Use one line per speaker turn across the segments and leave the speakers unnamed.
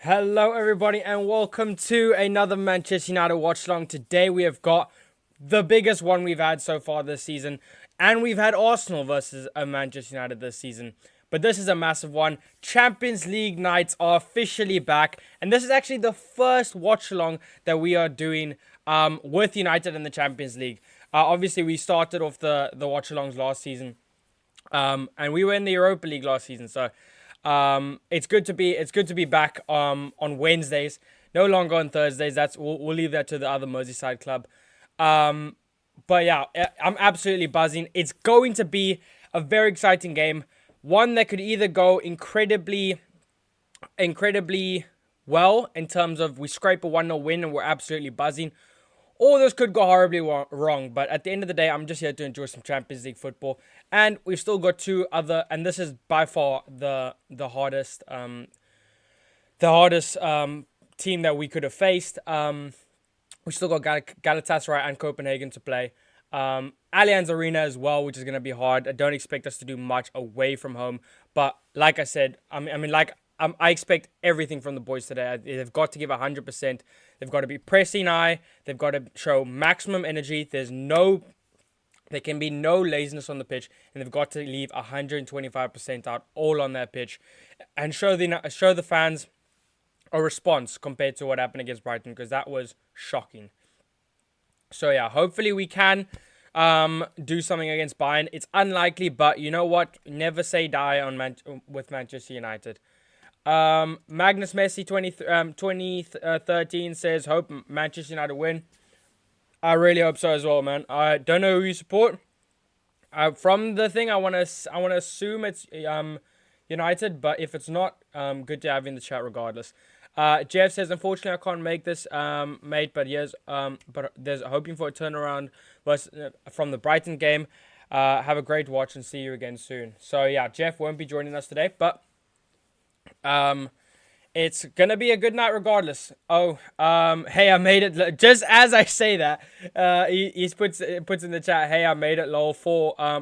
Hello, everybody, and welcome to another Manchester United watch along. Today, we have got the biggest one we've had so far this season, and we've had Arsenal versus Manchester United this season. But this is a massive one. Champions League nights are officially back, and this is actually the first watch along that we are doing with United in the Champions League. Obviously, we started off the watch alongs last season, and we were in the Europa League last season, so. It's good to be back on Wednesdays, no longer on Thursdays. We'll leave that to the other Merseyside club. But yeah, I'm absolutely buzzing. It's going to be a very exciting game, one that could either go incredibly well in terms of we scrape a 1-0 win and we're absolutely buzzing, or this could go horribly wrong. But at the end of the day, I'm just here to enjoy some Champions League football. And we've still got two other, and this is by far the hardest team that we could have faced. We still got Galatasaray and Copenhagen to play. Allianz Arena as well, which is going to be hard. I don't expect us to do much away from home. But like I said, I expect everything from the boys today. They've got to give 100%. They've got to be pressing high. They've got to show maximum energy. There can be no laziness on the pitch, and they've got to leave 125% out all on that pitch, and show the fans a response compared to what happened against Brighton, because that was shocking. So yeah, hopefully we can do something against Bayern. It's unlikely, but you know what? Never say die with Manchester United. Magnus Messi 2013 says, hope Manchester United win. I really hope so as well, man. I don't know who you support. From the thing, I want to assume it's United, but if it's not, good to have in the chat regardless. Jeff says, unfortunately, I can't make this, mate, but yes, but there's hoping for a turnaround from the Brighton game. Have a great watch and see you again soon. So yeah, Jeff won't be joining us today, but it's going to be a good night regardless. Oh, hey, I made it. Just as I say that, he puts in the chat, hey, I made it, lol,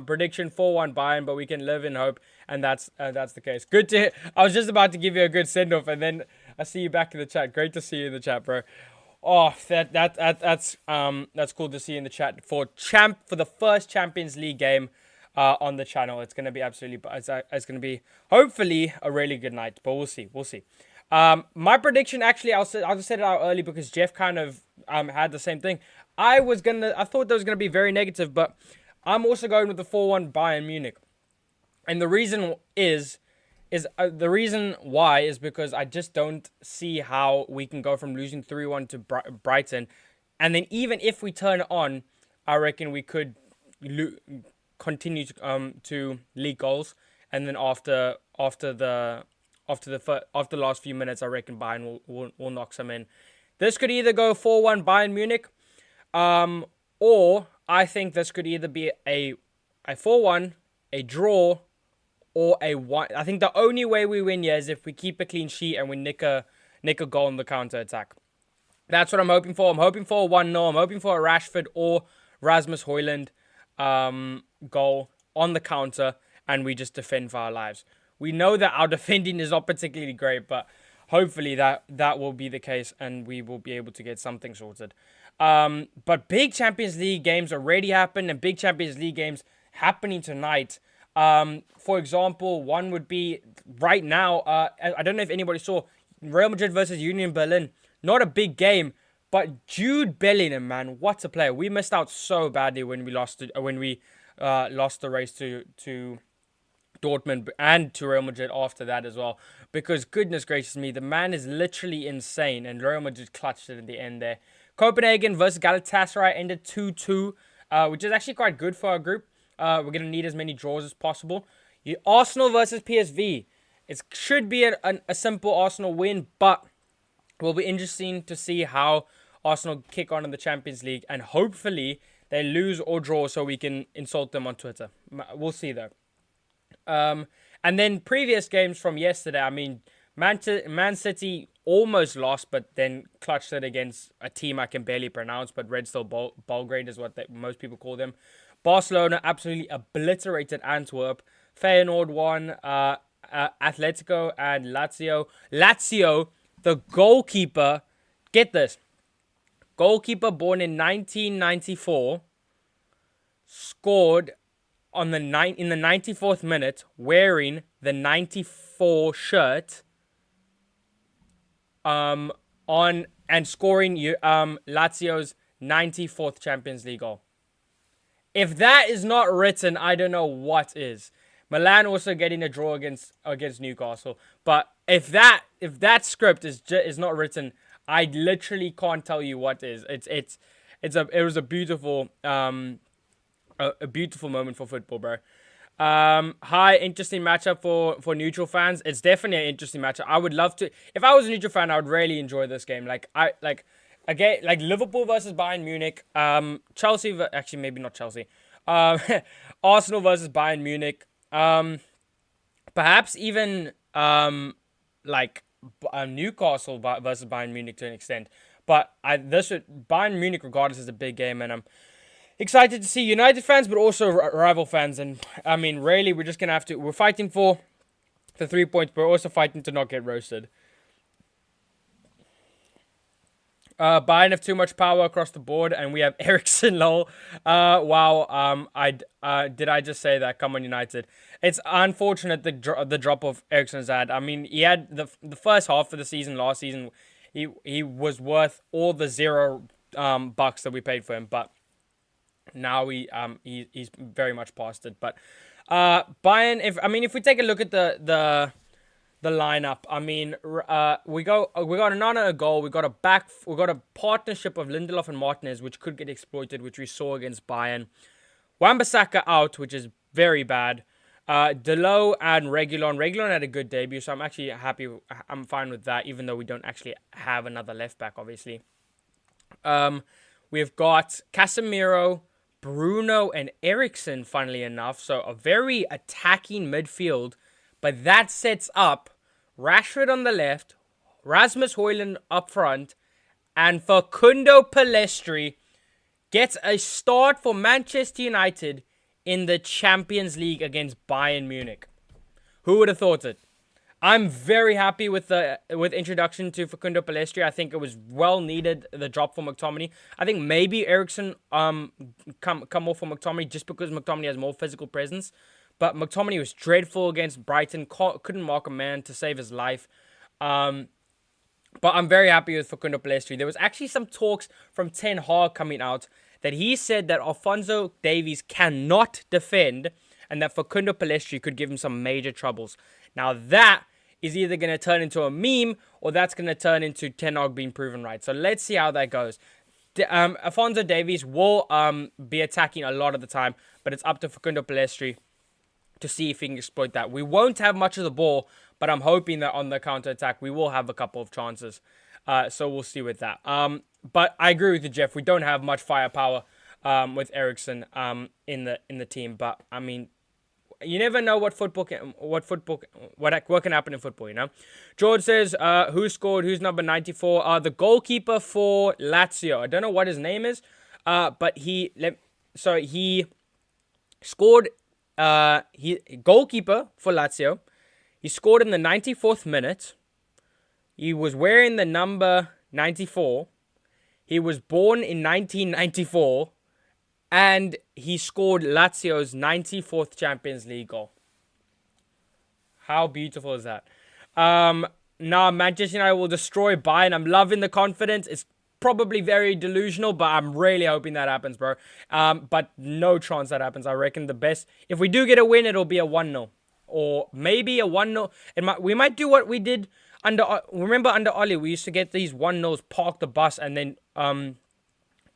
prediction 4-1 Bayern, but we can live in hope, and that's the case. Good to hear. I was just about to give you a good send-off, and then I see you back in the chat. Great to see you in the chat, bro. Oh, that's cool to see you in the chat for the first Champions League game on the channel. It's going to be it's going to be hopefully a really good night, but we'll see. My prediction, actually, I'll just set it out early because Jeff kind of had the same thing. I thought that was gonna be very negative, but I'm also going with the 4-1 Bayern Munich, and the reason why is because I just don't see how we can go from losing 3-1 to Brighton, and then even if we turn it on, I reckon we could continue to leak goals, and then after the last few minutes, I reckon Bayern will knock some in. This could either go 4-1 Bayern Munich, or I think this could either be a 4-1, a draw, or a 1. I think the only way we win here is if we keep a clean sheet and we nick a goal on the counter attack. That's what I'm hoping for. I'm hoping for a 1-0. I'm hoping for a Rashford or Rasmus Højlund goal on the counter, and we just defend for our lives. We know that our defending is not particularly great, but hopefully that will be the case and we will be able to get something sorted. But big Champions League games already happened, and big Champions League games happening tonight. For example, one would be right now, I don't know if anybody saw Real Madrid versus Union Berlin. Not a big game, but Jude Bellingham, man, what a player. We missed out so badly when we lost the race to Dortmund and to Real Madrid after that as well, because goodness gracious me, the man is literally insane, and Real Madrid clutched it in the end there. Copenhagen versus Galatasaray ended 2-2, which is actually quite good for our group. We're going to need as many draws as possible. Arsenal versus PSV. It should be a simple Arsenal win, but it will be interesting to see how Arsenal kick on in the Champions League, and hopefully they lose or draw so we can insult them on Twitter. We'll see though. And then previous games from yesterday, I mean, Man City almost lost, but then clutched it against a team I can barely pronounce, but Red Star Belgrade is what most people call them. Barcelona absolutely obliterated Antwerp. Feyenoord won. Atletico and Lazio. Lazio the goalkeeper, get this, goalkeeper born in 1994, scored in the 94th minute wearing the 94 shirt on and scoring Lazio's 94th Champions League goal. If that is not written, I don't know what is. Milan also getting a draw against Newcastle. But if that script is not written, I literally can't tell you what is. It was a beautiful a beautiful moment for football, bro. Interesting matchup for neutral fans. It's definitely an interesting matchup. I would love to. If I was a neutral fan, I would really enjoy this game. Again, like Liverpool versus Bayern Munich. Chelsea, actually maybe not Chelsea. Arsenal versus Bayern Munich. Perhaps even Newcastle versus Bayern Munich to an extent. But Bayern Munich regardless is a big game, and I'm excited to see United fans, but also rival fans. And I mean, really, we're just gonna we're fighting for 3 points, but we're also fighting to not get roasted. Bayern have too much power across the board, and we have Eriksen, lol. Wow. Did I just say that? Come on, United. It's unfortunate the drop of Eriksen's had. I mean, he had the first half of the season last season. He was worth all the $0 that we paid for him, but now he's very much past it. But Bayern, if we take a look at the lineup, I mean, we got Onana a goal. We got a partnership of Lindelof and Martinez, which could get exploited, which we saw against Bayern. Wan-Bissaka out, which is very bad. Delo and Reguilon had a good debut, so I'm actually happy. I'm fine with that, even though we don't actually have another left back, obviously. We've got Casemiro, Bruno, and Eriksen, funnily enough. So a very attacking midfield, but that sets up Rashford on the left, Rasmus Højlund up front, and Facundo Pellistri gets a start for Manchester United in the Champions League against Bayern Munich. Who would have thought it? I'm very happy with introduction to Facundo Pellistri. I think it was well needed, the drop for McTominay. I think maybe Eriksen come off for McTominay just because McTominay has more physical presence. But McTominay was dreadful against Brighton. Couldn't mark a man to save his life. But I'm very happy with Facundo Pellistri. There was actually some talks from Ten Hag coming out that he said that Alphonso Davies cannot defend and that Facundo Pellistri could give him some major troubles. Now that is either going to turn into a meme or that's going to turn into Ten Hag being proven right. So let's see how that goes. Alphonso Davies will be attacking a lot of the time, but it's up to Facundo Pellistri to see if he can exploit that. We won't have much of the ball, but I'm hoping that on the counter-attack, we will have a couple of chances. So we'll see with that. But I agree with you, Jeff. We don't have much firepower with Eriksen in the team. But, I mean, you never know what can happen in football, you know? George says, who scored? Who's number 94? The goalkeeper for Lazio. I don't know what his name is, but he scored... goalkeeper for Lazio. He scored in the 94th minute. He was wearing the number 94. He was born in 1994. And he scored Lazio's 94th Champions League goal. How beautiful is that? Now Manchester United will destroy Bayern. I'm loving the confidence. It's probably very delusional, but I'm really hoping that happens, bro. But no chance that happens. I reckon the best, if we do get a win, it'll be a 1-0. Or maybe a 1-0. We might do what we did remember under Oli, we used to get these 1-0s, park the bus, and then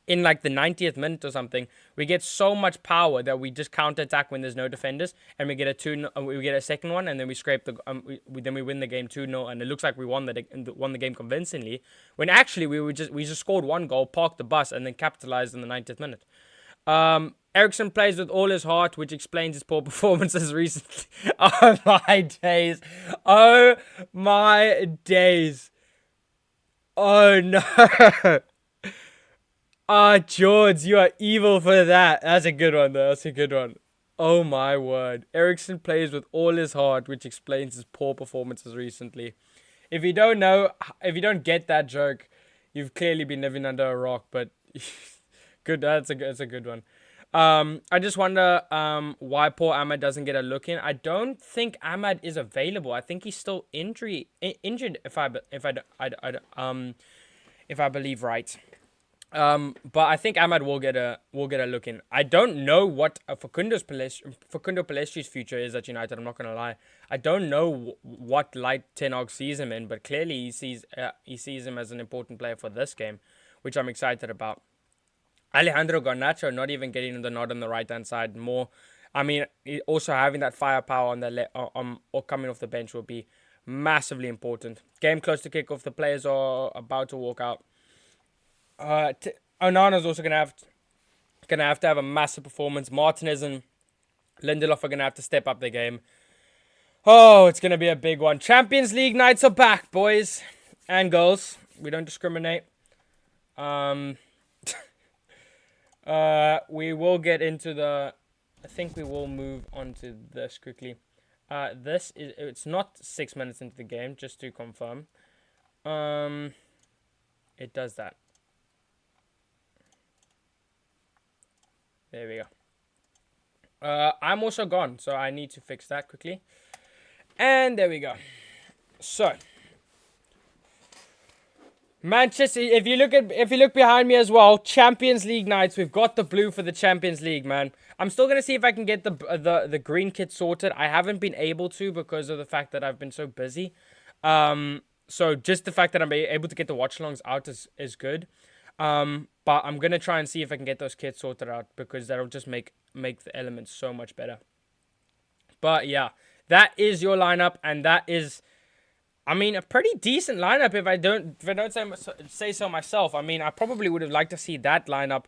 in like the 90th minute or something, we get so much power that we just counter-attack when there's no defenders, and we get a second one, and then we scrape then we win the game 2-0, and it looks like we won the game convincingly, when actually we just scored one goal, parked the bus, and then capitalized in the 90th minute. Eriksen plays with all his heart, which explains his poor performances recently. Oh my days. Oh my days. Oh no. George, you are evil for that. That's a good one, though. That's a good one. Oh, my word. Eriksen plays with all his heart, which explains his poor performances recently. If you don't know, if you don't get that joke, you've clearly been living under a rock. But good, that's a good one. I just wonder why poor Ahmad doesn't get a look in. I don't think Ahmad is available. I think he's still injured. If I believe right. But I think Ahmad will get a look in. I don't know what Facundo Palestri's future is at United. I'm not gonna lie. I don't know what light Ten Hag sees him in, but clearly he sees him as an important player for this game, which I'm excited about. Alejandro Garnacho not even getting the nod on the right hand side more. I mean, also having that firepower on the or coming off the bench will be massively important. Game close to kick off. The players are about to walk out. Onana's also gonna have to have a massive performance. Martinez and Lindelof are gonna have to step up their game. Oh, it's gonna be a big one. Champions League nights are back, boys and girls. We don't discriminate. We will get into the. I think we will move on to this quickly. It's not 6 minutes into the game, just to confirm. It does that. There we go. I'm also gone, so I need to fix that quickly. And there we go. So, Manchester. If you look behind me as well, Champions League nights. We've got the blue for the Champions League, man. I'm still gonna see if I can get the green kit sorted. I haven't been able to because of the fact that I've been so busy. So just the fact that I'm able to get the watch-alongs out is good. But I'm going to try and see if I can get those kits sorted out because that'll just make the elements so much better. But yeah, that is your lineup, and that is, I mean, a pretty decent lineup if I don't say so myself. I mean, I probably would have liked to see that lineup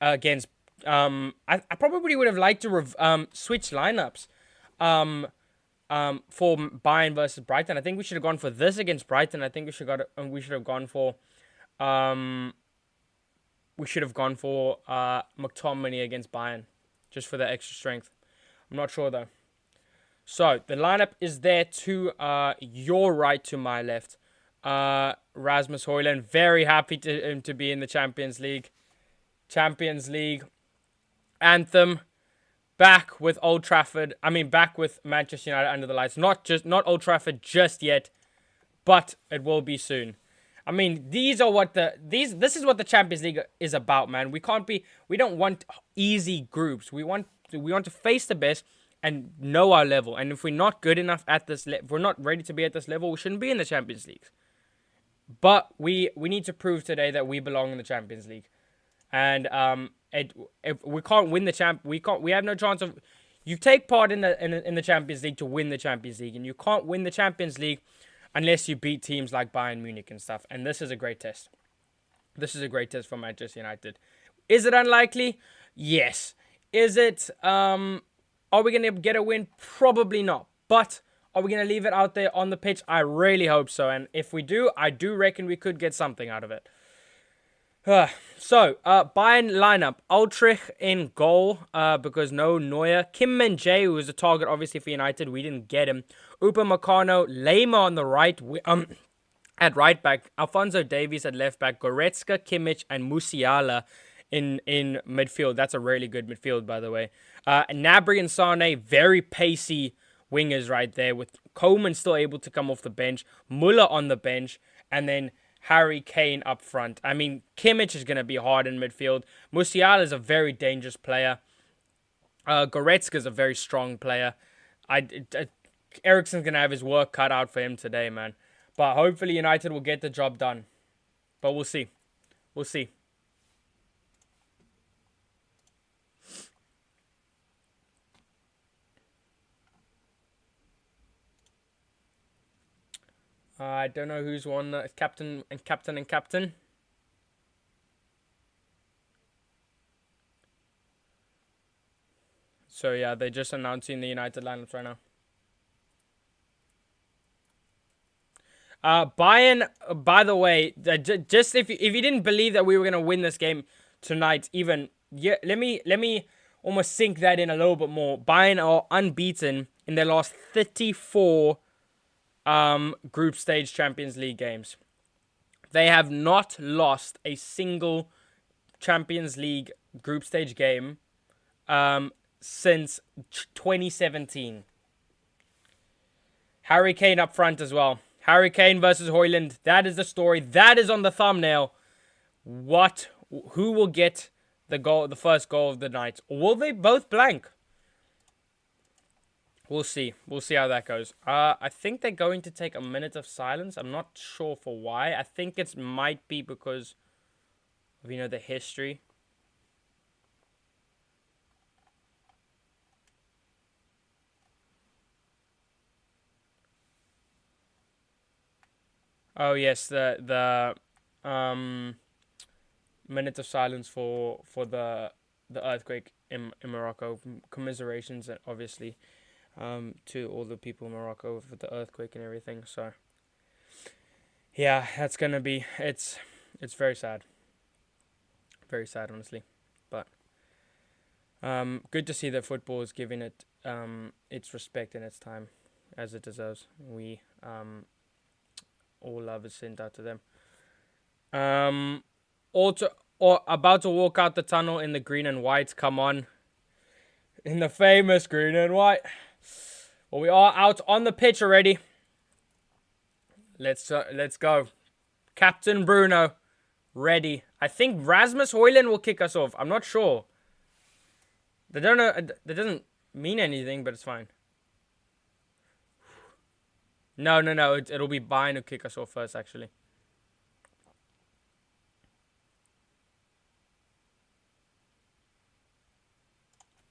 against, I probably would have liked to switch lineups for Bayern versus Brighton. I think we should have gone for this against Brighton. I think we should have gone for McTominay against Bayern, just for the extra strength. I'm not sure though. So the lineup is there to your right to my left. Rasmus Højlund, very happy to be in the Champions League. Champions League anthem. Back with Old Trafford. I mean, back with Manchester United under the lights. Not Old Trafford just yet, but it will be soon. I mean, this is what the Champions League is about, man. We don't want easy groups. We want to face the best and know our level. And if we're not good enough at this level, if we're not ready to be at this level, we shouldn't be in the Champions League. But we need to prove today that we belong in the Champions League. And if we can't win the we have no chance of. You take part in the Champions League to win the Champions League, and you can't win the Champions League unless you beat teams like Bayern Munich and stuff. And this is a great test. This is a great test for Manchester United. Is it unlikely? Yes. Is it? Are we gonna get a win? Probably not. But are we gonna leave it out there on the pitch? I really hope so. And if we do, I do reckon we could get something out of it. So, Bayern lineup. Ultrich in goal because no Neuer. Kim Min-jae, who was a target obviously for United. We didn't get him. Upamecano. Lema on the right. At right back. Alphonso Davies at left back. Goretzka, Kimmich, and Musiala in midfield. That's a really good midfield, by the way. Gnabry and Sane, very pacey wingers right there. With Coleman still able to come off the bench. Muller on the bench. And then Harry Kane up front. I mean, Kimmich is going to be hard in midfield. Musiala is a very dangerous player. Goretzka is a very strong player. Eriksen's going to have his work cut out for him today, man. But hopefully United will get the job done. But we'll see. We'll see. I don't know who's won captain. So yeah, they're just announcing the United lineups right now. Bayern, by the way, just if you didn't believe that we were gonna win this game tonight, even let me almost sink that in a little bit more. Bayern are unbeaten in their last 34 group stage Champions League games. They have not lost a single Champions League group stage game since 2017. Harry Kane up front as well. Harry Kane versus Højlund. That is the story. That is on the thumbnail. Who will get the goal, the first goal of the night? Or will they both blank? We'll see. We'll see how that goes. I think they're going to take a minute of silence. I'm not sure for why. I think it might be because of, the history. Oh yes, the minute of silence for the earthquake in Morocco. Commiserations, obviously, to all the people in Morocco for the earthquake and everything. So yeah, that's gonna be it's very sad. Very sad, honestly. But good to see that football is giving it its respect and its time as it deserves. We all love is sent out to them. About to walk out the tunnel in the green and white. Come on, in the famous green and white. Well, we are out on the pitch already. Let's go. Captain Bruno, ready. I think Rasmus Højlund will kick us off. I'm not sure. They don't know. That doesn't mean anything, but it's fine. No. It'll be Bayern who kick us off first, actually.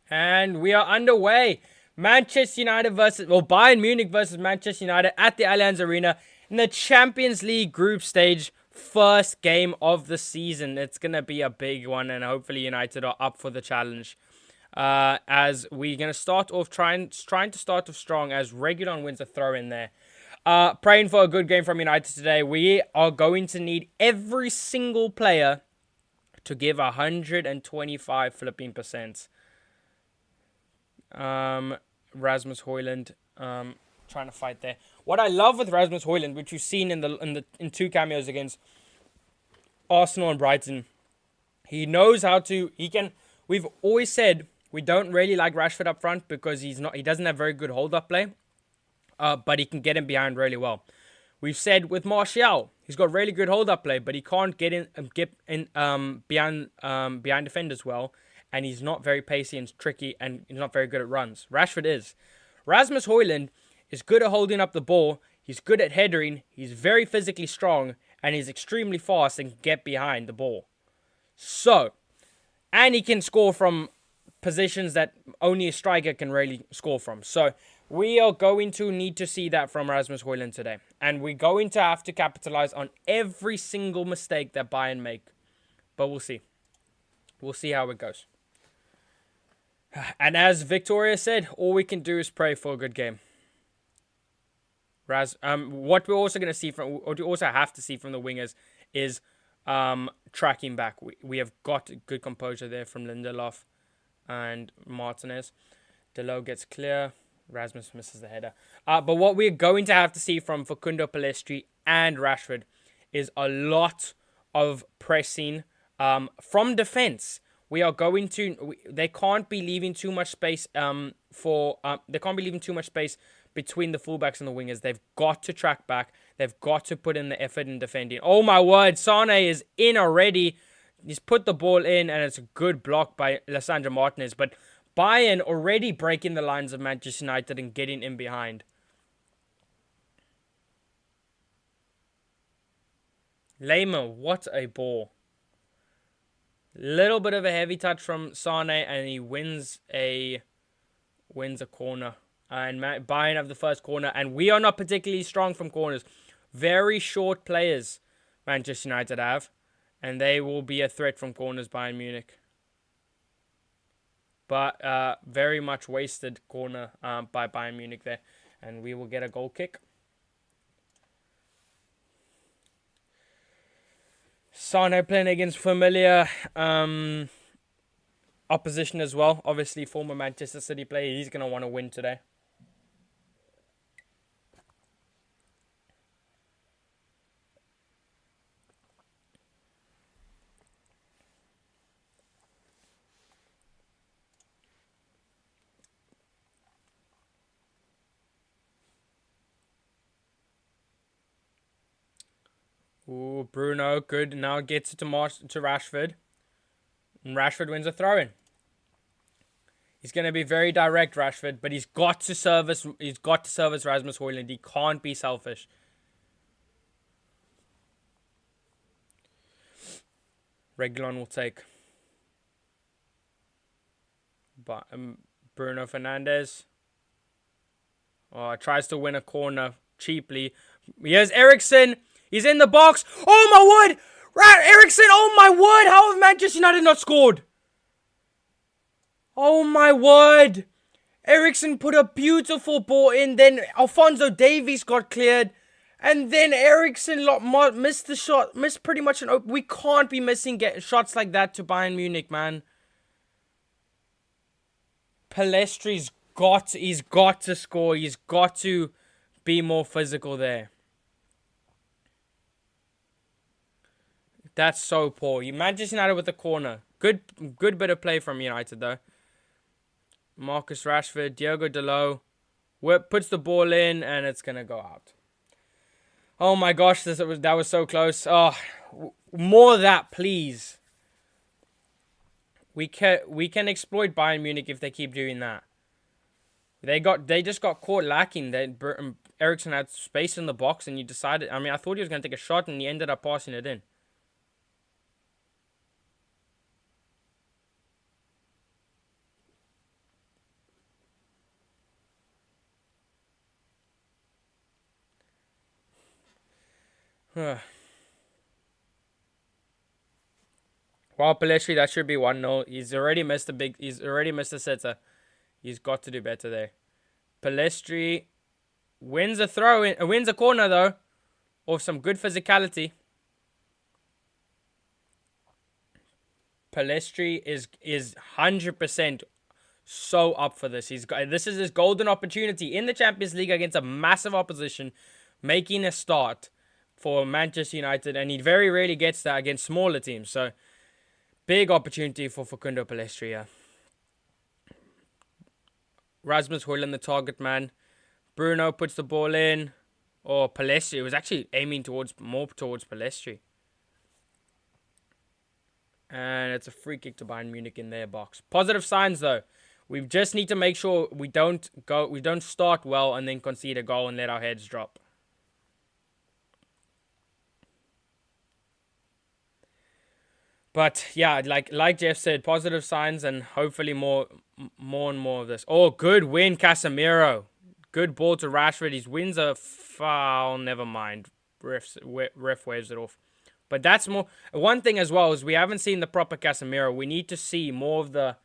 And we are underway. Manchester United Bayern Munich versus Manchester United at the Allianz Arena in the Champions League group stage. First game of the season. It's going to be a big one, and hopefully United are up for the challenge. As we're going to start off trying to start off strong, as Reguilon wins a throw in there. Praying for a good game from United today. We are going to need every single player to give 125 flipping percent. Rasmus Højlund trying to fight there. What I love with Rasmus Højlund, which you've seen in two cameos against Arsenal and Brighton, he knows how to. We've always said we don't really like Rashford up front because he doesn't have very good hold up play. But he can get in behind really well. We've said with Martial, he's got really good hold up play, but he can't get in behind defenders well, and he's not very pacey and tricky, and he's not very good at runs. Rashford is. Rasmus Højlund is good at holding up the ball. He's good at headering. He's very physically strong, and he's extremely fast and can get behind the ball. So, and he can score from positions that only a striker can really score from. So, we are going to need to see that from Rasmus Højlund today. And we're going to have to capitalize on every single mistake that Bayern make. But we'll see. We'll see how it goes. And as Victoria said, all we can do is pray for a good game. What we're also going to see what we also have to see from the wingers is tracking back. We have got good composure there from Lindelof and Martinez. Delo gets clear. Rasmus misses the header. But what we're going to have to see from Facundo Pellistri and Rashford is a lot of pressing from defense. We are going to. They can't be leaving too much space. They can't be leaving too much space between the fullbacks and the wingers. They've got to track back. They've got to put in the effort in defending. Oh my word! Sane is in already. He's put the ball in, and it's a good block by Lissandro Martinez. But Bayern already breaking the lines of Manchester United and getting in behind. Lehmer, what a ball. Little bit of a heavy touch from Sane, and he wins a corner. And Bayern have the first corner, and we are not particularly strong from corners. Very short players Manchester United have, and they will be a threat from corners, Bayern Munich. But very much wasted corner by Bayern Munich there, and we will get a goal kick. Sane playing against familiar opposition as well. Obviously, former Manchester City player. He's going to want to win today. Ooh, Bruno, good. Now gets it to Rashford. And Rashford wins a throw-in. He's going to be very direct, Rashford, but he's got to service Rasmus Højlund. He can't be selfish. Reguilon will take. But Bruno Fernandes. Oh, tries to win a corner cheaply. Here's Eriksen. He's in the box. Oh my word! Eriksen, oh my word! How have Manchester United not scored? Oh my word! Eriksen put a beautiful ball in. Then Alphonso Davies got cleared. And then Eriksen missed the shot. Missed pretty much an open. We can't be missing shots like that to Bayern Munich, man. Palestri's he's got to score. He's got to be more physical there. That's so poor. Manchester United with the corner. Good bit of play from United though. Marcus Rashford, Diogo Dalot, puts the ball in and it's gonna go out. Oh my gosh, that was so close. Oh, more of that, please. We can exploit Bayern Munich if they keep doing that. They just got caught lacking. Eriksen had space in the box and you decided. I mean, I thought he was gonna take a shot and he ended up passing it in. Well, Pelestri, that should be 1-0. He's already missed a sitter. He's got to do better there. Pelestri wins a wins a corner though, of some good physicality. Pelestri is 100% so up for this. This is his golden opportunity in the Champions League against a massive opposition, making a start for Manchester United, and he very rarely gets that against smaller teams. So, big opportunity for Facundo Pelestri. Yeah. Rasmus Højlund, the target man. Bruno puts the ball in. Or Pelestri. It was actually aiming more towards Pelestri. And it's a free kick to Bayern Munich in their box. Positive signs though. We just need to make sure we don't start well and then concede a goal and let our heads drop. But yeah, like Jeff said, positive signs and hopefully more and more of this. Oh, good win, Casemiro. Good ball to Rashford. He wins a foul. Never mind. Ref waves it off. But that's more. One thing as well is we haven't seen the proper Casemiro. We need to see more of the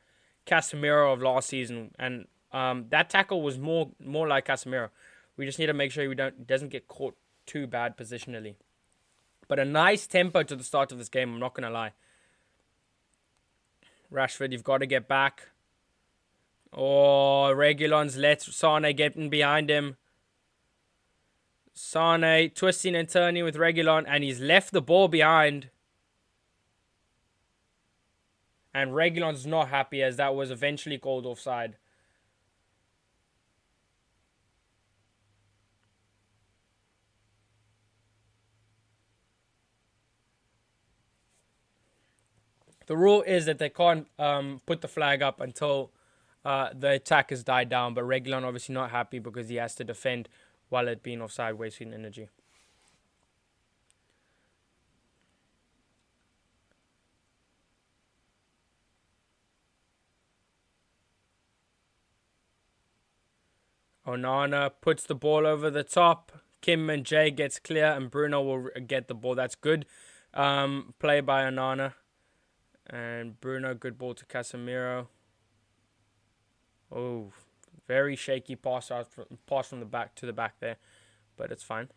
Casemiro of last season. And that tackle was more like Casemiro. We just need to make sure he doesn't get caught too bad positionally. But a nice tempo to the start of this game, I'm not going to lie. Rashford, you've got to get back. Oh, Reguilon's let Sane get in behind him. Sane twisting and turning with Reguilon, and he's left the ball behind. And Reguilon's not happy as that was eventually called offside. The rule is that they can't put the flag up until the attack has died down. But Reguilon obviously not happy because he has to defend while it being offside, wasting energy. Onana puts the ball over the top. Kim and Jay gets clear and Bruno will get the ball. That's good play by Onana. And Bruno, good ball to Casemiro. Oh, very shaky pass from the back to the back there, but it's fine.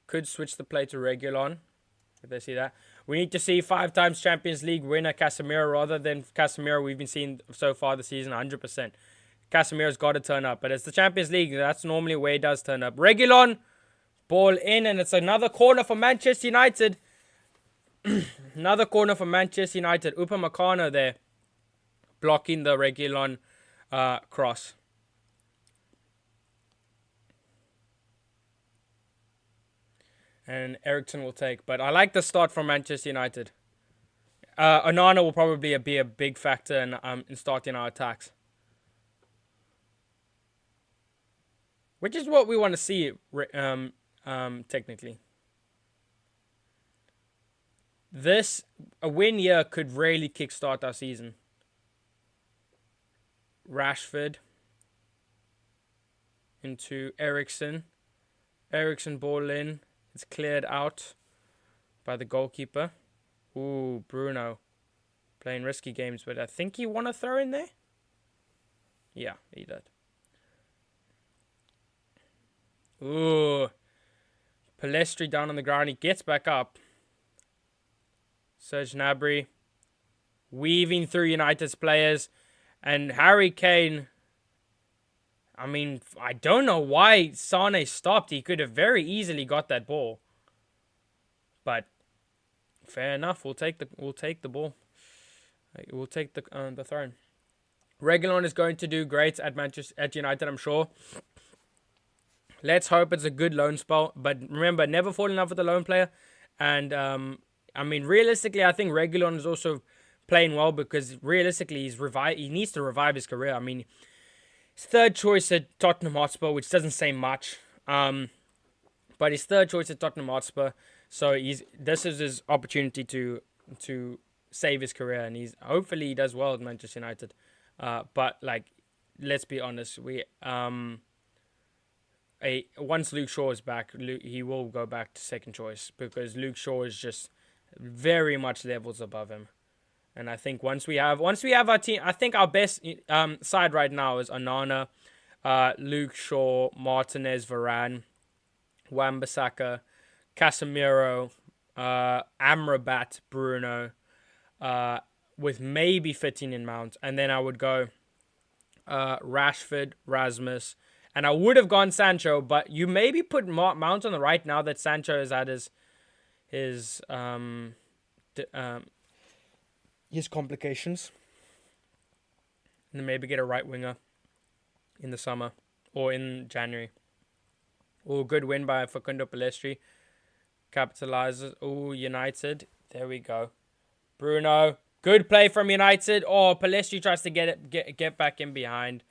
Could switch the play to Reguilon. If they see that, we need to see 5 times Champions League winner Casemiro rather than Casemiro we've been seeing so far this season. 100%. Casemiro's got to turn up, but it's the Champions League. That's normally where he does turn up. Reguilon, ball in, and it's another corner for Manchester United. Another corner for Manchester United. Upamecano there, blocking the Reguilon cross. and Eriksen will take. But I like the start from Manchester United. Onana will probably be a big factor in starting our attacks, which is what we want to see. Technically, a win here could really kickstart our season. Rashford into Eriksen. Eriksen ball in. It's cleared out by the goalkeeper. Ooh, Bruno. Playing risky games, but I think he won a throw in there. Yeah, he did. Ooh. Palestri down on the ground. He gets back up. Serge Gnabry weaving through United's players. And Harry Kane, I mean, I don't know why Sane stopped. He could have very easily got that ball. But fair enough. We'll take the ball. We'll take the throne. Reguilon is going to do great at United, I'm sure. Let's hope it's a good loan spell. But remember, never fall in love with a loan player. And I mean, realistically, I think Reguilon is also playing well because realistically he needs to revive his career. I mean, his third choice at Tottenham Hotspur, which doesn't say much, but his third choice at Tottenham Hotspur, so this is his opportunity to save his career, and hopefully he does well at Manchester United. But like, let's be honest, once Luke Shaw is back, he will go back to second choice because Luke Shaw is just very much levels above him. And I think once we have our team, I think our best side right now is Onana, Luke Shaw, Martinez, Varane, Wan-Bissaka, Casemiro, Amrabat, Bruno, with maybe fitting in Mount. And then I would go Rashford, Rasmus, and I would have gone Sancho, but you maybe put Mount on the right now that Sancho is at his complications. And then maybe get a right winger in the summer or in January. Oh, good win by Facundo Palestri. Capitalizes. Oh, United. There we go. Bruno. Good play from United. Oh, Palestri tries to get back in behind.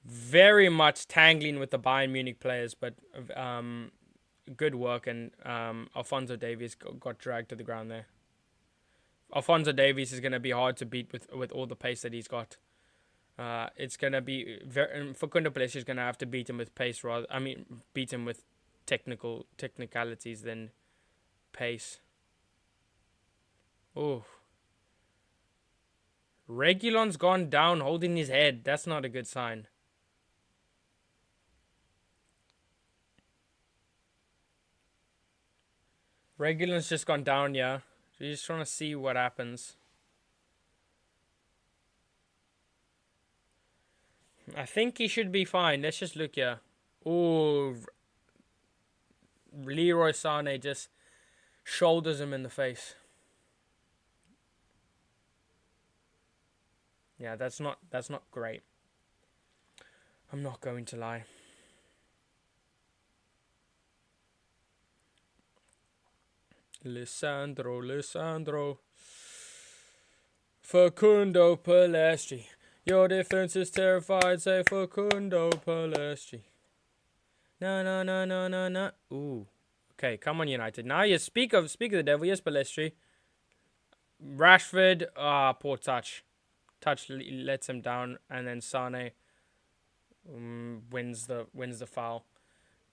Very much tangling with the Bayern Munich players, but good work. And Alphonso Davies got dragged to the ground there. Alphonso Davies is going to be hard to beat with all the pace that he's got. It's going to be Facundo Palestri is going to have to beat him with pace beat him with technicalities than pace. Oh. Reguilon's gone down holding his head. That's not a good sign. Reguilon's just gone down, yeah. So you're just trying to see what happens. I think he should be fine. Let's just look here. Oh, Leroy Sané just shoulders him in the face. Yeah, that's not great. I'm not going to lie. Lissandro. Facundo Palestri. Your defense is terrified. Say Facundo Palestri. No. Ooh. Okay, come on, United. Now you speak of the devil. Yes, Palestri. Rashford. Poor touch. Touch lets him down, and then Sane wins the foul.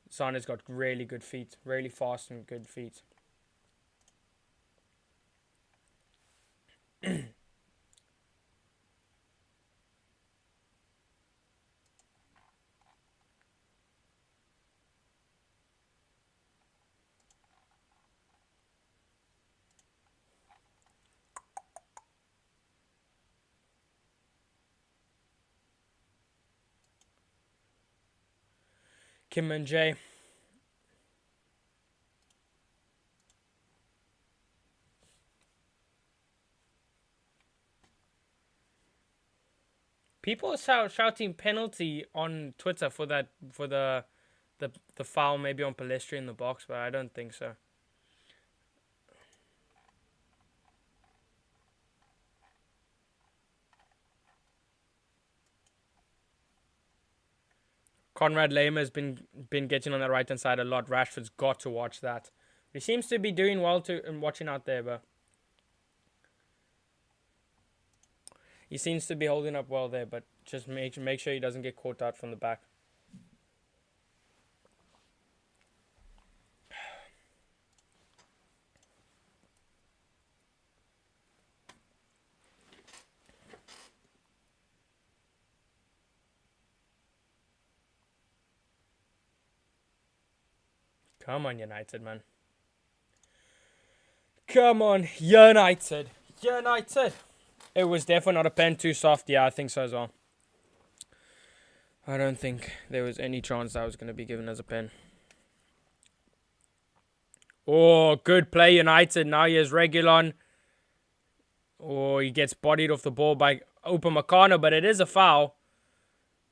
Sane's got really good feet, really fast and good feet. Kim and Jay. People are shouting penalty on Twitter for the the foul maybe on Palestri in the box, but I don't think so. Conrad Lehmer has been getting on the right hand side a lot. Rashford's got to watch that. He seems to be doing well and watching out there, but he seems to be holding up well there. But just make sure he doesn't get caught out from the back. Come on, United, man. Come on, United. United. It was definitely not a pen, too soft. Yeah, I think so as well. I don't think there was any chance that was going to be given as a pen. Oh, good play, United. Now he has Reguilon. Oh, he gets bodied off the ball by Upamecano, but it is a foul.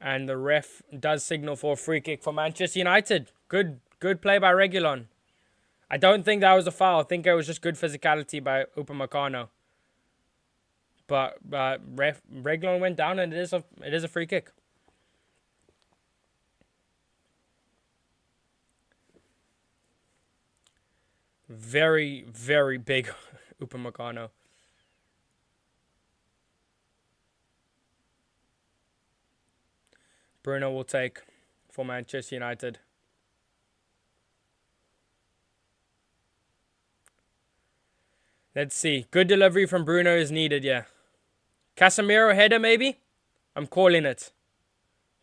And the ref does signal for a free kick for Manchester United. Good play by Reguilon. I don't think that was a foul. I think it was just good physicality by Upamecano. But Reguilon went down, and it is a free kick. Very, very big Upamecano. Bruno will take for Manchester United. Let's see. Good delivery from Bruno is needed, yeah. Casemiro header, maybe? I'm calling it.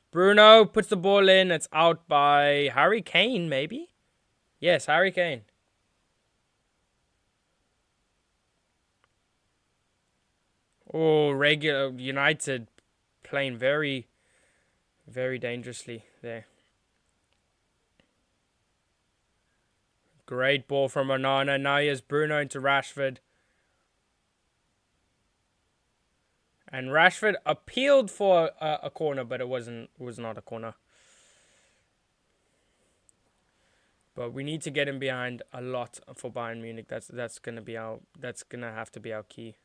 Bruno puts the ball in. It's out by Harry Kane, maybe? Yes, Harry Kane. Oh, regular United playing very, very dangerously there. Great ball from Onana. Now he has Bruno into Rashford. And Rashford appealed for a corner, but it was not a corner. But we need to get him behind a lot for Bayern Munich. That's gonna have to be our key.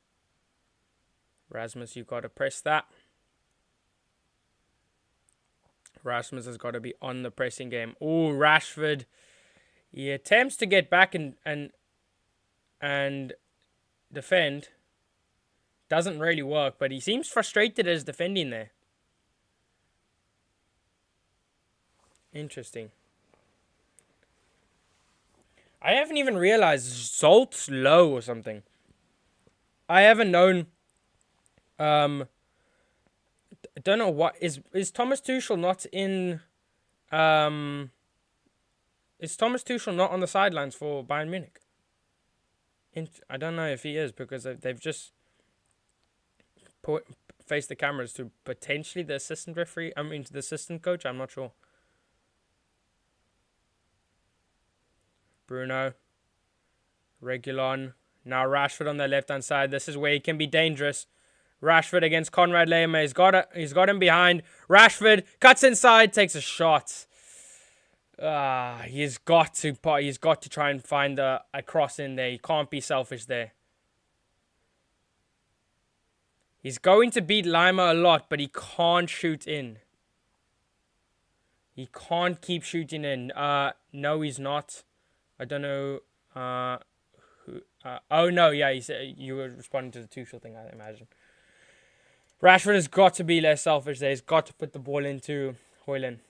Rasmus, you've got to press that. Rasmus has got to be on the pressing game. Oh, Rashford. He attempts to get back and defend. Doesn't really work, but he seems frustrated as defending there. Interesting. I haven't even realized Zolt's low or something. I haven't known. I don't know what is Thomas Tuchel not in. Is Thomas Tuchel not on the sidelines for Bayern Munich? I don't know if he is, because they've just faced the cameras to potentially the assistant referee. I mean, to the assistant coach. I'm not sure. Bruno. Reguilon. Now Rashford on the left-hand side. This is where he can be dangerous. Rashford against Conrad Lehmer. He's got him behind. Rashford cuts inside, takes a shot. He's got to try and find a cross in there. He can't be selfish there. He's going to beat Lima a lot, but he can't shoot in. He can't keep shooting in. No, he's not. I don't know. Oh no, yeah. He said you were responding to the Tuchel thing, I imagine. Rashford has got to be less selfish there. He's got to put the ball into Højlund.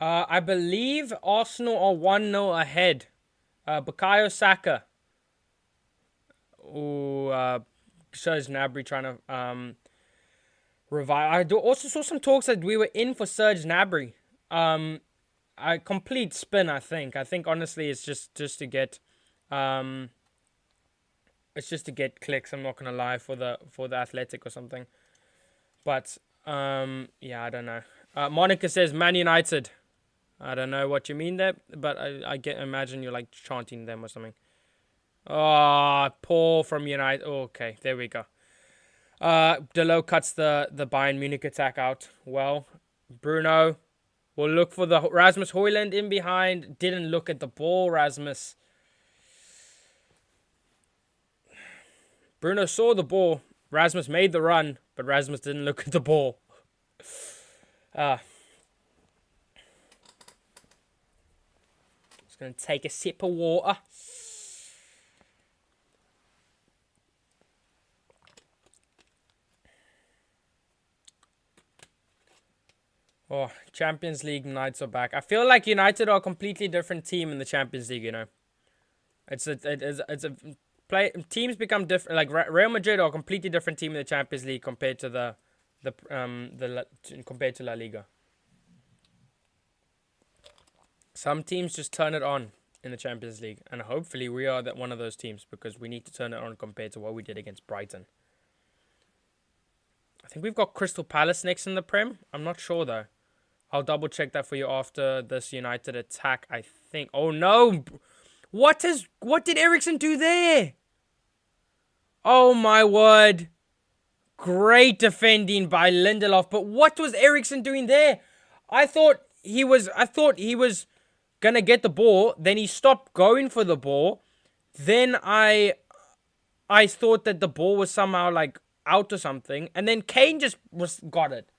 I believe Arsenal are 1-0 ahead. Bukayo Saka. Oh, Serge Gnabry trying to revive. I also saw some talks that we were in for Serge Gnabry. A complete spin, I think. I think honestly, it's just to get, it's just to get clicks. I'm not gonna lie, for the Athletic or something. But yeah, I don't know. Monica says Man United. I don't know what you mean there, but imagine you're like chanting them or something. Oh, Paul from United. Oh, okay, there we go. Delo cuts the Bayern Munich attack out. Well, Bruno will look for the Rasmus Højlund in behind. Didn't look at the ball, Rasmus. Bruno saw the ball. Rasmus made the run, but Rasmus didn't look at the ball. Just gonna take a sip of water. Oh, Champions League nights are back. I feel like United are a completely different team in the Champions League, you know. Teams become different. Like Real Madrid are a completely different team in the Champions League compared to compared to La Liga. Some teams just turn it on in the Champions League, and hopefully we are one of those teams, because we need to turn it on compared to what we did against Brighton. I think we've got Crystal Palace next in the Prem. I'm not sure though. I'll double check that for you after this United attack, I think. Oh no! What did Eriksen do there? Oh my word. Great defending by Lindelof, but what was Eriksen doing there? I thought he was gonna get the ball, then he stopped going for the ball. Then I thought that the ball was somehow like out or something, and then Kane just got it.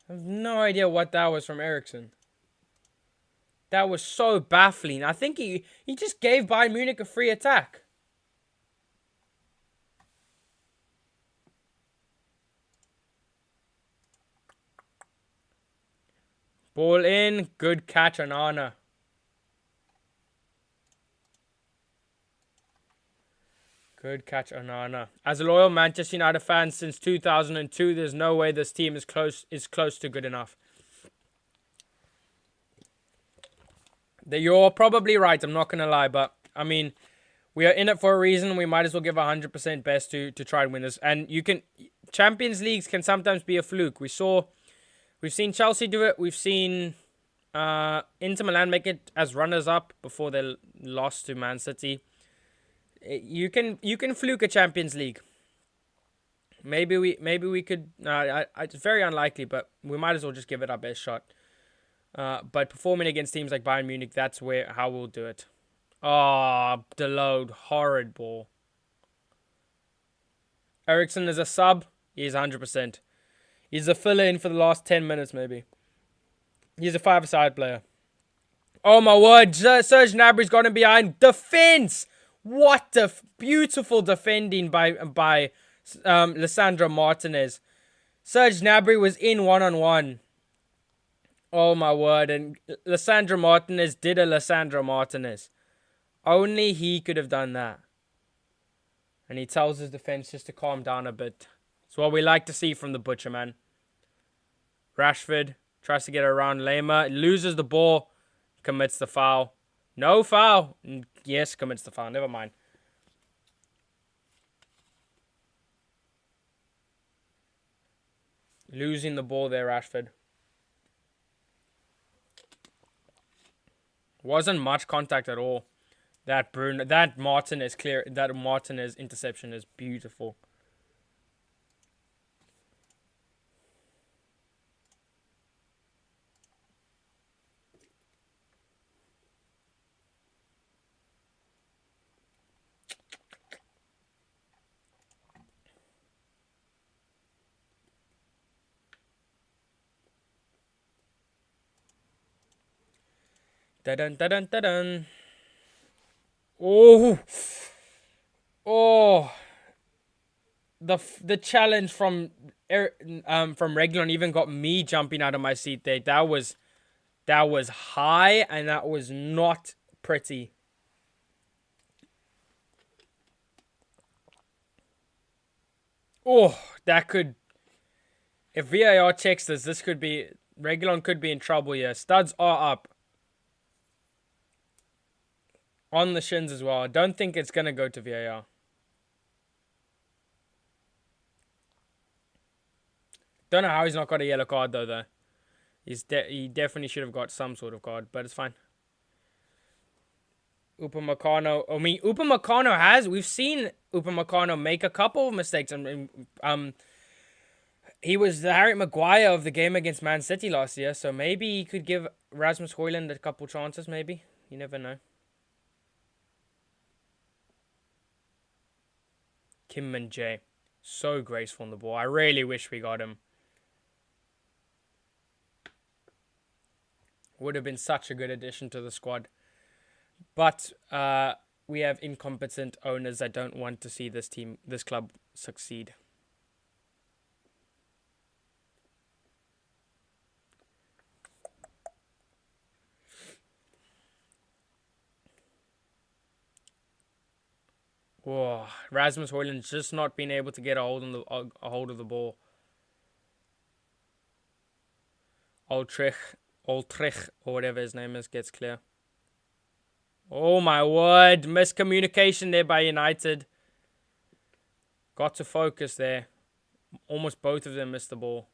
I have no idea what that was from Eriksen. That was so baffling. I think he just gave Bayern Munich a free attack. Ball in. Good catch, Onana. Good catch, Onana. As a loyal Manchester United fan since 2002, there's no way this team is close to good enough. You're probably right, I'm not going to lie, but I mean, we are in it for a reason. We might as well give 100% best to try and win this. And Champions Leagues can sometimes be a fluke. We've seen Chelsea do it. We've seen Inter Milan make it as runners-up before they lost to Man City. You can fluke a Champions League. Maybe we could. It's very unlikely, but we might as well just give it our best shot. But performing against teams like Bayern Munich, that's how we'll do it. Oh, Deload, horrid ball. Eriksen is a sub. He's 100%. He's a fill-in for the last 10 minutes, maybe. He's a five-a-side player. Oh my word, Serge Gnabry's got him behind. Defense! What beautiful defending by Lisandro Martinez. Serge Gnabry was in one-on-one. Oh my word, and Lisandro Martinez did a Lisandro Martinez. Only he could have done that. And he tells his defense just to calm down a bit. It's what we like to see from the Butcher, man. Rashford tries to get around Lema, loses the ball, commits the foul. No foul. Yes, commits the foul. Never mind. Losing the ball there, Rashford. Wasn't much contact at all. That Martinez interception is beautiful. Da-dun, da-dun, da-dun. Oh. Oh. The challenge from Reguilon even got me jumping out of my seat there. That was high, and that was not pretty. Oh, that could... If VAR checks this could be Regulon could be in trouble here. Studs are up. On the shins as well. I don't think it's going to go to VAR. Don't know how he's not got a yellow card, though. He definitely should have got some sort of card, but it's fine. Upamecano. I mean, Upamecano has. We've seen Upamecano make a couple of mistakes. He was the Harry Maguire of the game against Man City last year, so maybe he could give Rasmus Højlund a couple chances, maybe. You never know. Kim and Jay. So graceful on the ball. I really wish we got him. Would have been such a good addition to the squad. But we have incompetent owners that don't want to see this club succeed. Whoa, Rasmus Højlund's just not been able to get a hold of the ball. Ultrich, or whatever his name is, gets clear. Oh my word, miscommunication there by United. Got to focus there. Almost both of them missed the ball.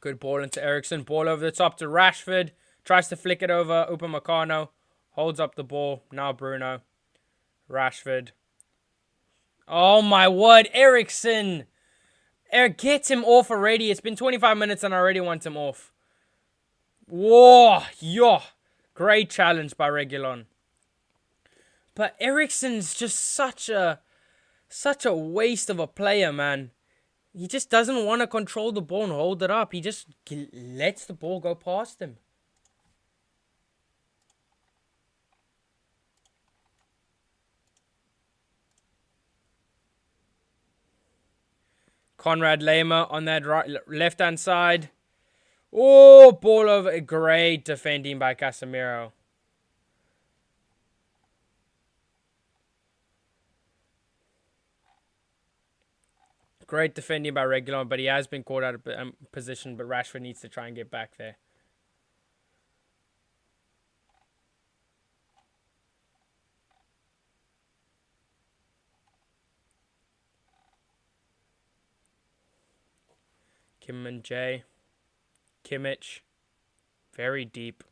Good ball into Eriksen. Ball over the top to Rashford. Tries to flick it over. Upamecano. Holds up the ball. Now Bruno. Rashford. Oh my word. Eriksen. Get him off already. It's been 25 minutes and I already want him off. Whoa. Yo. Great challenge by Regulon. But Eriksen's just such a waste of a player, man. He just doesn't want to control the ball and hold it up. He just lets the ball go past him. Conrad Lema on that left-hand side. Oh, ball over. Great defending by Casemiro. Great defending by Regulon, but he has been caught out of position, but Rashford needs to try and get back there. Kim and Jay. Kimmich. Very deep.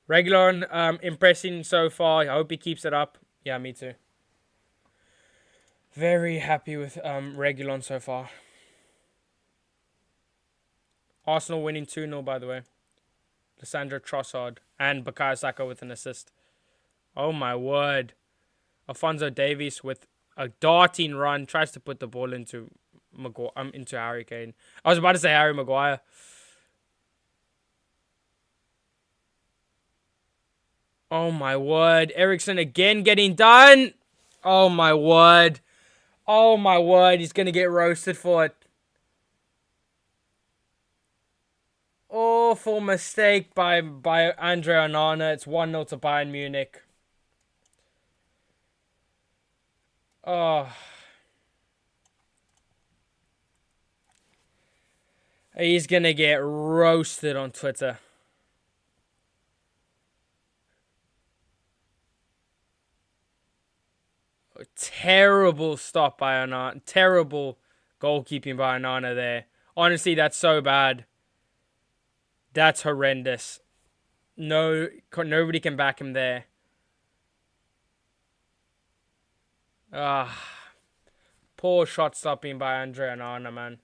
Regulon, impressing so far. I hope he keeps it up. Yeah, me too. Very happy with Regulon so far. Arsenal winning 2-0, by the way. Lissandro Trossard and Bukayo Saka with an assist. Oh my word. Alphonso Davies with a darting run. Tries to put the ball into Harry Kane. I was about to say Harry Maguire. Oh my word. Eriksen again getting done. Oh my word. Oh my word. He's going to get roasted for it. Awful mistake by Andre Onana. It's 1-0 to Bayern Munich. Oh. He's going to get roasted on Twitter. Terrible stop by Onana. Terrible goalkeeping by Onana there. Honestly, that's so bad. That's horrendous. No, nobody can back him there. Poor shot stopping by Andre Onana, man.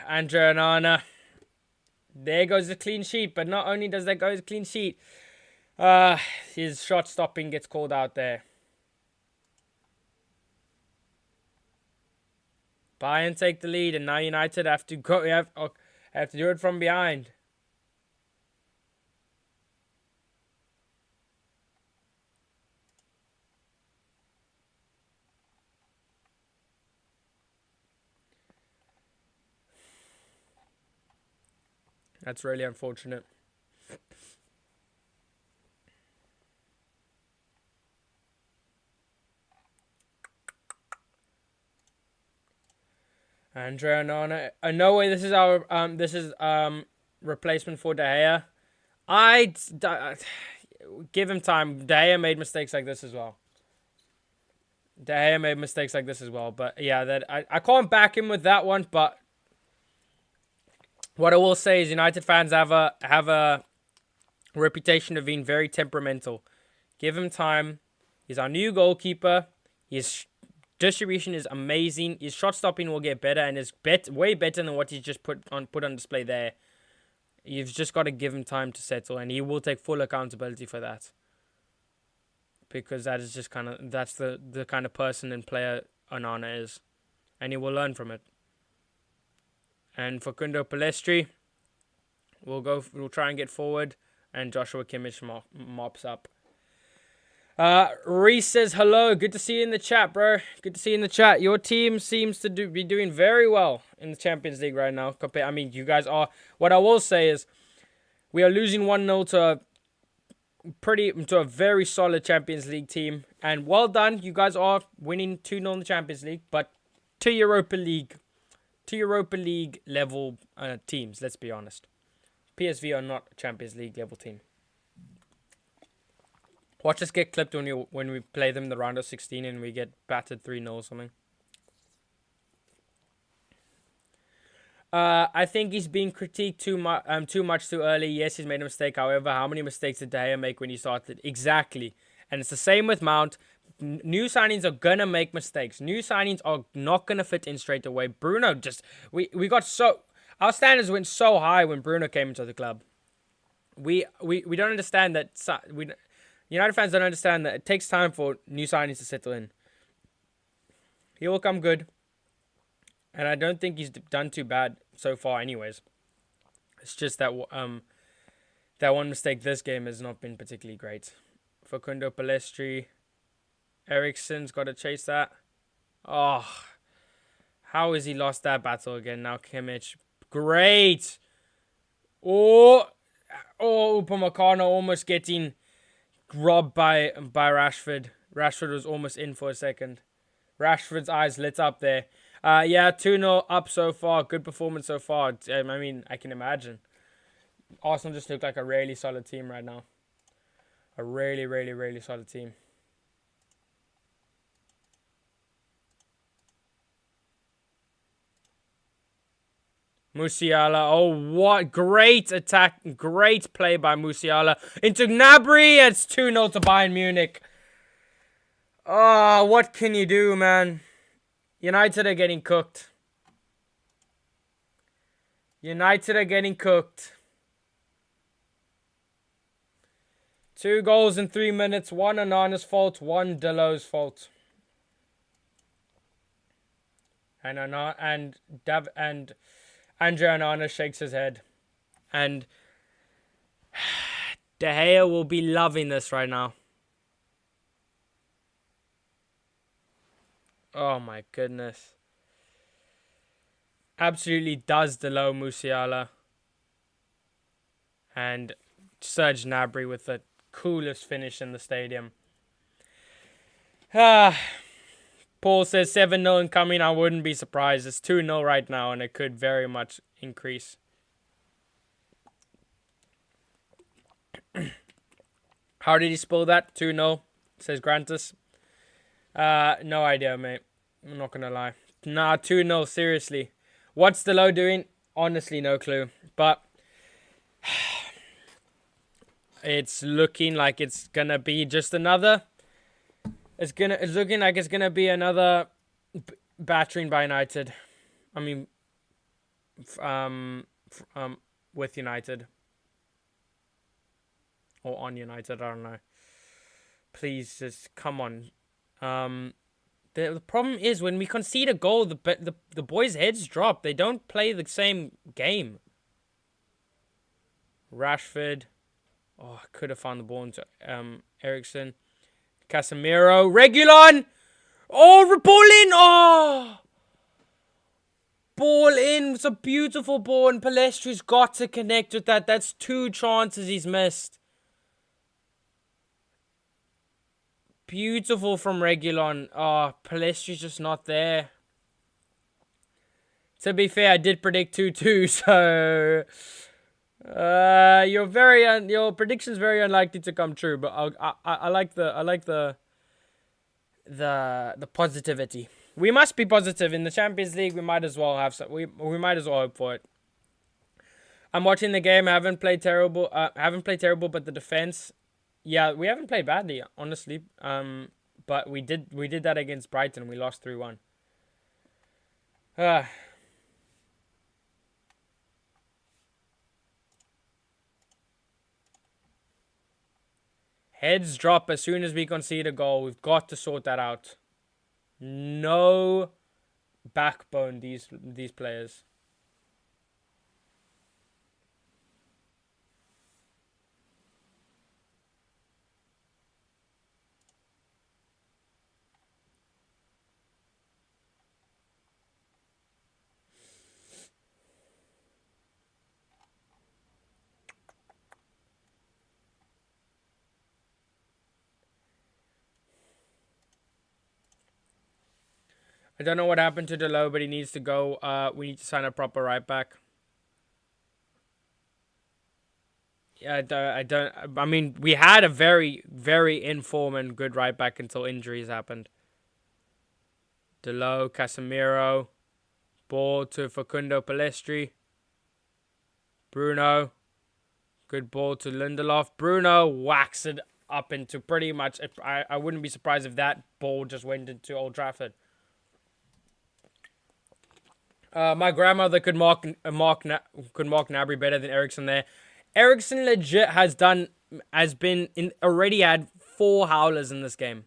Andre Onana. There goes the clean sheet. But not only does that go as a clean sheet, his shot stopping gets called out there. Bayern take the lead, and now United have to go. Have to do it from behind. That's really unfortunate. Andrea Nana. No way. This is our replacement for De Gea. I'd give him time. De Gea made mistakes like this as well. But yeah, that I can't back him with that one. But what I will say is United fans have a reputation of being very temperamental. Give him time. He's our new goalkeeper. His distribution is amazing. His shot stopping will get better, and is way better than what he's just put on display there. You've just got to give him time to settle, and he will take full accountability for that. Because that is just that's the kind of person and player Onana is, and he will learn from it. And for Kundo Palestri, we'll try and get forward, and Joshua Kimmich mops up. Reese says hello. Good to see you in the chat, bro. Good to see you in the chat. Your team seems to be doing very well in the Champions League right now. I mean, you guys are. What I will say is, we are losing 1-0 to a very solid Champions League team, and well done. You guys are winning 2-0 in the Champions League, but to Europa League level teams. Let's be honest. PSV are not a Champions League level team. Watch us get clipped when we play them in the round of 16 and we get battered 3-0 or something. I think he's being critiqued too much too early. Yes, he's made a mistake. However, how many mistakes did De Gea make when he started? Exactly. And it's the same with Mount. New signings are going to make mistakes. New signings are not going to fit in straight away. Bruno we got so... Our standards went so high when Bruno came into the club. We don't understand that... United fans don't understand that it takes time for new signings to settle in. He will come good. And I don't think he's done too bad so far anyways. It's just that that one mistake this game has not been particularly great. Facundo Palestri. Eriksen's got to chase that. Oh, how has he lost that battle again? Now Kimmich. Great. Oh, Upamecano almost getting robbed by Rashford. Rashford was almost in for a second. Rashford's eyes lit up there. Yeah, 2-0 up so far. Good performance so far. I mean, I can imagine. Arsenal just look like a really solid team right now. A really, really, really solid team. Musiala. Oh, what great attack. Great play by Musiala. Into Gnabry. It's 2-0 to Bayern Munich. Oh, what can you do, man? United are getting cooked. United are getting cooked. 2 goals in 3 minutes. 1 Onana's fault. 1 Delos's fault. And Andre Onana shakes his head. And De Gea will be loving this right now. Oh my goodness. Absolutely does Delo Musiala. And Serge Gnabry with the coolest finish in the stadium. Paul says 7-0 incoming. I wouldn't be surprised. It's 2-0 right now, and it could very much increase. How did he spell that? 2-0, says Grantus. No idea, mate. I'm not going to lie. Nah, 2-0, seriously. What's the low doing? Honestly, no clue. But it's looking like it's going to be just another... It's looking like it's gonna be another battering by United. I mean, with United. Or on United, I don't know. Please, just come on. The problem is when we concede a goal, the boys' heads drop. They don't play the same game. Rashford. Oh, I could have found the ball into Ericsson. Casemiro. Reguilon. Oh, ball in. Oh. Ball in. It's a beautiful ball, and Palestri's got to connect with that. That's 2 chances he's missed. Beautiful from Reguilon. Oh, Palestri's just not there. To be fair, I did predict 2-2, so your prediction's very unlikely to come true. But I like the positivity. We must be positive in the Champions League. We might as well have some. We might as well hope for it. I'm watching the game. I haven't played terrible. But the defense. Yeah, we haven't played badly, honestly. But we did that against Brighton. We lost 3-1. Heads drop as soon as we concede a goal. We've got to sort that out. No backbone, these players. I don't know what happened to Delo, but he needs to go. We need to sign a proper right back. Yeah, I mean, we had a very, very informed and good right back until injuries happened. Delo, Casemiro, ball to Facundo Palestri. Bruno, good ball to Lindelof. Bruno whacks it up into pretty much. I wouldn't be surprised if that ball just went into Old Trafford. My grandmother could mark Gnabry better than Ericsson there. Ericsson legit already had 4 howlers in this game.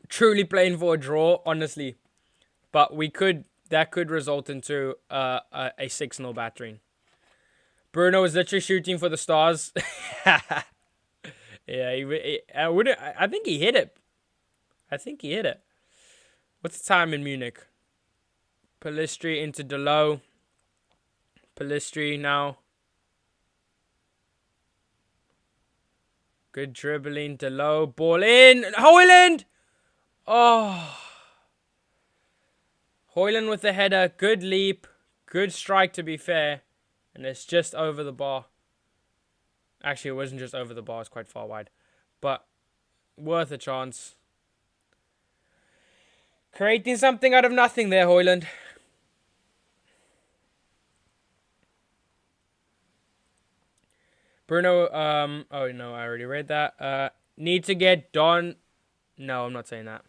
Truly playing for a draw, honestly. But that could result into a 6-0 battering. Bruno is literally shooting for the stars. Yeah, I think he hit it. What's the time in Munich? Palistri into Delo. Palistri now. Good dribbling. Delo. Ball in. Højlund! Oh. Højlund with the header. Good leap. Good strike, to be fair. And it's just over the bar. Actually, it wasn't just over the bar. It's quite far wide. But worth a chance. Creating something out of nothing there, Højlund. Bruno, oh no, I already read that. Need to get Don. No, I'm not saying that.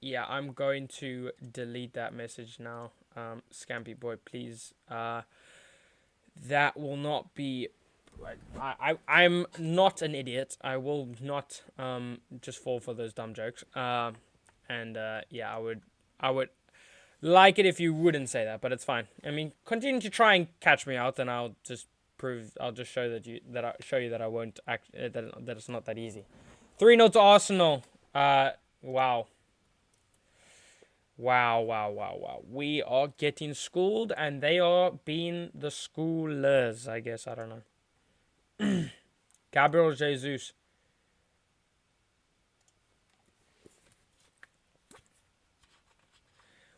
Yeah, I'm going to delete that message now. Scampy boy, please. That will not be. I'm not an idiot. I will not just fall for those dumb jokes. Yeah, I would like it if you wouldn't say that, but it's fine. I mean, continue to try and catch me out, and I'll just show that I won't act that it's not that easy. 3-0 to Arsenal. Wow. We are getting schooled, and they are being the schoolers, I guess. I don't know. Gabriel Jesus.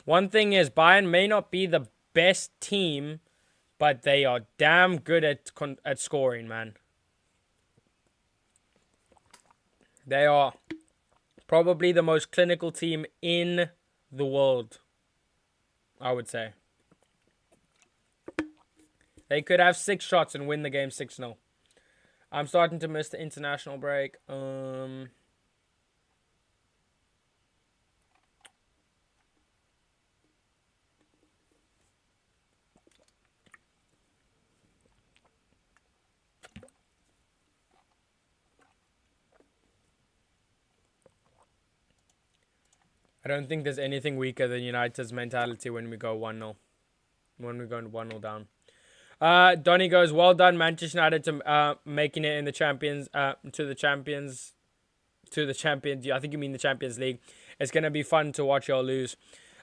One thing is, Bayern may not be the best team, but they are damn good at scoring, man. They are probably the most clinical team in the world. I would say. They could have 6 shots and win the game 6-0. I'm starting to miss the international break. I don't think there's anything weaker than United's mentality when we go 1-0. When we go 1-0 down. Donny goes, well done, Manchester United, to making it in the champions, to the champions. I think you mean the Champions League. It's going to be fun to watch y'all lose.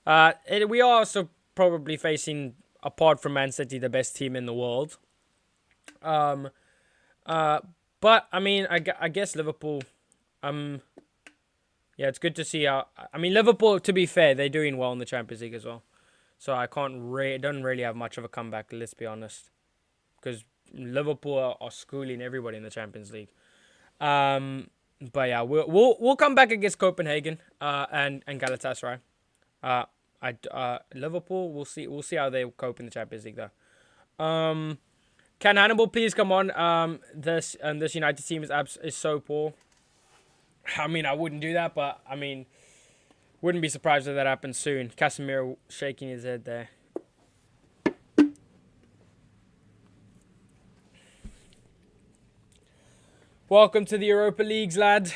We are also probably facing, apart from Man City, the best team in the world. But, I mean, I guess Liverpool, yeah, it's good to see how, I mean, Liverpool, to be fair, they're doing well in the Champions League as well. So I don't really have much of a comeback, let's be honest. Because Liverpool are schooling everybody in the Champions League. But yeah, we'll come back against Copenhagen and Galatasaray. Liverpool, we'll see how they cope in the Champions League though. Can Hannibal please come on? This United team is so poor. I mean, I wouldn't do that, but I mean, wouldn't be surprised if that happens soon. Casemiro shaking his head there. Welcome to the Europa Leagues, lad.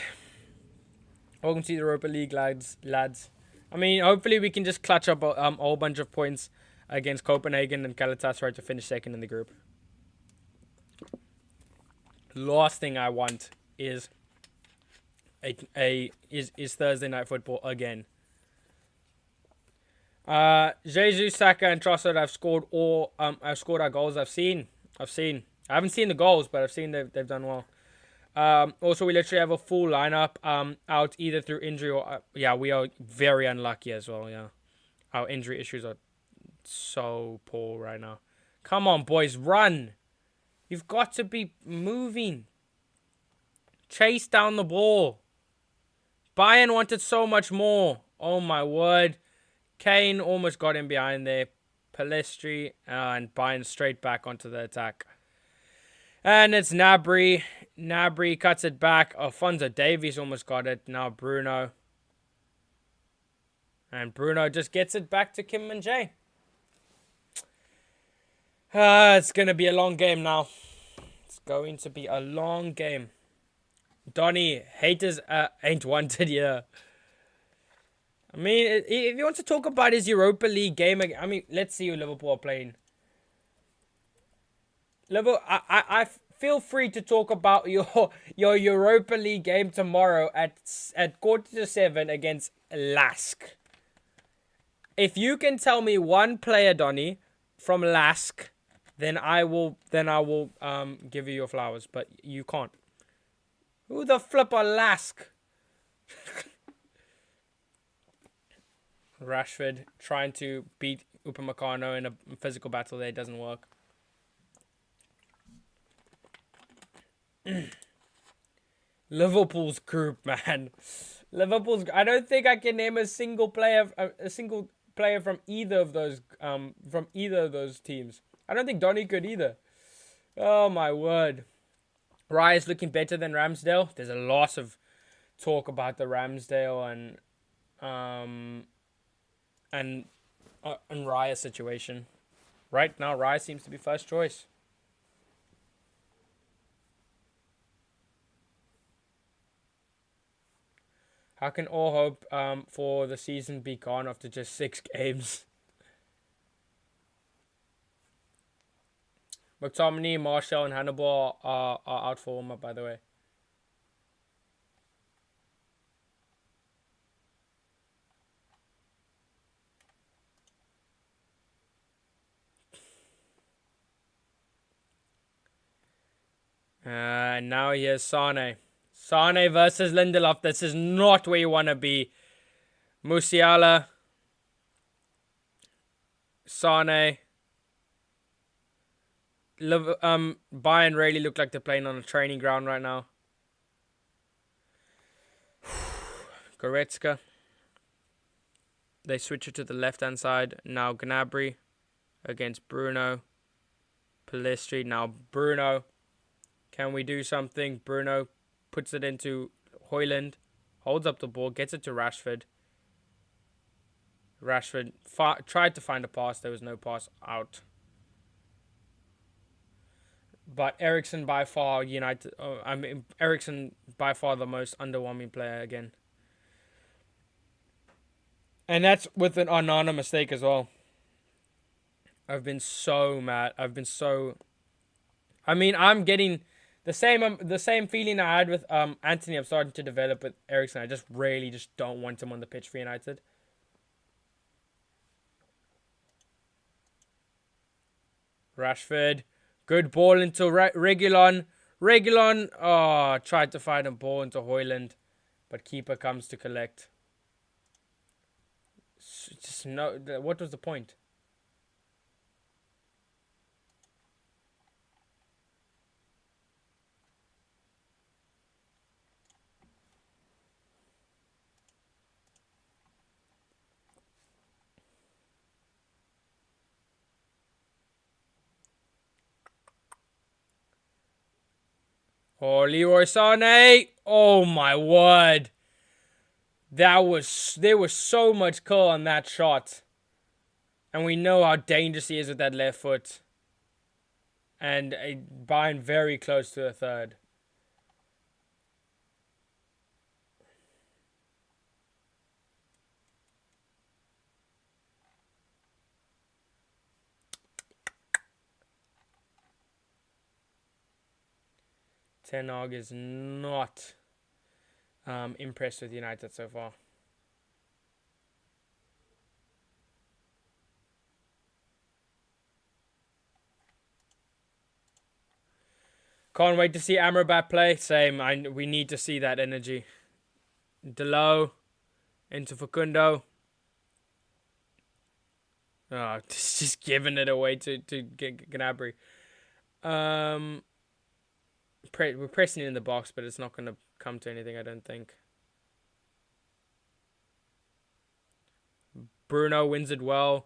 Welcome to the Europa League, lads. I mean, hopefully we can just clutch up a whole bunch of points against Copenhagen and Galatasaray to finish second in the group. Last thing I want is is Thursday night football again. Jesus, Saka, and Trossard have scored our goals. I've seen. I haven't seen the goals, but I've seen they've done well. Also, we literally have a full lineup out either through injury or yeah, we are very unlucky as well. Yeah, our injury issues are so poor right now. Come on, boys, run! You've got to be moving. Chase down the ball. Bayern wanted so much more. Oh my word. Kane almost got in behind there. Palestri and Bayern straight back onto the attack. And it's Gnabry. Gnabry cuts it back. Alphonso Davies almost got it. Now Bruno. And Bruno just gets it back to Kim and Jay. It's going to be a long game now. It's going to be a long game. Donny, haters ain't wanted here. I mean, if you want to talk about his Europa League game, I mean, let's see who Liverpool are playing. Liverpool, I feel free to talk about your Europa League game tomorrow at 6:45 against Lask. If you can tell me one player, Donny, from Lask, then I will give you your flowers. But you can't. Who the flip are Lask? Rashford trying to beat Upamecano in a physical battle there, doesn't work. Liverpool's group, man. I don't think I can name a single player from either of those teams. I don't think Donny could either. Oh my word. Raya's looking better than Ramsdale. There's a lot of talk about the Ramsdale and Raya situation. Right now, Raya seems to be first choice. How can all hope for the season be gone after just 6 games? McTominay, Marshall, and Hannibal are out for warm-up, by the way. And now here's Sane. Sane versus Lindelof. This is not where you want to be. Musiala. Sane. Bayern really look like they're playing on a training ground right now. Goretzka. They switch it to the left-hand side. Now Gnabry against Bruno. Pellistri. Now Bruno. Can we do something? Bruno puts it into Højlund. Holds up the ball. Gets it to Rashford. Rashford tried to find a pass. There was no pass out. But Eriksen by far Eriksen by far the most underwhelming player again. And that's with an Onana mistake as well. I've been so mad. I'm getting the same feeling I had with Anthony. I'm starting to develop with Eriksen. I just really don't want him on the pitch for United. Rashford. Good ball into Reguilon. Reguilon, tried to find a ball into Højlund, but keeper comes to collect. Just no. What was the point? Oh, Leroy Sané. Oh, my word. There was so much curl on that shot. And we know how dangerous he is with that left foot. And Bayern very close to a third. Ten Hag is not impressed with United so far. Can't wait to see Amrabat play. Same. We need to see that energy. Delo into Facundo. Oh, just giving it away to Gnabry. We're pressing it in the box, but it's not going to come to anything, I don't think. Bruno wins it well.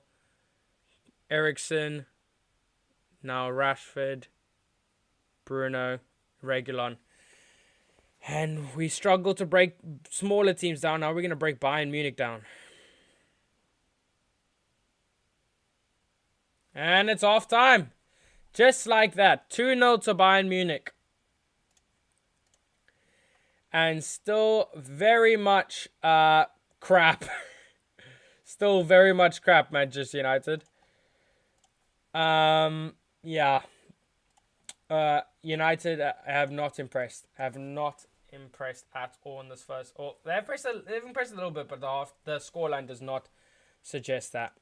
Eriksen. Now Rashford. Bruno. Reguilon. And we struggle to break smaller teams down. Now we're going to break Bayern Munich down. And it's off time. Just like that. 2-0 to Bayern Munich. And still very much crap. Still very much crap, Manchester United. Yeah. United have not impressed. Have not impressed at all in this first. Or they've impressed a little bit, but the scoreline does not suggest that.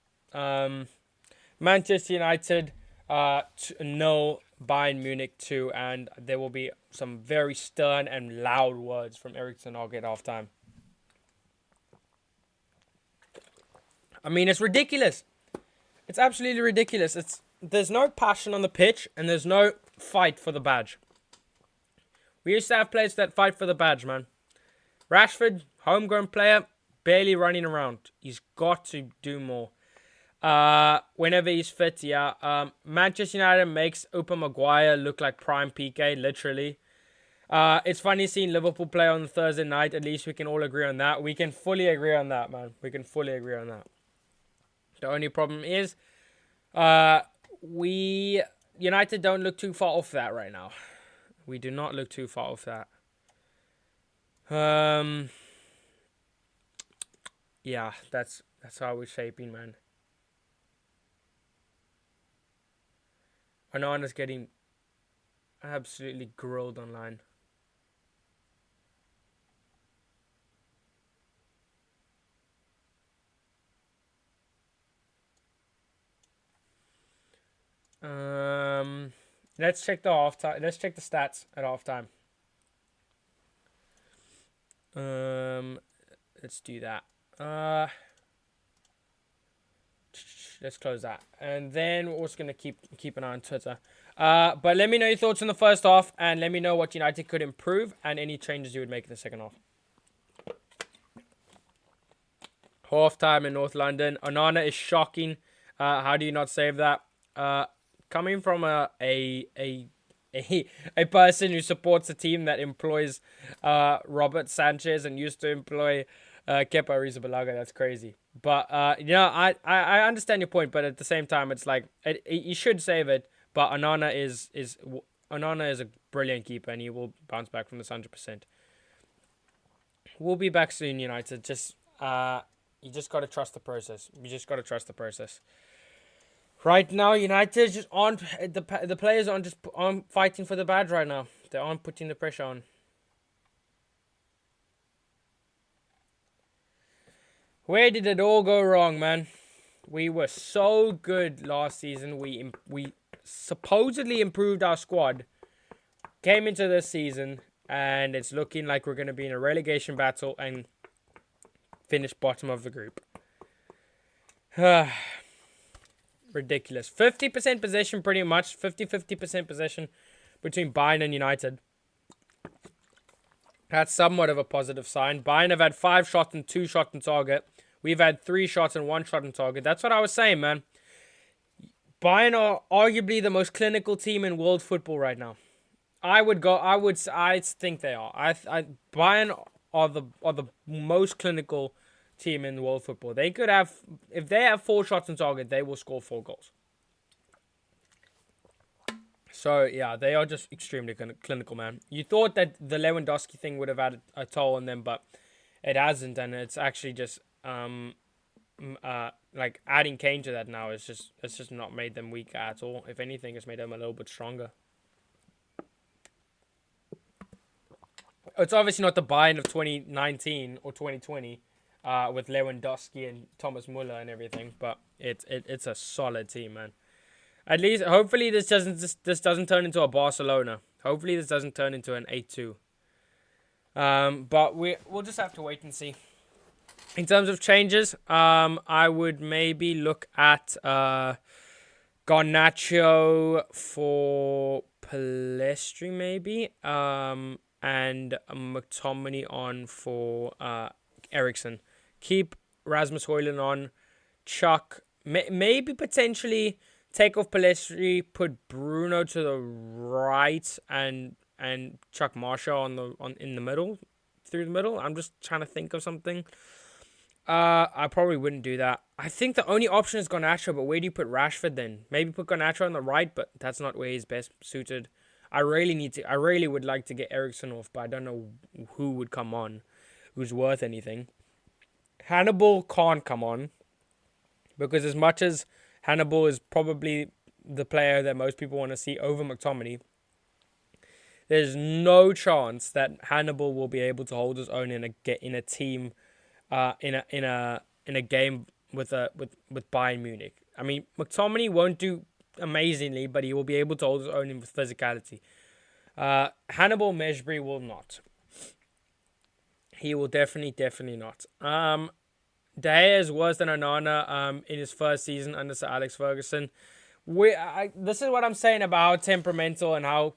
Manchester United 0, Bayern Munich 2, and there will be some very stern and loud words from Erik ten Hag at halftime. I mean, it's ridiculous. It's absolutely ridiculous. There's no passion on the pitch, and there's no fight for the badge. We used to have players that fight for the badge, man. Rashford, homegrown player, barely running around. He's got to do more. Whenever he's fit, yeah. Manchester United makes Opa Maguire look like prime PK, literally. It's funny seeing Liverpool play on Thursday night. At least we can all agree on that. We can fully agree on that, man. We can fully agree on that. The only problem is, United don't look too far off that right now. We do not look too far off that. Yeah, that's how we're shaping, man. Onana's getting absolutely grilled online. Let's check the halftime. Let's check the stats at halftime. Let's do that. Let's close that, and then we're also gonna keep an eye on Twitter. But let me know your thoughts on the first half, and let me know what United could improve and any changes you would make in the second half. Half time in North London. Onana is shocking. How do you not save that? Coming from a person who supports a team that employs Robert Sanchez and used to employ Kepa Arrizabalaga, that's crazy. But I understand your point, but at the same time, it's like you should save it. But Onana is a brilliant keeper, and he will bounce back from this 100%. We'll be back soon, United. You just gotta trust the process. You just gotta trust the process. Right now, United just aren't the players aren't fighting for the badge right now. They aren't putting the pressure on. Where did it all go wrong, man? We were so good last season. We supposedly improved our squad. Came into this season, and it's looking like we're going to be in a relegation battle and finish bottom of the group. Ridiculous. 50% possession, pretty much. 50% possession between Bayern and United. That's somewhat of a positive sign. Bayern have had 5 shots and 2 shots on target. We've had 3 shots and 1 shot on target. That's what I was saying, man. Bayern are arguably the most clinical team in world football right now. I think they are. Bayern are the most clinical team in world football. They could have, if they have 4 shots on target, they will score 4 goals. So, yeah, they are just extremely clinical, man. You thought that the Lewandowski thing would have had a toll on them, but it hasn't, and it's actually just like adding Kane to that now it's just not made them weaker at all. If anything, it's made them a little bit stronger. It's obviously not the Bayern of 2019 or 2020 with Lewandowski and Thomas Müller and everything, but it's a solid team, man. At least, hopefully, this doesn't turn into a Barcelona. Hopefully, this doesn't turn into an 8-2. But we'll just have to wait and see. In terms of changes, I would maybe look at Garnacho for Palestri, maybe, and McTominay on for Ericsson. Keep Rasmus Højlund on. Chuck, maybe potentially take off Palestri, put Bruno to the right, and Chuck Marshall in the middle, through the middle. I'm just trying to think of something. I probably wouldn't do that. I think the only option is Garnacho, but where do you put Rashford then? Maybe put Garnacho on the right, but that's not where he's best suited. I really would like to get Ericsson off, but I don't know who would come on, who's worth anything. Hannibal can't come on, because as much as Hannibal is probably the player that most people want to see over McTominay, there's no chance that Hannibal will be able to hold his own in a team, in a game with Bayern Munich. I mean, McTominay won't do amazingly, but he will be able to hold his own in physicality. Hannibal Mejbri will not. He will definitely not. De Gea is worse than Onana in his first season under Sir Alex Ferguson. This is what I'm saying about how temperamental and how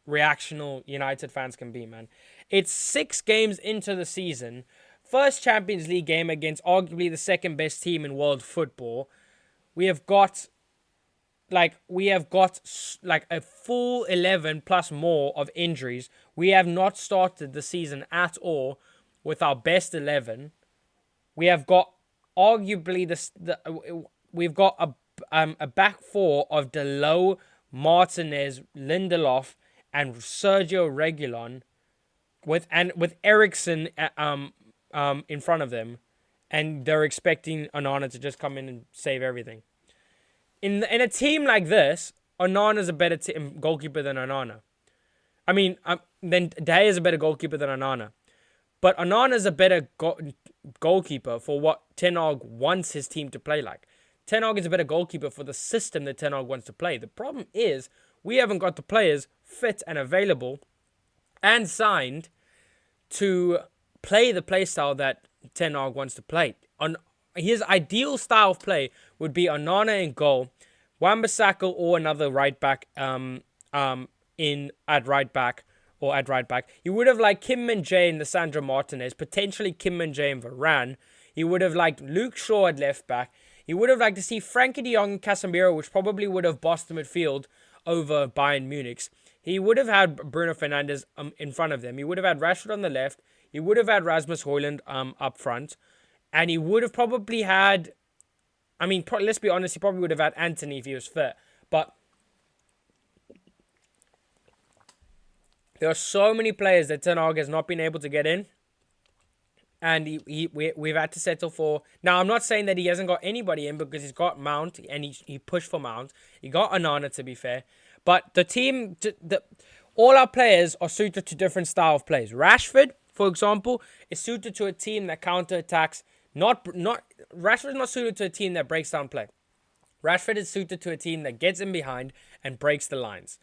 reactional United fans can be, man. It's 6 games into the season. First Champions League game against arguably the second best team in world football. We have got a full 11 plus more of injuries. We have not started the season at all with our best 11. We have got arguably we've got a back 4 of Dalot, Martinez, Lindelof, and Sergio Reguilon, with Ericsson in front of them, and they're expecting Onana to just come in and save everything. In a team like this, Onana's a better goalkeeper than Onana. I mean, then De Gea is a better goalkeeper than Onana. But Onana's a better goalkeeper for what Ten Hag wants his team to play like. Ten Hag is a better goalkeeper for the system that Ten Hag wants to play. The problem is we haven't got the players fit and available and signed to play the play style that Ten Hag wants to play. His ideal style of play would be Onana in goal, Wan-Bissaka or another right back at right back. You would have like Kim Min-jae and Lissandro Martinez, potentially Kim Min-jae and Varane. He would have liked Luke Shaw at left back. He would have liked to see Frankie de Jong and Casemiro, which probably would have bossed the midfield over Bayern Munich. He would have had Bruno Fernandes in front of them. He would have had Rashford on the left. He would have had Rasmus Højlund up front. And he would have probably had... I mean, let's be honest, he probably would have had Anthony if he was fit. But there are so many players that Ten Hag has not been able to get in. And we've had to settle for... Now, I'm not saying that he hasn't got anybody in because he's got Mount and he pushed for Mount. He got Onana, to be fair. But the team... all our players are suited to different style of plays. Rashford, for example, is suited to a team that counter-attacks. Rashford is not suited to a team that breaks down play. Rashford is suited to a team that gets in behind and breaks the lines.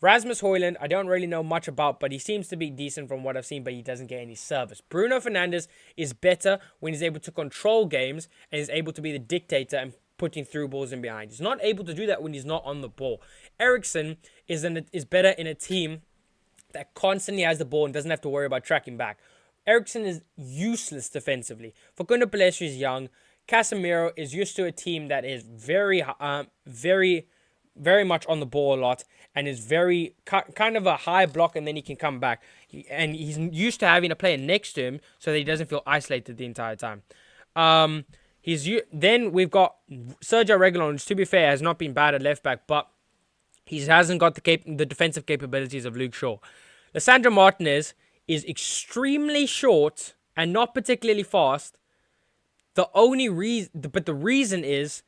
Rasmus Højlund, I don't really know much about, but he seems to be decent from what I've seen, but he doesn't get any service. Bruno Fernandes is better when he's able to control games and is able to be the dictator and putting through balls in behind. He's not able to do that when he's not on the ball. Eriksen is better in a team that constantly has the ball and doesn't have to worry about tracking back. Eriksen is useless defensively. Facundo Pellistri is young. Casemiro is used to a team that is very much on the ball a lot and is very kind of a high block, and then he can come back. And he's used to having a player next to him so that he doesn't feel isolated the entire time. Then we've got Sergio Reguilon, which, to be fair, has not been bad at left back, but he hasn't got the defensive capabilities of Luke Shaw. Lisandro Martinez is extremely short and not particularly fast. The reason is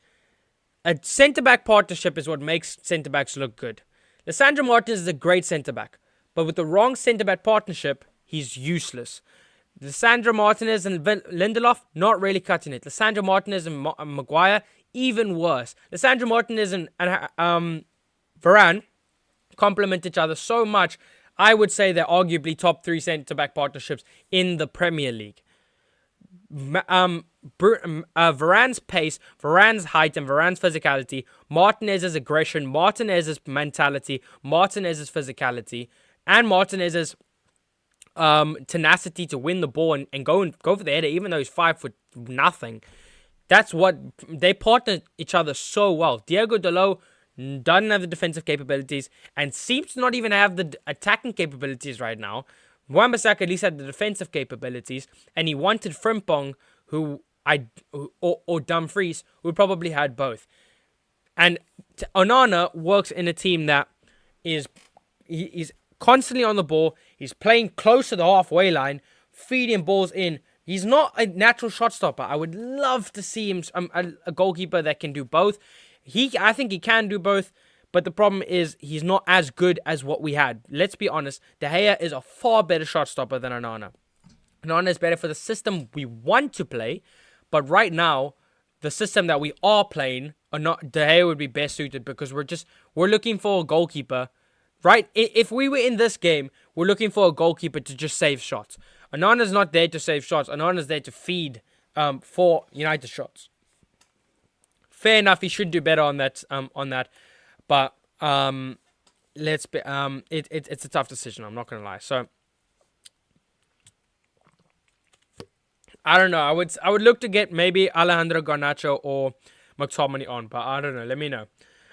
a centre-back partnership is what makes centre-backs look good. Lisandro Martinez is a great centre-back, but with the wrong centre-back partnership, he's useless. Lisandro Martinez and Lindelof, not really cutting it. Lisandro Martinez and Maguire, even worse. Lisandro Martinez and Varane complement each other so much, I would say they're arguably top 3 centre-back partnerships in the Premier League. Varane's pace, Varane's height, and Varane's physicality, Martinez's aggression, Martinez's mentality, Martinez's physicality, and Martinez's tenacity to win the ball and go for the header, even though he's 5'0". That's what they partner each other so well. Diego Dalot doesn't have the defensive capabilities and seems to not even have the attacking capabilities right now. Wan-Bissaka at least had the defensive capabilities, and he wanted Frimpong, or Dumfries, who probably had both. And Onana works in a team that he's constantly on the ball. He's playing close to the halfway line, feeding balls in. He's not a natural shot stopper. I would love to see him a goalkeeper that can do both. I think he can do both, but the problem is he's not as good as what we had. Let's be honest. De Gea is a far better shot stopper than Onana. Onana is better for the system we want to play, but right now, the system that we are playing, De Gea would be best suited because we're looking for a goalkeeper. Right? If we were in this game, we're looking for a goalkeeper to just save shots. Onana's not there to save shots. Onana's there to feed for United shots. Fair enough, he should do better on that. But it's a tough decision. I'm not gonna lie. So I don't know. I would look to get maybe Alejandro Garnacho or McTominay on, but I don't know. Let me know.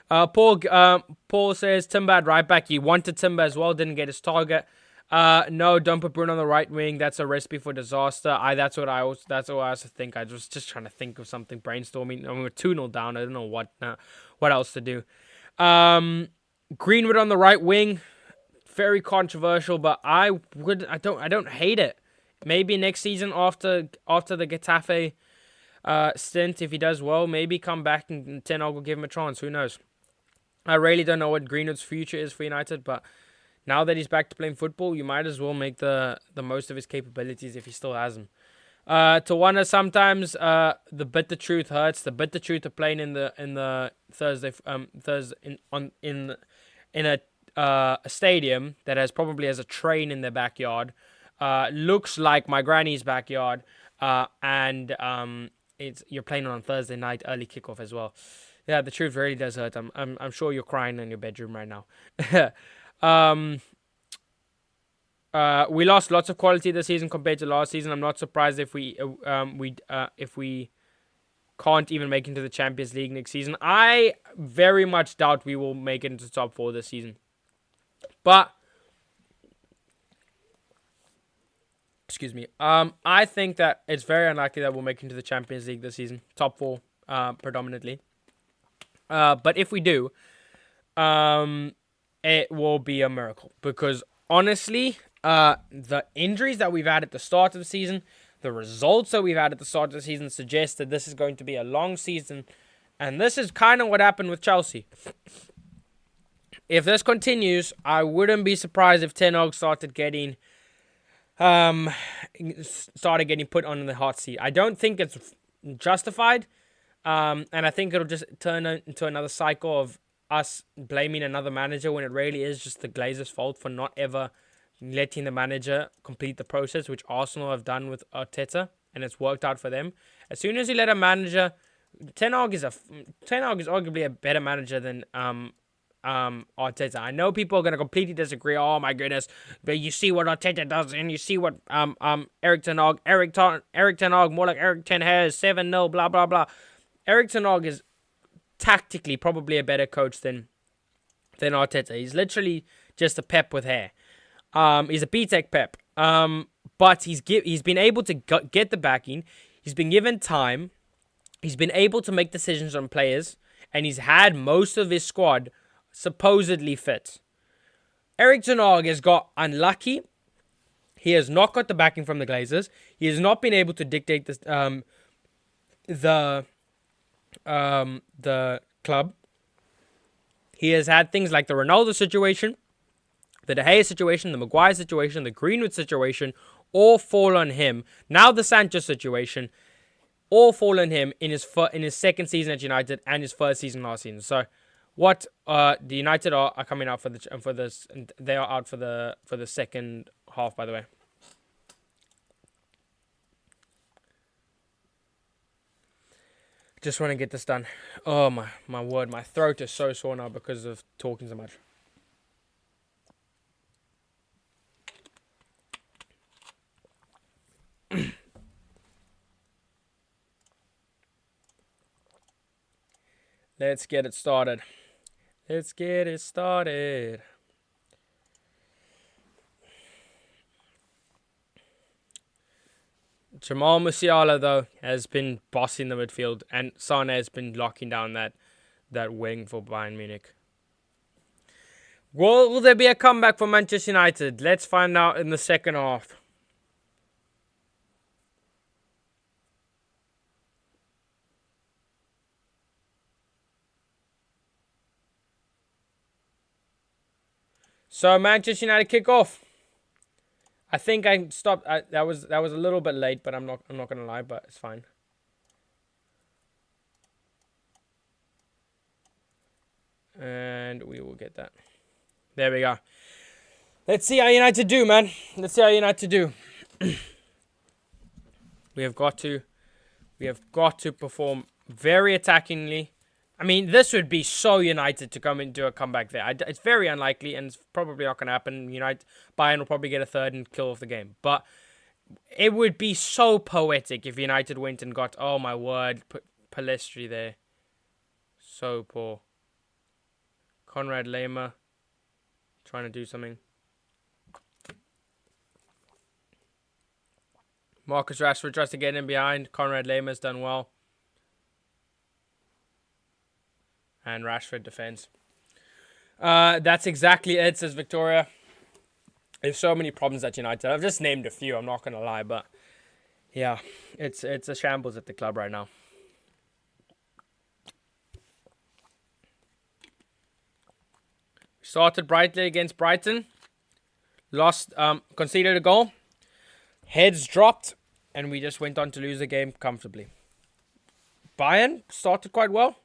Paul says Timber at right back. He wanted Timber as well. Didn't get his target. No, don't put Bruno on the right wing. That's a recipe for disaster. That's what I also think. I was just trying to think of something, brainstorming. I mean, we're 2-0 down. I don't know what else to do. Greenwood on the right wing. Very controversial, but I don't hate it. Maybe next season after the Getafe stint, if he does well, maybe come back and Ten Hag will give him a chance. Who knows? I really don't know what Greenwood's future is for United, but now that he's back to playing football, you might as well make the most of his capabilities if he still has them. Tawana, sometimes the bitter truth hurts. The bitter truth of playing in the Thursday in a stadium that has a train in their backyard. Looks like my granny's backyard, and you're playing on Thursday night, early kickoff as well. Yeah, the truth really does hurt. I'm sure you're crying in your bedroom right now. We lost lots of quality this season compared to last season. I'm not surprised if we can't even make it into the Champions League next season. I very much doubt we will make it into the top 4 this season. But excuse me. I think that it's very unlikely that we'll make it into the Champions League this season. Top 4, predominantly. But if we do, it will be a miracle. Because honestly, the injuries that we've had at the start of the season, the results that we've had at the start of the season suggest that this is going to be a long season. And this is kind of what happened with Chelsea. If this continues, I wouldn't be surprised if Ten Hag started getting put on the hot seat. I don't think it's justified. And I think it'll just turn into another cycle of us blaming another manager when it really is just the Glazers' fault for not ever letting the manager complete the process, which Arsenal have done with Arteta, and it's worked out for them. As soon as you let a manager, Ten Hag is arguably a better manager than Arteta. I know people are going to completely disagree. Oh my goodness, but you see what Arteta does, and you see what Eric Ten Hag, more like Eric Ten Hag, 7-0, blah blah blah. Eric Ten Hag is tactically probably a better coach than Arteta. He's literally just a Pep with hair. He's a B-Tech Pep. But he's been able to get the backing. He's been given time. He's been able to make decisions on players, and he's had most of his squad supposedly fit. Eric Ten Hag has got unlucky. He has not got the backing from the Glazers. He has not been able to dictate this, the club. He has had things like the Ronaldo situation, the De Gea situation, the Maguire situation, the Greenwood situation, all fall on him. Now the Sanchez situation, all fall on him in his second season at United and his first season last season. So, what the United are coming out for this, and they are out for the second half. By the way, just want to get this done. Oh my word, my throat is so sore now because of talking so much. Let's get it started. Jamal Musiala, though, has been bossing the midfield, and Sane has been locking down that wing for Bayern Munich. Will there be a comeback for Manchester United? Let's find out in the second half. So Manchester United kick off. I think I stopped. That was a little bit late, but I'm not gonna lie, but it's fine. And we will get that. There we go. Let's see how United do, man. Let's see how United do. We have got to perform very attackingly. I mean, this would be so United to come and do a comeback there. It's very unlikely, and it's probably not going to happen. Bayern will probably get a third and kill off the game. But it would be so poetic if United went and got, oh my word, Palestri there. So poor. Conrad Lema trying to do something. Marcus Rashford tries to get in behind. Conrad Lema's done well. And Rashford defends. That's exactly it, says Victoria. There's so many problems at United. I've just named a few, I'm not going to lie. But, yeah, it's a shambles at the club right now. Started brightly against Brighton. Lost, conceded a goal. Heads dropped. And we just went on to lose the game comfortably. Bayern started quite well.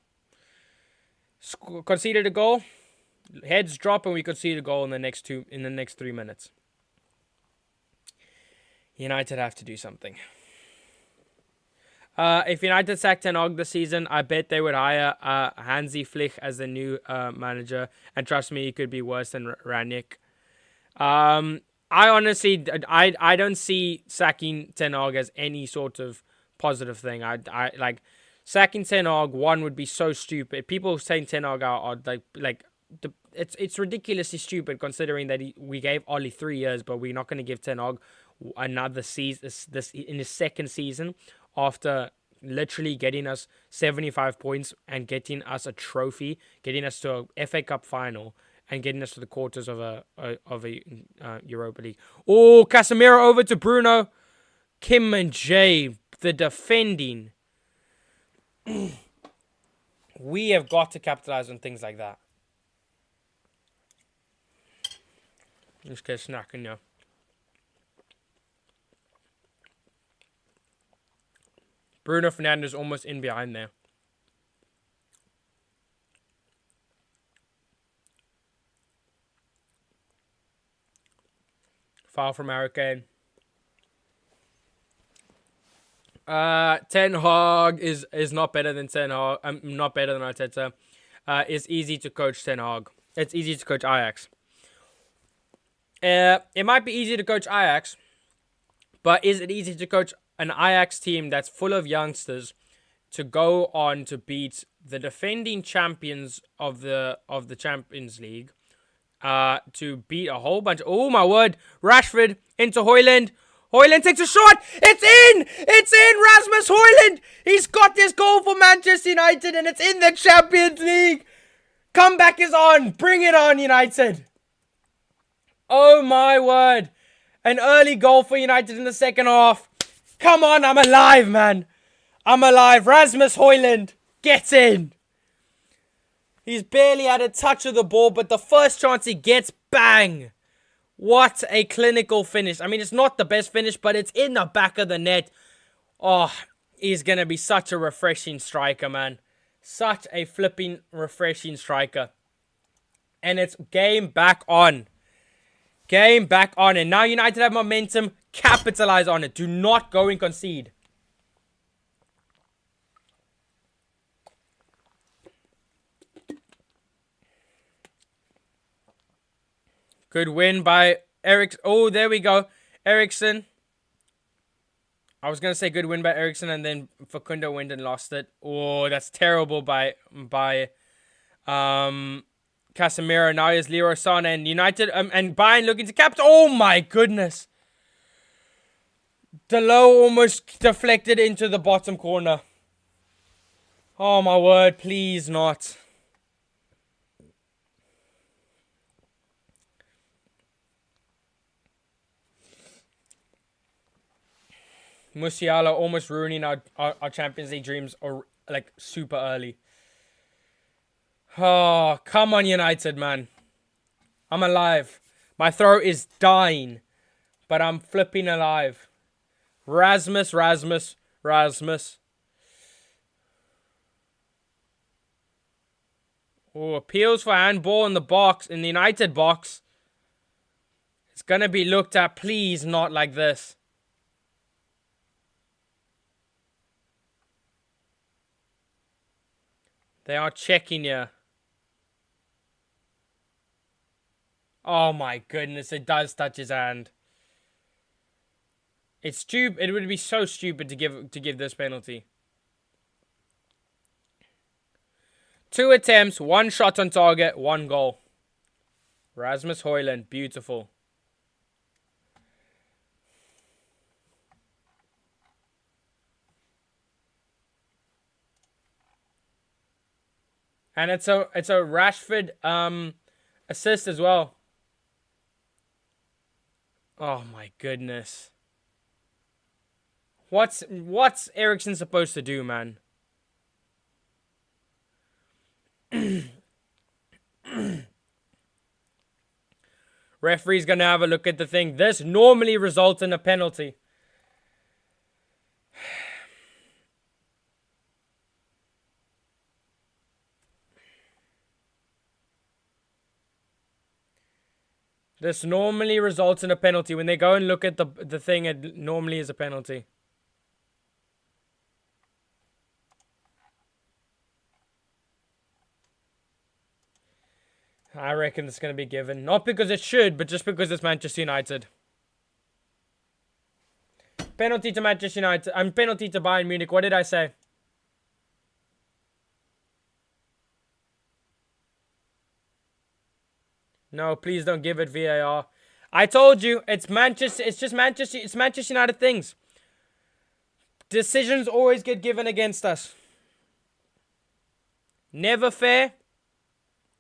Conceded a goal, heads drop, and we conceded a goal in the next 3 minutes. United have to do something. If United sacked Ten Hag this season, I bet they would hire Hansi Flick as the new manager, and trust me, he could be worse than Ranić. I honestly, I don't see sacking Ten Hag as any sort of positive thing. I like sacking Ten Hag. One would be so stupid. People saying Ten Hag are it's ridiculously stupid considering that we gave Ollie 3 years, but we're not going to give Ten Hag another season. This in his second season after literally getting us 75 points and getting us a trophy, getting us to a FA Cup final, and getting us to the quarters of a Europa League. Oh, Casemiro over to Bruno. Kim and Jay, the defending. We have got to capitalize on things like that. Just get snacking now. Bruno Fernandes almost in behind there. Foul from Hurricane. Ten Hag is not better than Ten Hag. Not better than Arteta. It's easy to coach Ten Hag. It's easy to coach Ajax. It might be easy to coach Ajax, but is it easy to coach an Ajax team that's full of youngsters to go on to beat the defending champions of the Champions League? To beat a whole bunch. Oh my word! Rashford into Højlund. Højlund takes a shot. It's in. It's in. Rasmus Højlund. He's got this goal for Manchester United, and it's in the Champions League. Comeback is on. Bring it on, United. Oh my word! An early goal for United in the second half. Come on, I'm alive, man. I'm alive. Rasmus Højlund gets in. He's barely had a touch of the ball, but the first chance he gets, bang. What a clinical finish. I mean, it's not the best finish, but it's in the back of the net. Oh, he's going to be such a refreshing striker, man. Such a flipping refreshing striker. And it's game back on. Game back on. And now United have momentum. Capitalize on it. Do not go and concede. Good win by Eric. Oh, there we go. Eriksson. I was going to say good win by Eriksson, and then Facundo went and lost it. Oh, that's terrible by Casemiro. Now here's Leroy Sané, and United and Bayern looking to capture. Oh my goodness. Delo almost deflected into the bottom corner. Oh my word, please not. Musiala almost ruining our Champions League dreams or like super early. Oh, come on, United, man. I'm alive. My throat is dying, but I'm flipping alive. Rasmus. Oh, appeals for handball in the box, in the United box. It's going to be looked at. Please, not like this. They are checking here. Oh my goodness, it does touch his hand. It's stupid. It would be so stupid to give this penalty. 2 attempts, 1 shot on target, 1 goal. Rasmus Højlund, beautiful. And it's a Rashford assist as well. Oh my goodness. What's Eriksson supposed to do, man? Referee's gonna have a look at the thing. This normally results in a penalty. This normally results in a penalty. When they go and look at the thing, it normally is a penalty. I reckon it's going to be given. Not because it should, but just because it's Manchester United. Penalty to Manchester United. Penalty to Bayern Munich. What did I say? No, please don't give it VAR. I told you, it's Manchester. It's just Manchester. It's Manchester United things. Decisions always get given against us. Never fair.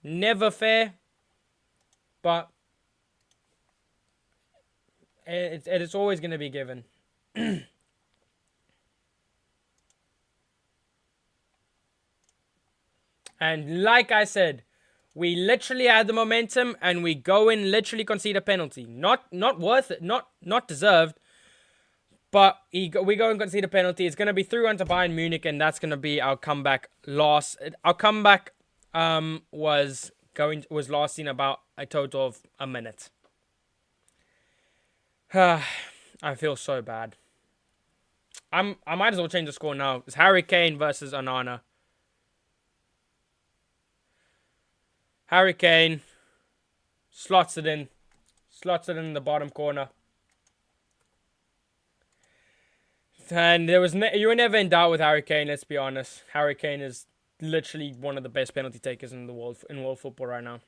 Never fair. But it's always going to be given. And like I said, we literally had the momentum, and we go in, literally concede a penalty. Not worth it, not deserved. But we go and concede a penalty. It's going to be 3-1 to Bayern Munich, and that's going to be our comeback loss. Our comeback was lost in about a total of a minute. I feel so bad. I might as well change the score now. It's Harry Kane versus Onana. Harry Kane slots it in the bottom corner. And you were never in doubt with Harry Kane, let's be honest. Harry Kane is literally one of the best penalty takers in the world, in world football right now.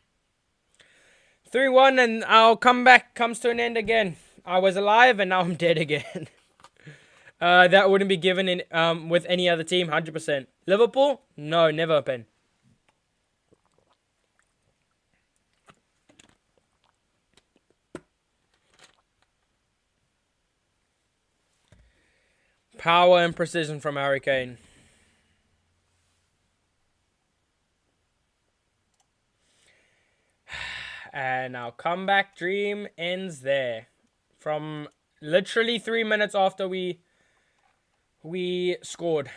3-1, and our comeback comes to an end again. I was alive, and now I'm dead again. That wouldn't be given in with any other team, 100%. Liverpool? No, never been. Power and precision from Harry Kane. And our comeback dream ends there. From literally 3 minutes after we scored.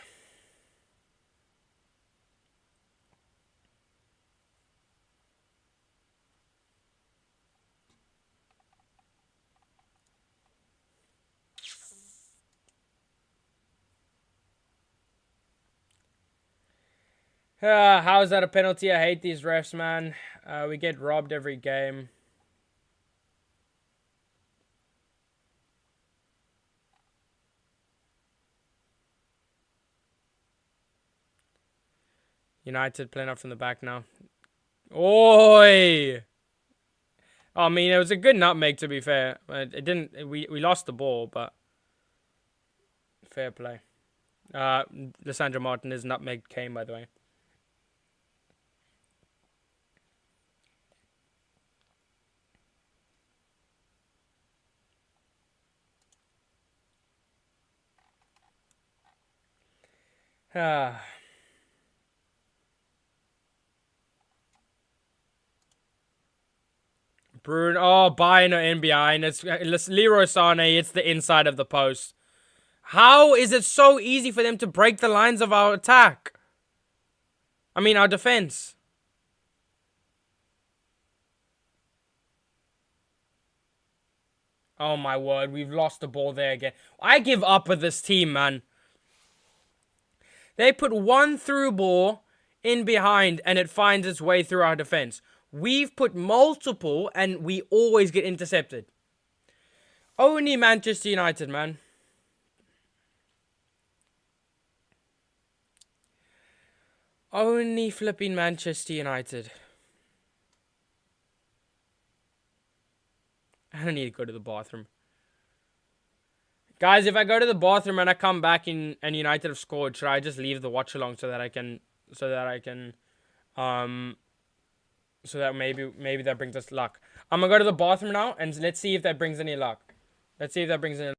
How is that a penalty? I hate these refs, man. We get robbed every game. United playing up from the back now. Oi! I mean, it was a good nutmeg, to be fair. It didn't. We lost the ball, but fair play. Lissandro Martinez nutmeg came, by the way. Bruno, Bayern are in behind. It's Leroy Sané. It's the inside of the post. How is it so easy for them to break the lines of our attack? I mean, our defense. Oh my word, we've lost the ball there again. I give up with this team, man. They put one through ball in behind, and it finds its way through our defense. We've put multiple, and we always get intercepted. Only Manchester United, man. Only flipping Manchester United. I don't need to go to the bathroom. Guys, if I go to the bathroom and I come back and United have scored, should I just leave the watch along so that maybe that brings us luck. I'm gonna go to the bathroom now, and let's see if that brings any luck. Let's see if that brings any luck.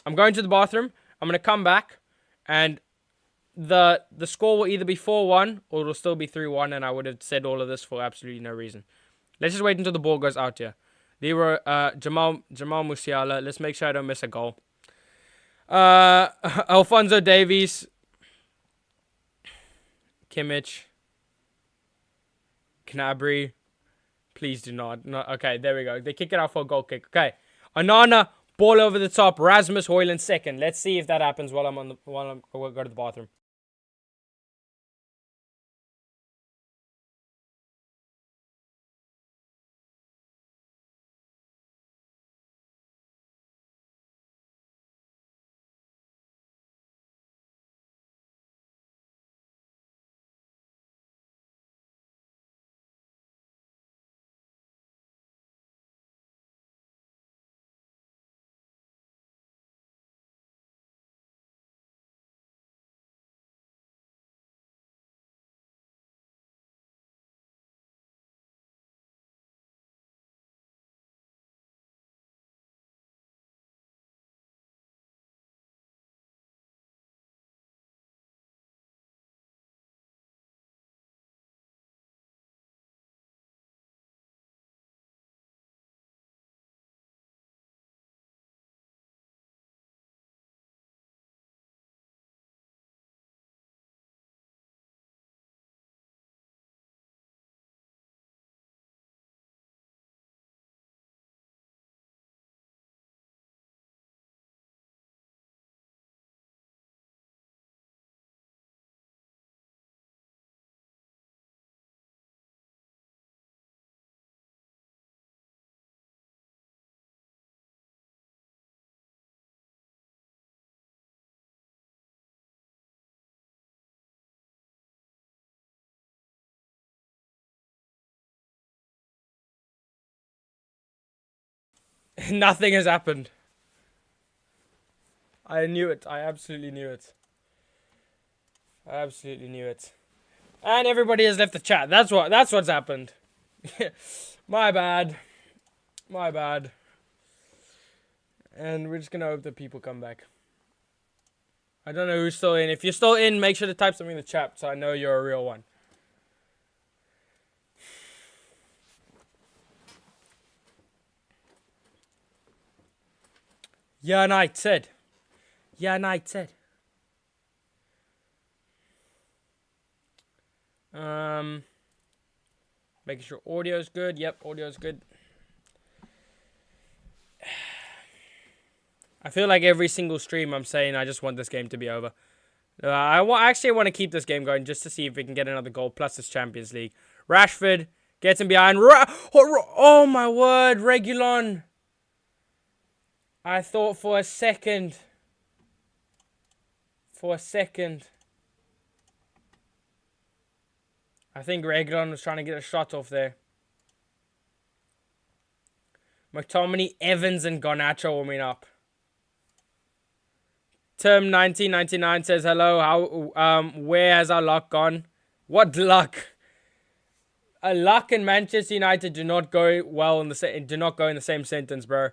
I'm going to the bathroom. I'm gonna come back, and the score will either be 4-1 or it'll still be 3-1, and I would have said all of this for absolutely no reason. Let's just wait until the ball goes out here. Leroy, Jamal Musiala. Let's make sure I don't miss a goal. Alphonso Davies, Kimmich, Gnabry. Please do not. No, okay, there we go. They kick it out for a goal kick. Okay, Onana, ball over the top. Rasmus Højlund second. Let's see if that happens while I go to the bathroom. Nothing has happened. I knew it. I absolutely knew it. I absolutely knew it. And everybody has left the chat. That's what's happened. My bad. My bad. And we're just gonna hope that people come back. I don't know who's still in. If you're still in, make sure to type something in the chat so I know you're a real one. United. United. Making sure audio's good. Yep, audio's good. I feel like every single stream I'm saying I just want this game to be over. I actually want to keep this game going just to see if we can get another goal plus this Champions League. Rashford gets him behind. Oh my word, Reguilon. I thought for a second. I think Reguilon was trying to get a shot off there. McTominay, Evans, and Garnacho warming up. Term 1999 says hello. Where has our luck gone? What luck? Luck and Manchester United do not go well in the same sentence, bro.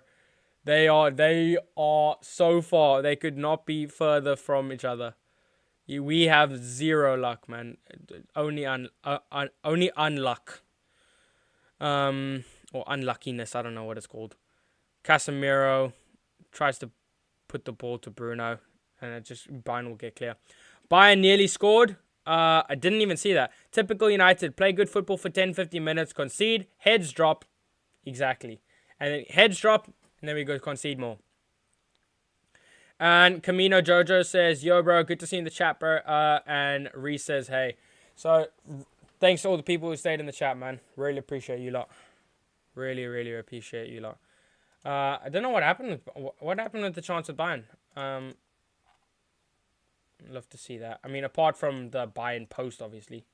They are so far. They could not be further from each other. We have zero luck, man. Only unluck. Or unluckiness. I don't know what it's called. Casemiro tries to put the ball to Bruno, and Bayern will get clear. Bayern nearly scored. I didn't even see that. Typical United. Play good football for 10-15 minutes. Concede. Heads drop. Exactly. And then heads drop. And then we go concede more. And Camino Jojo says, yo, bro, good to see you in the chat, bro. And Reese says, hey. So, thanks to all the people who stayed in the chat, man. Really appreciate you lot. Really, really appreciate you lot. I don't know what happened with the chance of Bayern. I'd love to see that. I mean, apart from the Bayern post, obviously.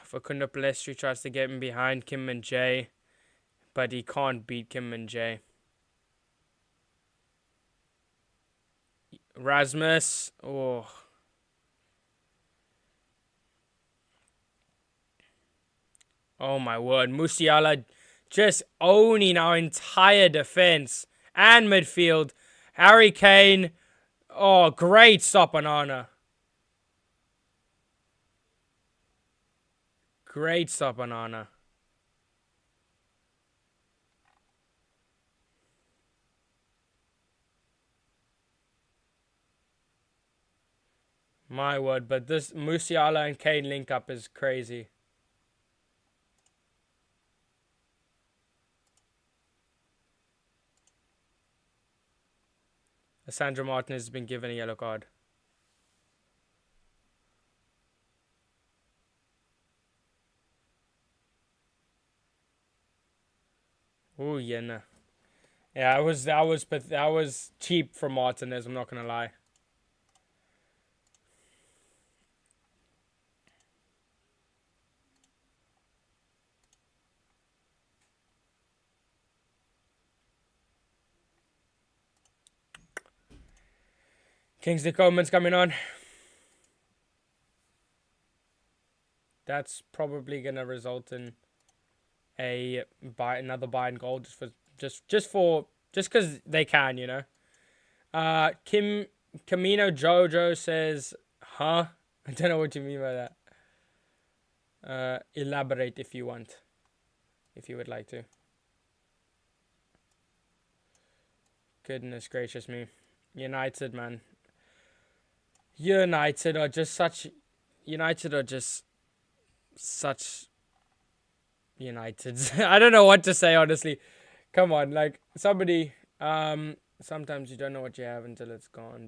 Facundo Palestri tries to get him behind Kim and Jay, but he can't beat Kim and Jay. Rasmus, oh my word, Musiala just owning our entire defense and midfield. Harry Kane, oh, great stop on Anna. Great stop on Anna. My word, but this Musiala and Kane link up is crazy. Sandra Martinez has been given a yellow card. Oh yeah, nah. Yeah, that was cheap from Martinez. I'm not gonna lie. Kingsley Coleman's coming on. That's probably gonna result in another Bayern goal just because they can, you know. Camino Jojo says, huh? I don't know what you mean by that. Elaborate if you want, if you would like to. Goodness gracious me, United, man. United are just such United. I don't know what to say, honestly. Come on, like, somebody, sometimes you don't know what you have until it's gone.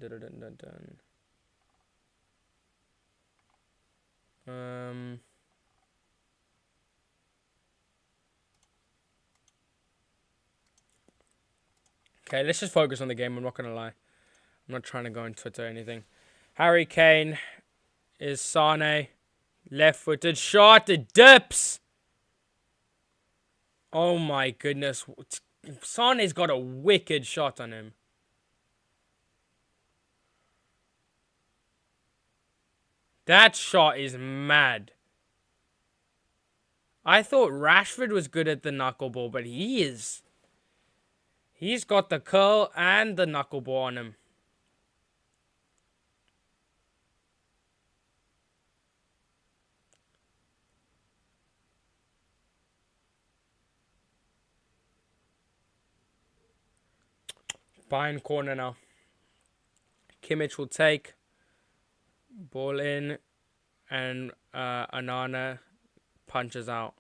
Okay, let's just focus on the game. I'm not going to lie. I'm not trying to go on Twitter or anything. Harry Kane is Sane. Left-footed shot. It dips. Oh my goodness. Sane's got a wicked shot on him. That shot is mad. I thought Rashford was good at the knuckleball, but he is. He's got the curl and the knuckleball on him. Bayern corner now. Kimmich will take. Ball in. And Anana punches out.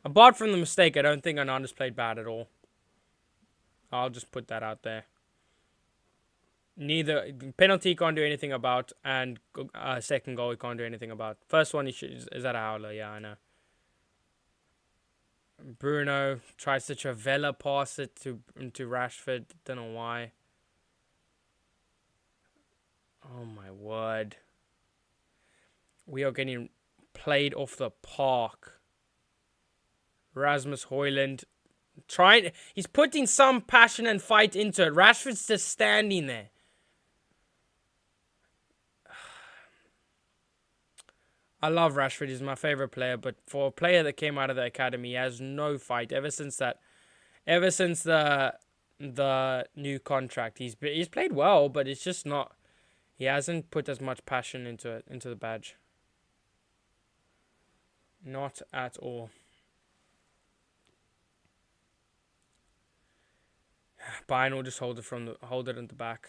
Apart from the mistake, I don't think Anana's played bad at all. I'll just put that out there. Neither penalty can't do anything about, and second goal he can't do anything about. First one is that a howler? Yeah, I know. Bruno tries to Travella pass it to Rashford. Don't know why. Oh my word. We are getting played off the park. Rasmus Højlund he's putting some passion and fight into it. Rashford's just standing there. I love Rashford. He's my favorite player, but for a player that came out of the academy, he has no fight ever since the new contract. He's played well, but it's just not. He hasn't put as much passion into the badge. Not at all. Bayern will just hold it in the back.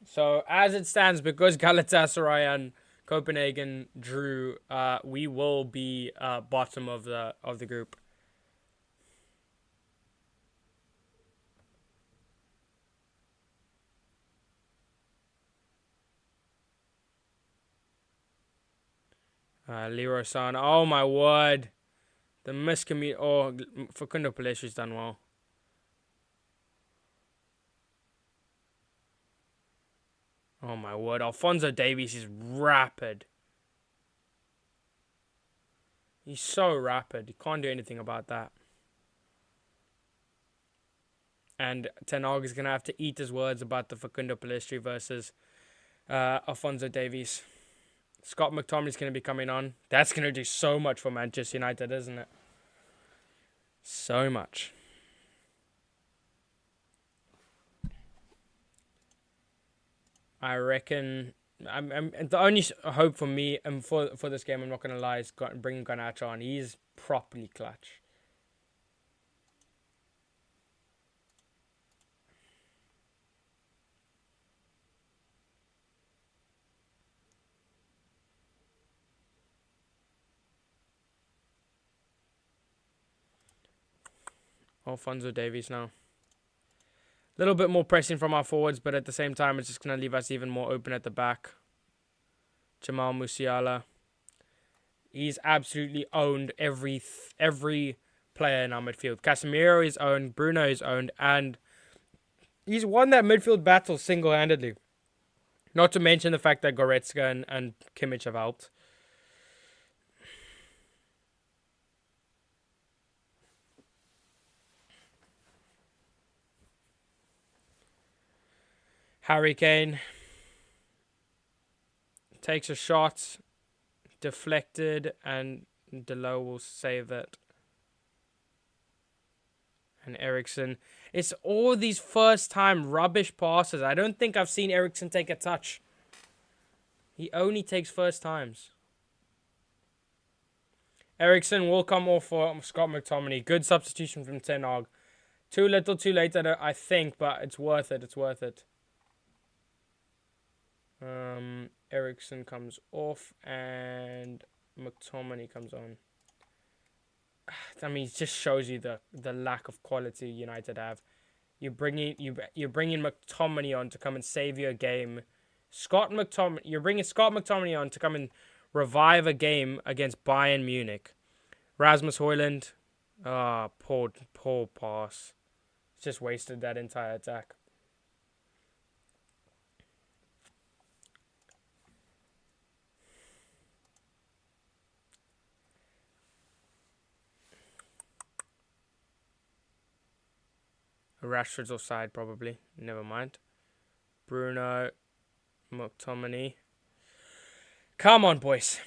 So as it stands, because Galatasaray and Copenhagen drew, we will be bottom of the group. Leroy San. Oh my word. The miscommute. Oh, Facundo Palestri's done well. Oh my word. Alphonso Davies is rapid. He's so rapid. You can't do anything about that. And Ten Hag is going to have to eat his words about the Facundo Palestri versus Alphonso Davies. Scott McTominay's going to be coming on. That's going to do so much for Manchester United, isn't it? So much. I reckon I'm the only hope for me and for this game, I'm not going to lie, is bringing Garnacho on. He's properly clutch. Alphonso Davies now. A little bit more pressing from our forwards, but at the same time, it's just going to leave us even more open at the back. Jamal Musiala. He's absolutely owned every player in our midfield. Casemiro is owned, Bruno is owned, and he's won that midfield battle single-handedly. Not to mention the fact that Goretzka and Kimmich have helped. Harry Kane takes a shot, deflected, and Delo will save it. And Eriksen. It's all these first-time rubbish passes. I don't think I've seen Eriksen take a touch. He only takes first times. Eriksen will come off for Scott McTominay. Good substitution from Ten Hag. Too little, too late, I think, but it's worth it. It's worth it. Eriksen comes off and McTominay comes on. I mean, it just shows you the lack of quality United have. You're bringing McTominay on to come and save your game You're bringing Scott McTominay on to come and revive a game against Bayern Munich. Rasmus Højlund. Poor pass. Just wasted that entire attack. Rashford's offside, probably. Never mind. Bruno. McTominay. Come on, boys.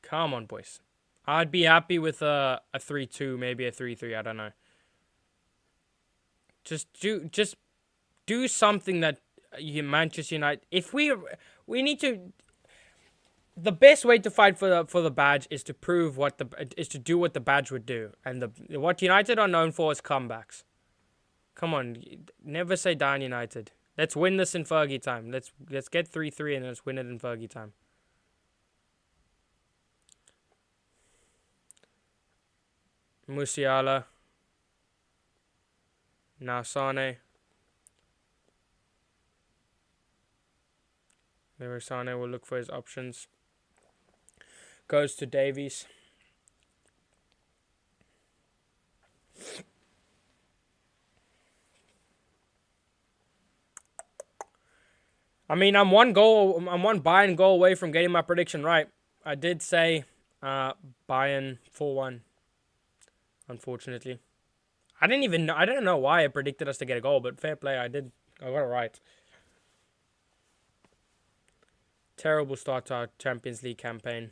Come on, boys. I'd be happy with a 3-2, maybe a 3-3. I don't know. Just do something that Manchester United. If we need to. The best way to fight for the badge is to prove is to do what the badge would do, and what United are known for is comebacks. Come on, never say die on United. Let's win this in Fergie time. Let's get 3-3 and let's win it in Fergie time. Musiala. Now Sane. Maybe Sane will look for his options. Goes to Davies. I mean, I'm one Bayern goal away from getting my prediction right. I did say Bayern 4-1. Unfortunately, I don't know why I predicted us to get a goal, but fair play, I got it right. Terrible start to our Champions League campaign.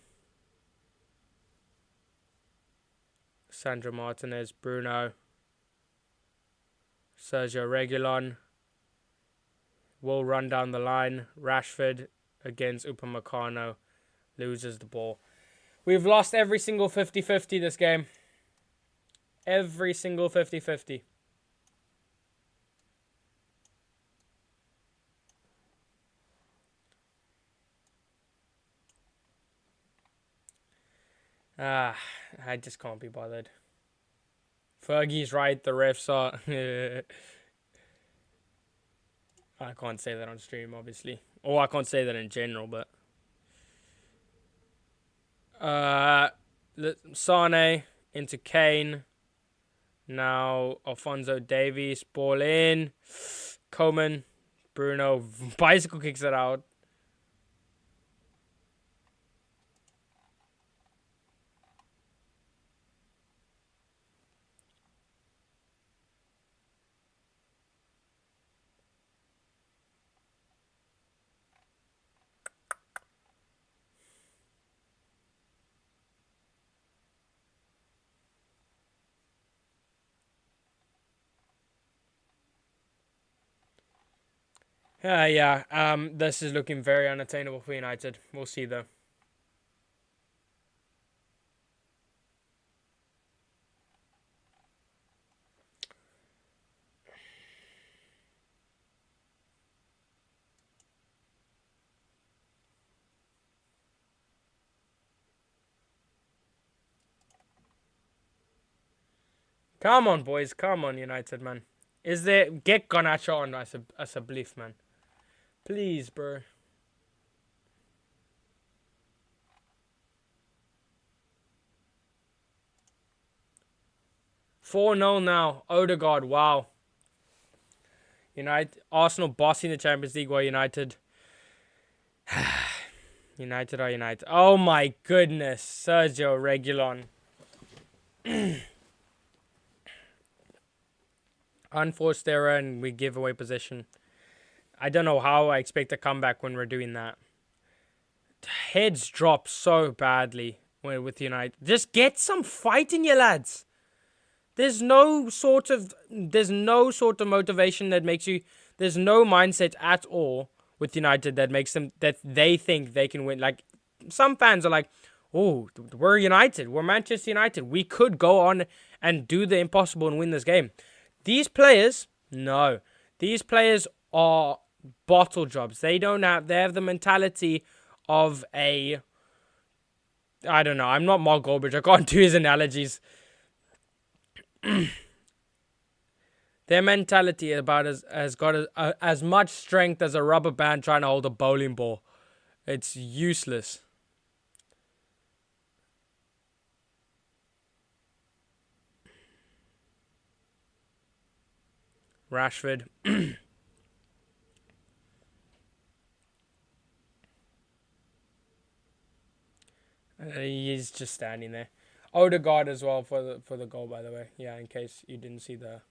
Sandro Martinez, Bruno, Sergio Reguilon will run down the line. Rashford against Upamecano loses the ball. We've lost every single 50-50 this game. Every single 50-50. I just can't be bothered. Fergie's right, the refs are... I can't say that on stream, obviously. Or I can't say that in general, but... Sane into Kane. Now Alphonso Davies, ball in. Coman, Bruno, bicycle kicks it out. This is looking very unattainable for United. We'll see, though. Come on, boys. Come on, United, man. Get Garnacho on as a belief, man. Please, bro. $4-0 now. Odegaard, wow. Arsenal bossing the Champions League while United... United are United. Oh my goodness. Sergio Reguilon. Unforced error and we give away possession. I don't know how I expect a comeback when we're doing that. Heads drop so badly with United. Just get some fight in you, lads. There's no sort of motivation that makes you... There's no mindset at all with United that makes them... That they think they can win. Like, some fans are like, oh, we're United. We're Manchester United. We could go on and do the impossible and win this game. These players, no. These players are bottle jobs. They have the mentality of a... I don't know. I'm not Mark Goldbridge. I can't do his analogies. They Their mentality about has got as much strength as a rubber band trying to hold a bowling ball. It's useless. Rashford. He's just standing there. Odegaard as well for the goal, by the way. Yeah, in case you didn't see the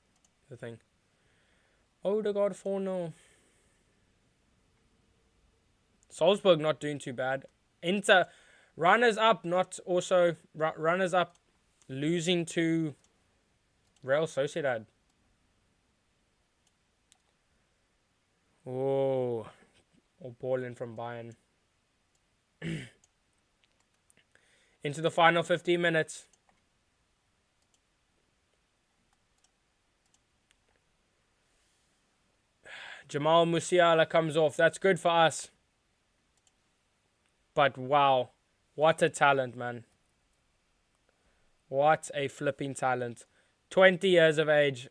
thing. Odegaard 4-0. Salzburg not doing too bad. Inter runners up, runners up, losing to Real Sociedad. Oh, or ball in from Bayern. Into the final 15 minutes. Jamal Musiala comes off. That's good for us. But wow, what a talent, man. What a flipping talent. 20 years of age.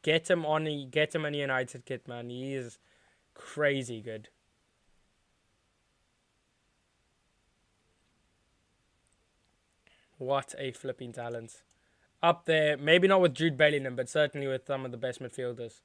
Get him on a United kit, man. He is crazy good. What a flipping talent. Up there, maybe not with Jude Bellingham, but certainly with some of the best midfielders.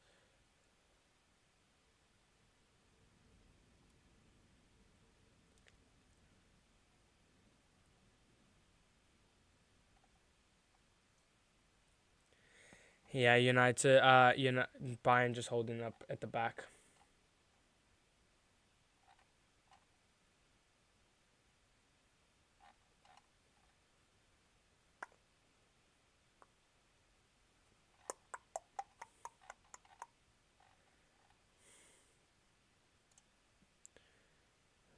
Yeah, United, Bayern just holding up at the back.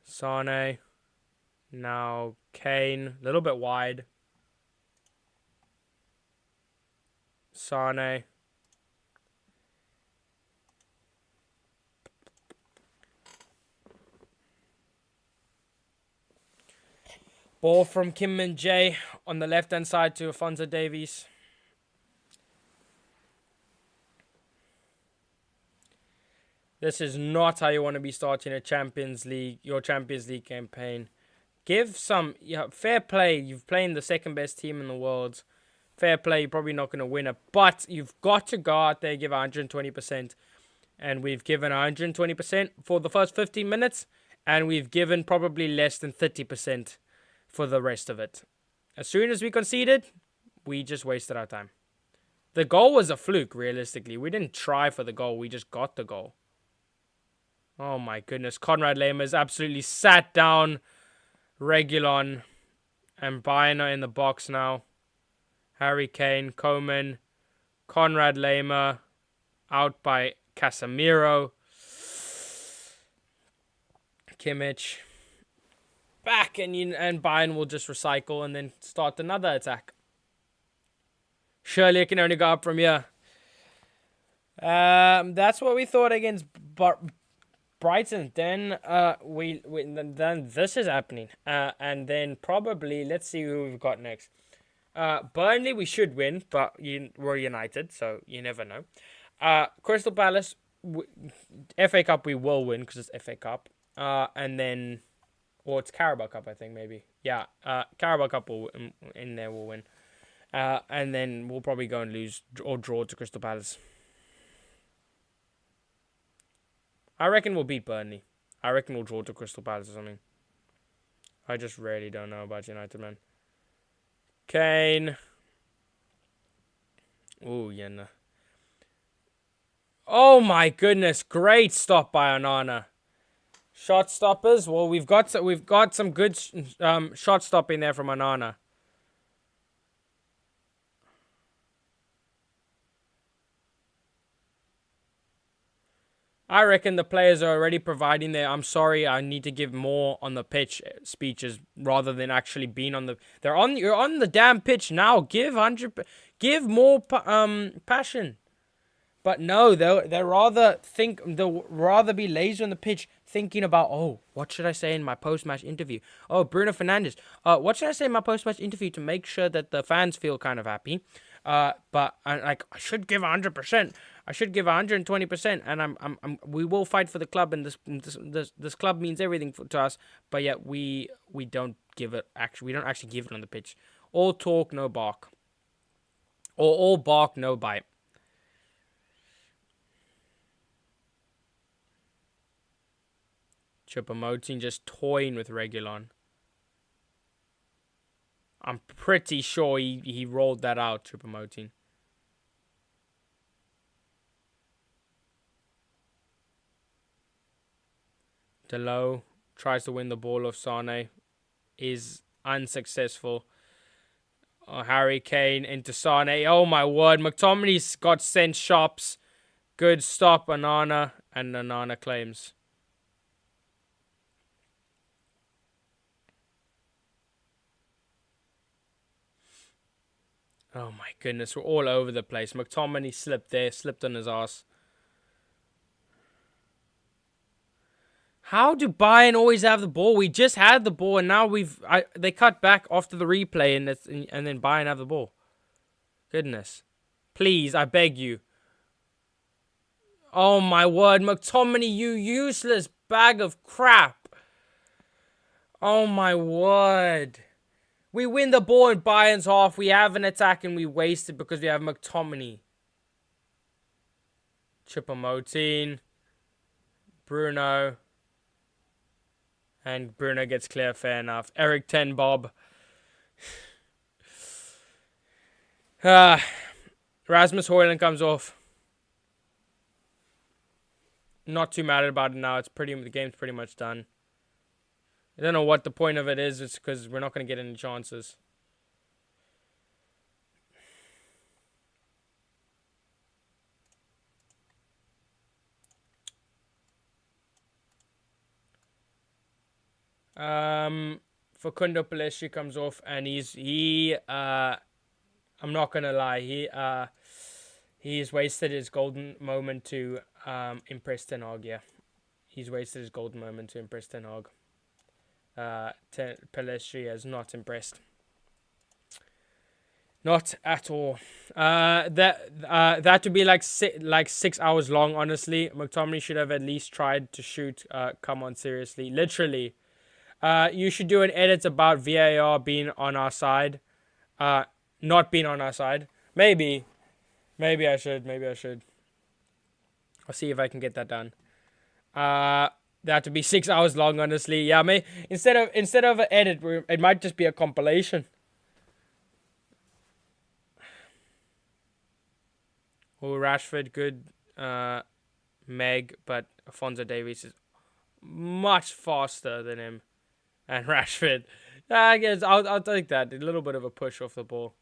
Sane. Now Kane, a little bit wide. Sane. Ball from Kim Min-jae on the left-hand side to Alphonso Davies. This is not how you want to be starting your Champions League campaign. Give some fair play. You've played the second best team in the world. Fair play, you're probably not going to win it. But you've got to go out there, give 120%. And we've given 120% for the first 15 minutes. And we've given probably less than 30% for the rest of it. As soon as we conceded, we just wasted our time. The goal was a fluke, realistically. We didn't try for the goal. We just got the goal. Oh my goodness. Konrad Lehmer's absolutely sat down Reguilon. And Bayern are in the box now. Harry Kane, Coman, Konrad Lehmer, out by Casemiro. Kimmich. Back, and Bayern will just recycle and then start another attack. Surely it can only go up from here. That's what we thought against Brighton. Then then this is happening. And then probably, let's see who we've got next. Burnley we should win, but we're United, so you never know. Crystal Palace, FA Cup we will win because it's FA Cup. And then, or it's Carabao Cup, I think maybe. Yeah, Carabao Cup will in there we'll win. And then we'll probably go and lose or draw to Crystal Palace. I reckon we'll beat Burnley. I reckon we'll draw to Crystal Palace or something. I just really don't know about United, man. Kane. Oh, yeah. No. Oh my goodness! Great stop by Onana. Shot stoppers. Well, we've got some good shot stopping there from Onana. I reckon the players are already providing their "I'm sorry, I need to give more on the pitch" speeches rather than actually being on the. You're on the damn pitch now. Give more passion. But no, they'll rather be lazy on the pitch, thinking about, oh, what should I say in my post-match interview? Oh, Bruno Fernandes. What should I say in my post-match interview to make sure that the fans feel kind of happy? But I should give 100%. I should give 120%, and we will fight for the club, and this club means everything to us. But yet we don't give it. Actually, we don't actually give it on the pitch. All talk, no bark, or all bark, no bite. Choupo-Moting just toying with Reguilon. I'm pretty sure he rolled that out, Choupo-Moting. Delo tries to win the ball off Sane. Is unsuccessful. Harry Kane into Sane. Oh my word. McTominay's got sent shops. Good stop, Onana. And Onana claims. Oh my goodness. We're all over the place. McTominay slipped there. Slipped on his ass. How do Bayern always have the ball? We just had the ball, and now they cut back after the replay, and then Bayern have the ball. Goodness. Please, I beg you. Oh my word, McTominay, you useless bag of crap. Oh my word. We win the ball in Bayern's half. We have an attack, and we waste it because we have McTominay. Choupo-Moting. Bruno. And Bruno gets clear, fair enough. Eric Ten Bob. Rasmus Højlund comes off. Not too mad about it now. The game's pretty much done. I don't know what the point of it is. It's because we're not going to get any chances. Facundo Pelestri comes off, and I'm not gonna lie, he's wasted his golden moment to impress Ten Hag. Yeah, he's wasted his golden moment to impress Ten Hag. Pelestri has not impressed. Not at all. That would be like 6 hours long. Honestly, McTominay should have at least tried to shoot. Come on, seriously, literally. You should do an edit about VAR being on our side. Not being on our side. Maybe I should. I'll see if I can get that done. That would be 6 hours long, honestly. Yeah, instead of an edit, it might just be a compilation. Oh, Rashford, good. Meg, but Alphonso Davies is much faster than him. And Rashford, I guess I'll take that. A little bit of a push off the ball.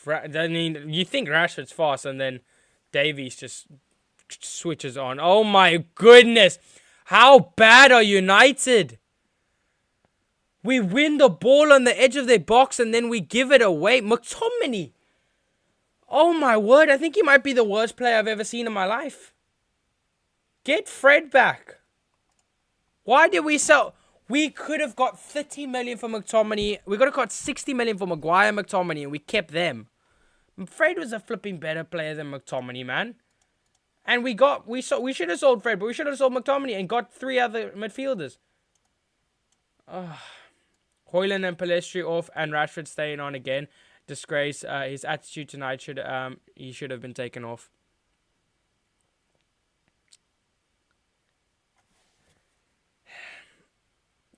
I mean, you think Rashford's fast, and then Davies just switches on. Oh my goodness. How bad are United? We win the ball on the edge of their box, and then we give it away. McTominay. Oh my word. I think he might be the worst player I've ever seen in my life. Get Fred back. Why did we sell? We could have got 30 million for McTominay. We could have got 60 million for Maguire and McTominay, and we kept them. Fred was a flipping better player than McTominay, man. And we should have sold Fred, but we should have sold McTominay and got 3 other midfielders. Højlund and Pelestri off, and Rashford staying on again. Disgrace. His attitude tonight should have been taken off.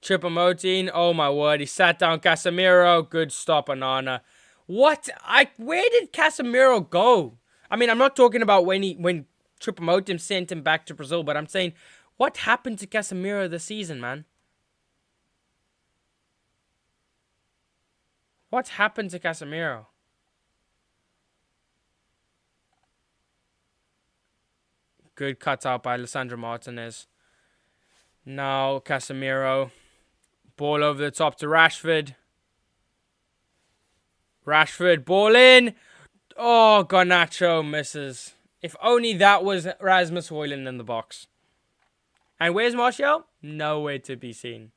Choupo-Moting, oh my word, he sat down Casemiro, good stop, Onana. Where did Casemiro go? I mean, I'm not talking about when Choupo-Moting sent him back to Brazil, but I'm saying, what happened to Casemiro this season, man? What happened to Casemiro? Good cutout by Lisandro Martinez. Now Casemiro. Ball over the top to Rashford. Rashford, ball in. Oh, Garnacho misses. If only that was Rasmus Højlund in the box. And where's Martial? Nowhere to be seen.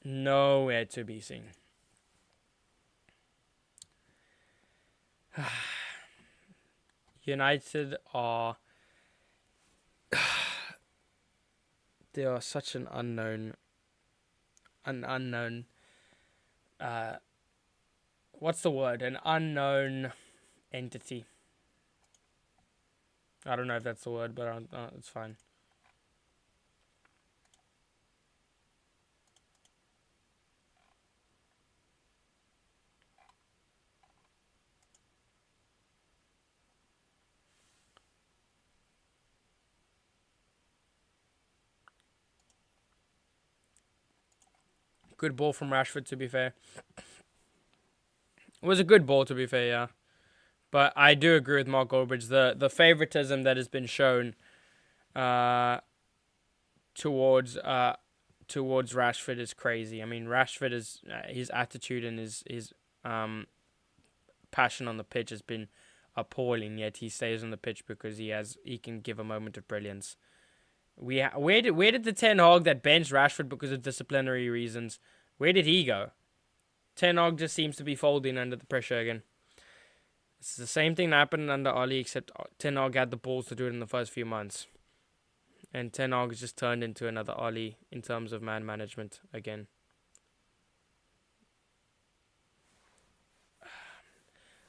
Nowhere to be seen. United are... They are such an unknown... what's the word? An unknown entity. I don't know if that's the word, but it's fine. Good ball from Rashford, to be fair. It was a good ball, to be fair, yeah. But I do agree with Mark Goldbridge. The favoritism that has been shown towards Rashford is crazy. I mean, Rashford is his attitude and his passion on the pitch has been appalling. Yet he stays on the pitch because he can give a moment of brilliance. Where did the Ten Hag that benched Rashford because of disciplinary reasons? Where did he go? Ten Hag just seems to be folding under the pressure again. It's the same thing that happened under Oli, except Ten Hag had the balls to do it in the first few months. And Ten Hag has just turned into another Oli in terms of man management again.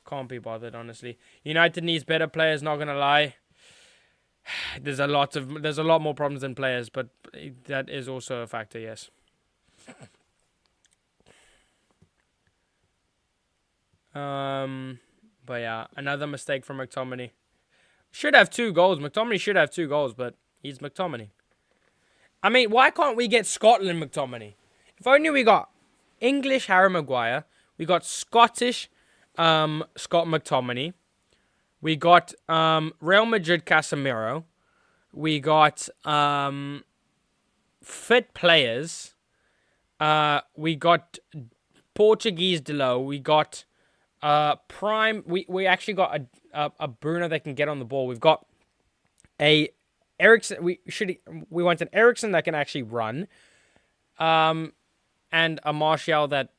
Can't be bothered, honestly. United needs better players, not gonna lie. There's a lot more problems than players, but that is also a factor, yes. But yeah, another mistake from McTominay. Should have 2 goals. McTominay should have 2 goals, but he's McTominay. I mean, why can't we get Scotland McTominay? If only we got English Harry Maguire, we got Scottish Scott McTominay, we got Real Madrid Casemiro, we got fit players, we got Portuguese Delo, we got prime. We actually got a Bruno that can get on the ball. We've got a Eriksen. We want an Eriksen that can actually run, and a Martial that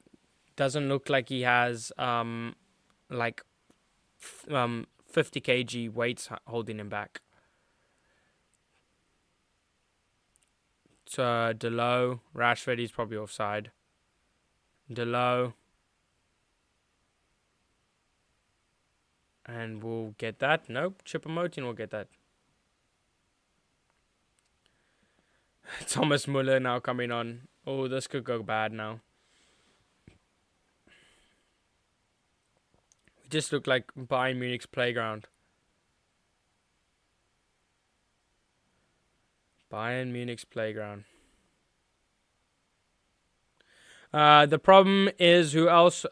doesn't look like he has 50 kg weights holding him back. So Delo, Rashford, he's probably offside. Delo. And we'll get that. Nope. Choupo-Moting will get that. Thomas Muller now coming on. Oh, this could go bad now. We just look like Bayern Munich's playground. Bayern Munich's playground. The problem is who else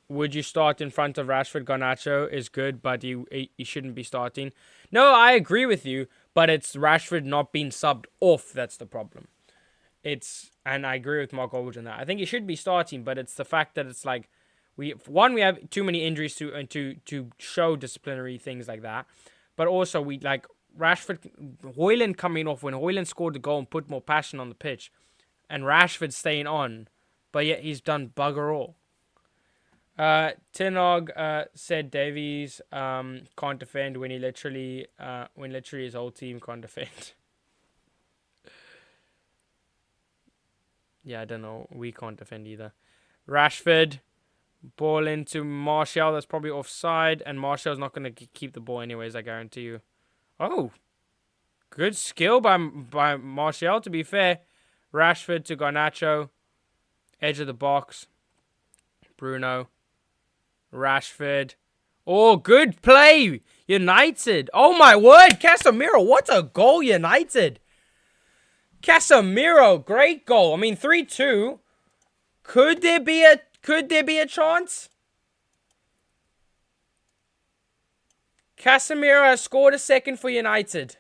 would you start in front of Rashford? Garnacho is good, but he shouldn't be starting. No, I agree with you, but it's Rashford not being subbed off that's the problem. And I agree with Mark Goldbridge on that. I think he should be starting, but it's the fact that it's like we have too many injuries to show disciplinary things like that, but also we like Rashford, Højlund coming off when Højlund scored the goal and put more passion on the pitch, and Rashford staying on, but yet he's done bugger all. Ten Hag said Davies can't defend when literally his whole team can't defend. Yeah, I don't know. We can't defend either. Rashford, ball into Martial. That's probably offside, and Martial's not going to keep the ball anyways, I guarantee you. Oh, good skill by Martial, to be fair. Rashford to Garnacho, edge of the box. Bruno. Rashford. Oh, good play. United. Oh, my word. Casemiro. What a goal, United. Casemiro. Great goal. I mean, 3-2. Could there be a chance? Casemiro has scored a second for United.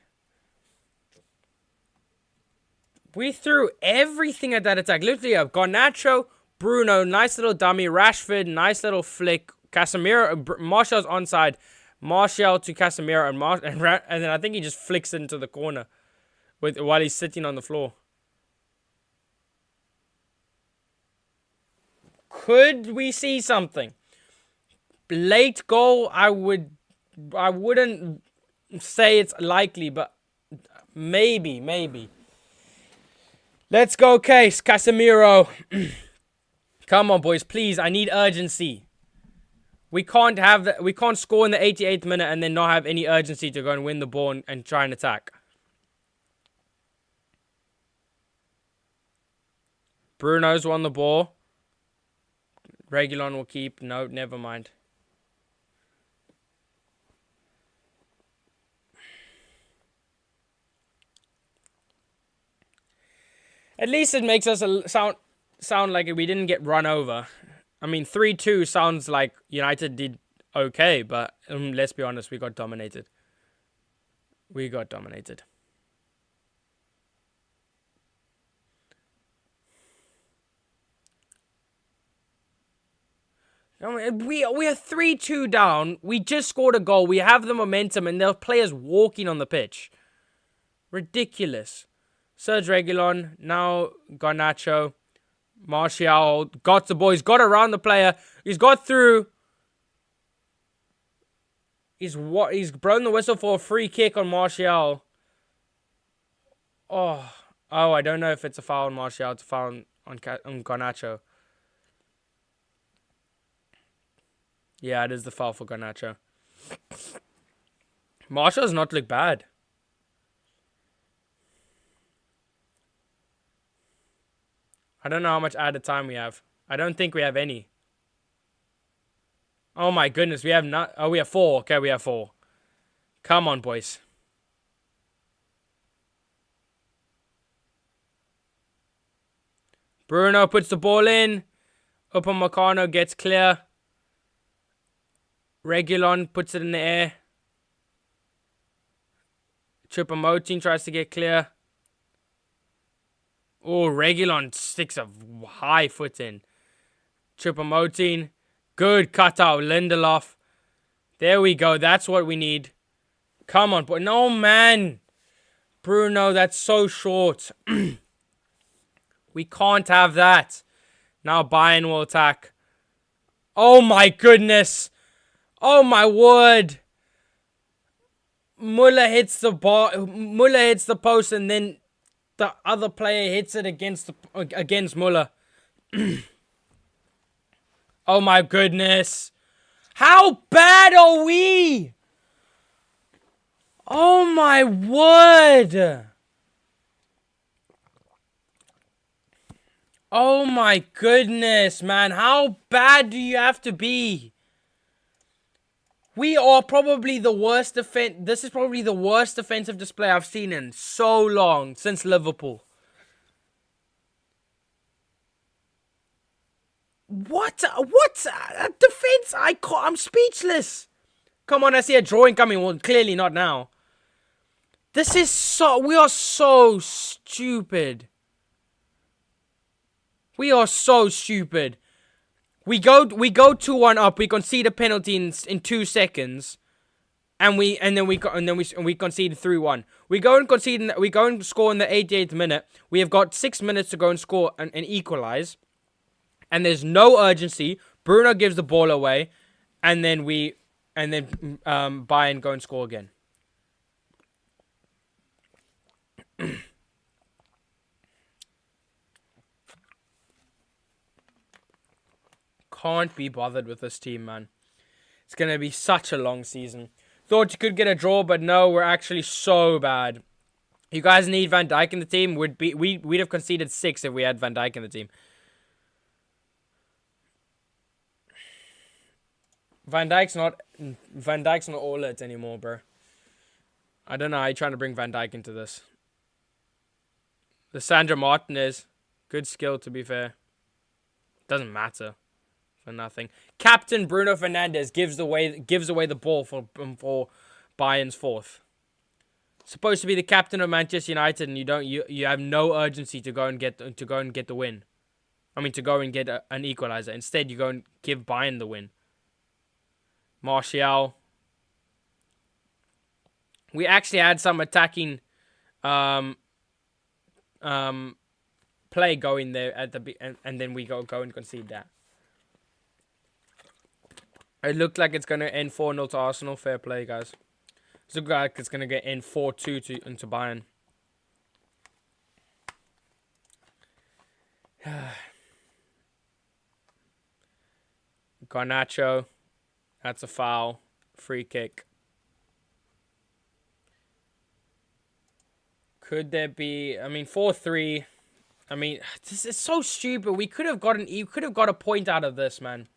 We threw everything at that attack. Literally, Garnacho, Bruno, nice little dummy. Rashford, nice little flick. Casemiro, Martial's onside. Martial to Casemiro, and then I think he just flicks it into the corner while he's sitting on the floor. Could we see something? Late goal, I wouldn't say it's likely, but maybe. Let's go, Case. Casemiro. Come on, boys, please. I need urgency. We can't score in the 88th minute and then not have any urgency to go and win the ball and try and attack. Bruno's won the ball. Reguilon will keep. No, never mind. At least it makes us sound like we didn't get run over. I mean, 3-2 sounds like United did okay, but let's be honest, we got dominated. We got dominated. I mean, we are 3-2 down. We just scored a goal. We have the momentum, and there are players walking on the pitch. Ridiculous. Serge Reguilon, now Garnacho, Martial, got the ball. He's got around the player. He's got through. He's blown the whistle for a free kick on Martial. Oh, I don't know if it's a foul on Martial. It's a foul on Garnacho. Yeah, it is the foul for Garnacho. Martial does not look bad. I don't know how much added time we have. I don't think we have any. Oh my goodness, we have not. Oh, we have 4. Okay, we have 4. Come on, boys. Bruno puts the ball in. Upamecano gets clear. Reguilon puts it in the air. Choupo-Moting tries to get clear. Oh, Reguilon sticks a high foot in. Choupo-Moting. Good cutout. Lindelof. There we go. That's what we need. Come on, boy. No, man. Bruno, that's so short. We can't have that. Now Bayern will attack. Oh, my goodness. Oh, my word. Muller hits the post, and then the other player hits it against Muller. Oh my goodness. How bad are we? Oh my word. Oh my goodness, man. How bad do you have to be? We are probably the worst This is probably the worst defensive display I've seen in so long, since Liverpool. What? Defense? I'm speechless. Come on, I see a drawing coming. Well, clearly not now. We are so stupid. We are so stupid. We go 2-1 up. We concede a penalty in 2 seconds, and we concede 3-1. We go and score in the 88th minute. We have got 6 minutes to go and score and equalize, and there's no urgency. Bruno gives the ball away, and then Bayern go and score again. Can't be bothered with this team, man. It's going to be such a long season. Thought you could get a draw, but no, we're actually so bad. You guys need Van Dijk in the team. We'd have conceded 6 if we had Van Dijk in the team. Van Dijk's not all it anymore, bro. I don't know how you're trying to bring Van Dijk into this. The Sandra Martinez, good skill to be fair. Doesn't matter. For nothing. Captain Bruno Fernandes gives away the ball for Bayern's 4th. Supposed to be the captain of Manchester United, and you have no urgency to go and get the win. I mean, to go and get an equalizer. Instead, you go and give Bayern the win. Martial. We actually had some attacking play going there and then we go and concede that. It looked like it's going to end 4-0 to Arsenal. Fair play, guys. It looks like it's going to end 4-2 into Bayern. Garnacho. That's a foul. Free kick. Could there be... I mean, 4-3. I mean, this is so stupid. We could have gotten... You could have got a point out of this, man.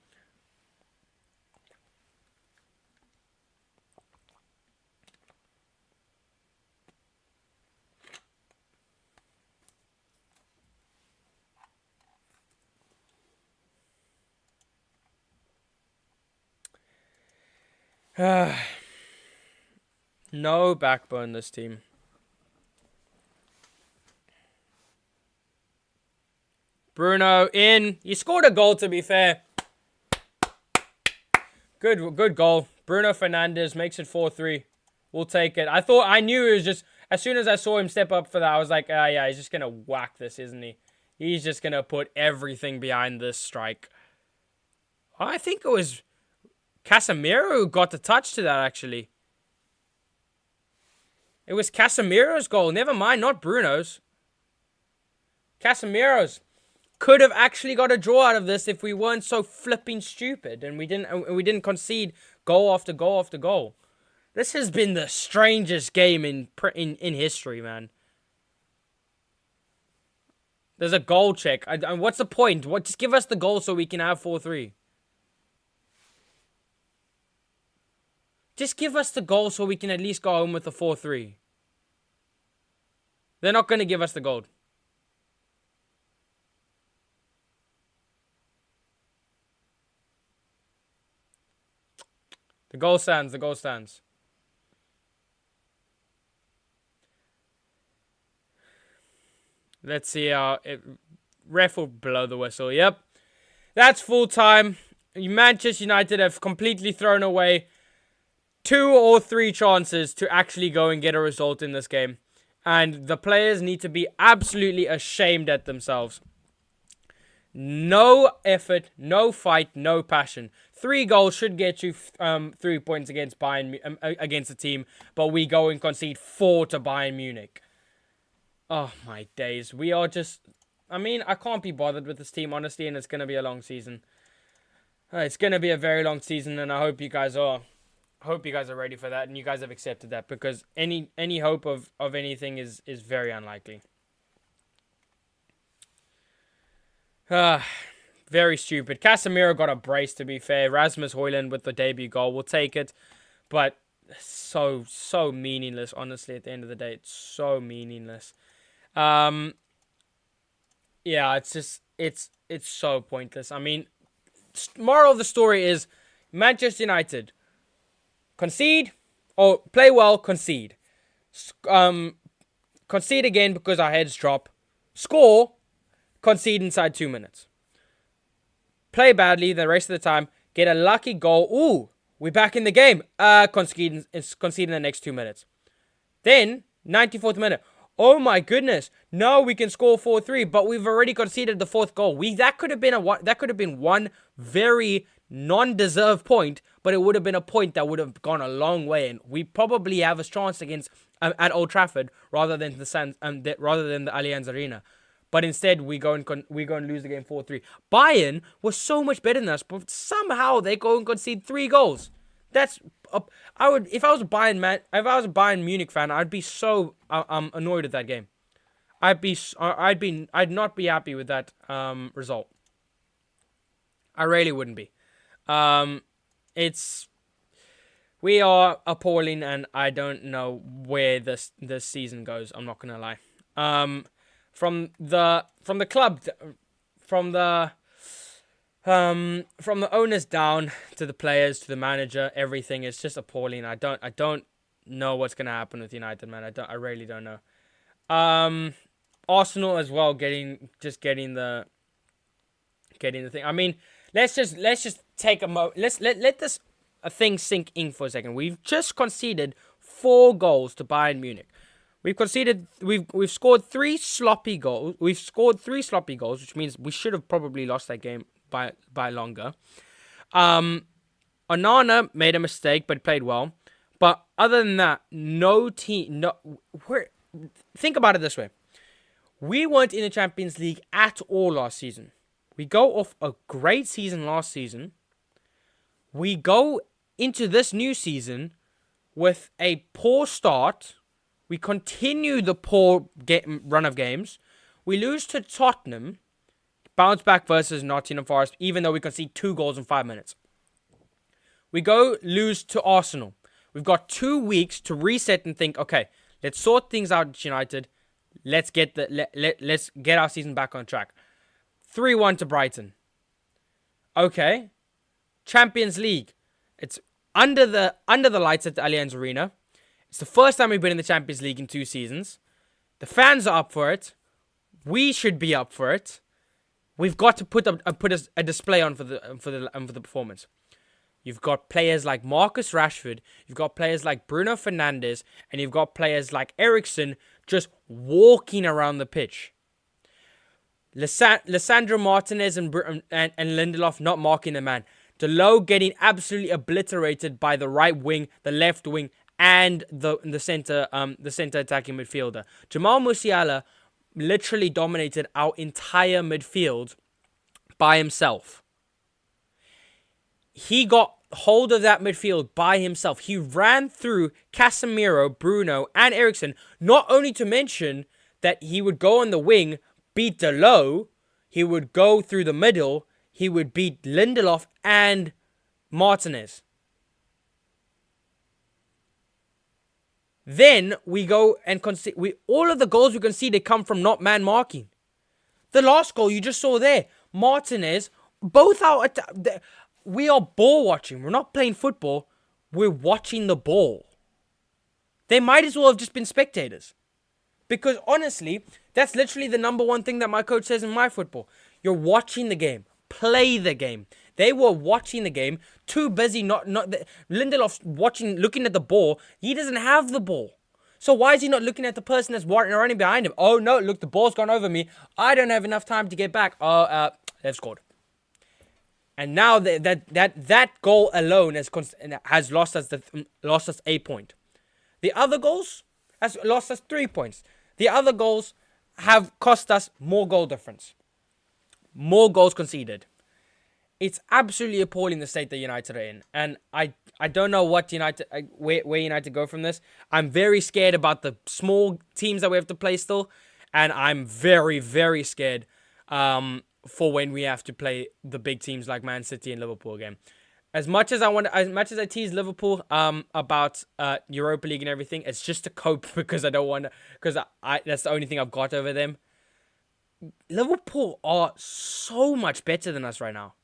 No backbone, this team. Bruno in. You scored a goal, to be fair. Good goal. Bruno Fernandes makes it 4-3. We'll take it. I knew it was just, as soon as I saw him step up for that, I was like, yeah, he's just going to whack this, isn't he? He's just going to put everything behind this strike. I think it was Casemiro who got the touch to that, actually. It was Casemiro's goal. Never mind, not Bruno's. Casemiro's. Could have actually got a draw out of this if we weren't so flipping stupid and we didn't concede goal after goal after goal. This has been the strangest game in history, man. There's a goal check. And what's the point? Just give us the goal so we can have 4-3. Just give us the goal so we can at least go home with a 4-3. They're not going to give us the goal. The goal stands. The goal stands. Let's see how... Ref will blow the whistle. Yep. That's full time. Manchester United have completely thrown away 2 or 3 chances to actually go and get a result in this game. And the players need to be absolutely ashamed at themselves. No effort, no fight, no passion. 3 goals should get you 3 points against Bayern, against the team, but we go and concede 4 to Bayern Munich. Oh my days, we are just... I mean, I can't be bothered with this team, honestly, and it's going to be a long season. It's going to be a very long season, and I hope you guys are. Hope you guys are ready for that, and you guys have accepted that, because any hope of anything is very unlikely. Very stupid. Casemiro got a brace, to be fair. Rasmus Højlund with the debut goal. We'll take it. But so meaningless, honestly, at the end of the day. It's so meaningless. Yeah, it's just, it's so pointless. I mean, moral of the story is Manchester United concede, or play well, concede. Concede again because our heads drop. Score, concede inside 2 minutes. Play badly the rest of the time. Get a lucky goal. Ooh, we're back in the game. Concede in the next 2 minutes. Then, 94th minute. Oh my goodness. No, we can score 4-3, but we've already conceded the 4th goal. That could have been one very non-deserved point, but it would have been a point that would have gone a long way, and we probably have a chance against at Old Trafford rather than the Allianz Arena. But instead, we go and lose the game 4-3. Bayern was so much better than us, but somehow they go and concede 3 goals. That's if I was a Bayern Munich fan, I'd be so annoyed at that game. I'd not be happy with that result. I really wouldn't be. We are appalling, and I don't know where this season goes. I'm not gonna lie. From the club, from the owners down to the players to the manager, everything is just appalling. I don't know what's gonna happen with United, man. I really don't know. Arsenal as well, getting the thing. I mean, let's just take a moment. Let this thing sink in for a second. We've just conceded 4 goals to Bayern Munich. We've scored 3 sloppy goals. We've scored 3 sloppy goals, which means we should have probably lost that game by longer. Onana made a mistake, but played well. But other than that, no team. No, think about it this way: we weren't in the Champions League at all last season. We go off a great season last season. We go into this new season with a poor start. We continue the poor run of games. We lose to Tottenham. Bounce back versus Nottingham Forest, even though we concede 2 goals in 5 minutes. We go lose to Arsenal. We've got 2 weeks to reset and think, okay, let's sort things out at United. Let's get let's get our season back on track. 3-1 to Brighton. Okay. Champions League. It's under the lights at the Allianz Arena. It's the first time we've been in the Champions League in 2 seasons. The fans are up for it. We should be up for it. We've got to put a display on for the performance. You've got players like Marcus Rashford, you've got players like Bruno Fernandes, and you've got players like Eriksen just walking around the pitch. Lissandro Martinez and Lindelof not marking the man. Delot getting absolutely obliterated by the right wing, the left wing, and the center attacking midfielder. Jamal Musiala literally dominated our entire midfield by himself. He got hold of that midfield by himself. He ran through Casemiro, Bruno, and Eriksen, not only to mention that he would go on the wing, beat Delot, he would go through the middle, he would beat Lindelof and Martinez. Then we go and concede. All of the goals we conceded come from not man marking. The last goal you just saw there, Martinez, both our we are ball watching. We're not playing football. We're watching the ball. They might as well have just been spectators. Because honestly, that's literally the number one thing that my coach says in my football. You're watching the game. Play the game. They were watching the game, too busy Lindelof's looking at the ball. He doesn't have the ball. So why is he not looking at the person that's running behind him? Oh no, look, the ball's gone over me. I don't have enough time to get back. They've scored. And now that goal alone has lost us a point. The other goals has lost us 3 points. The other goals have cost us more goal difference. More goals conceded. It's absolutely appalling the state that United are in. And I don't know what where United go from this. I'm very scared about the small teams that we have to play still. And I'm very, very scared for when we have to play the big teams like Man City and Liverpool again. As much as I tease Liverpool about Europa League and everything, it's just to cope because I don't want to, because that's the only thing I've got over them. Liverpool are so much better than us right now.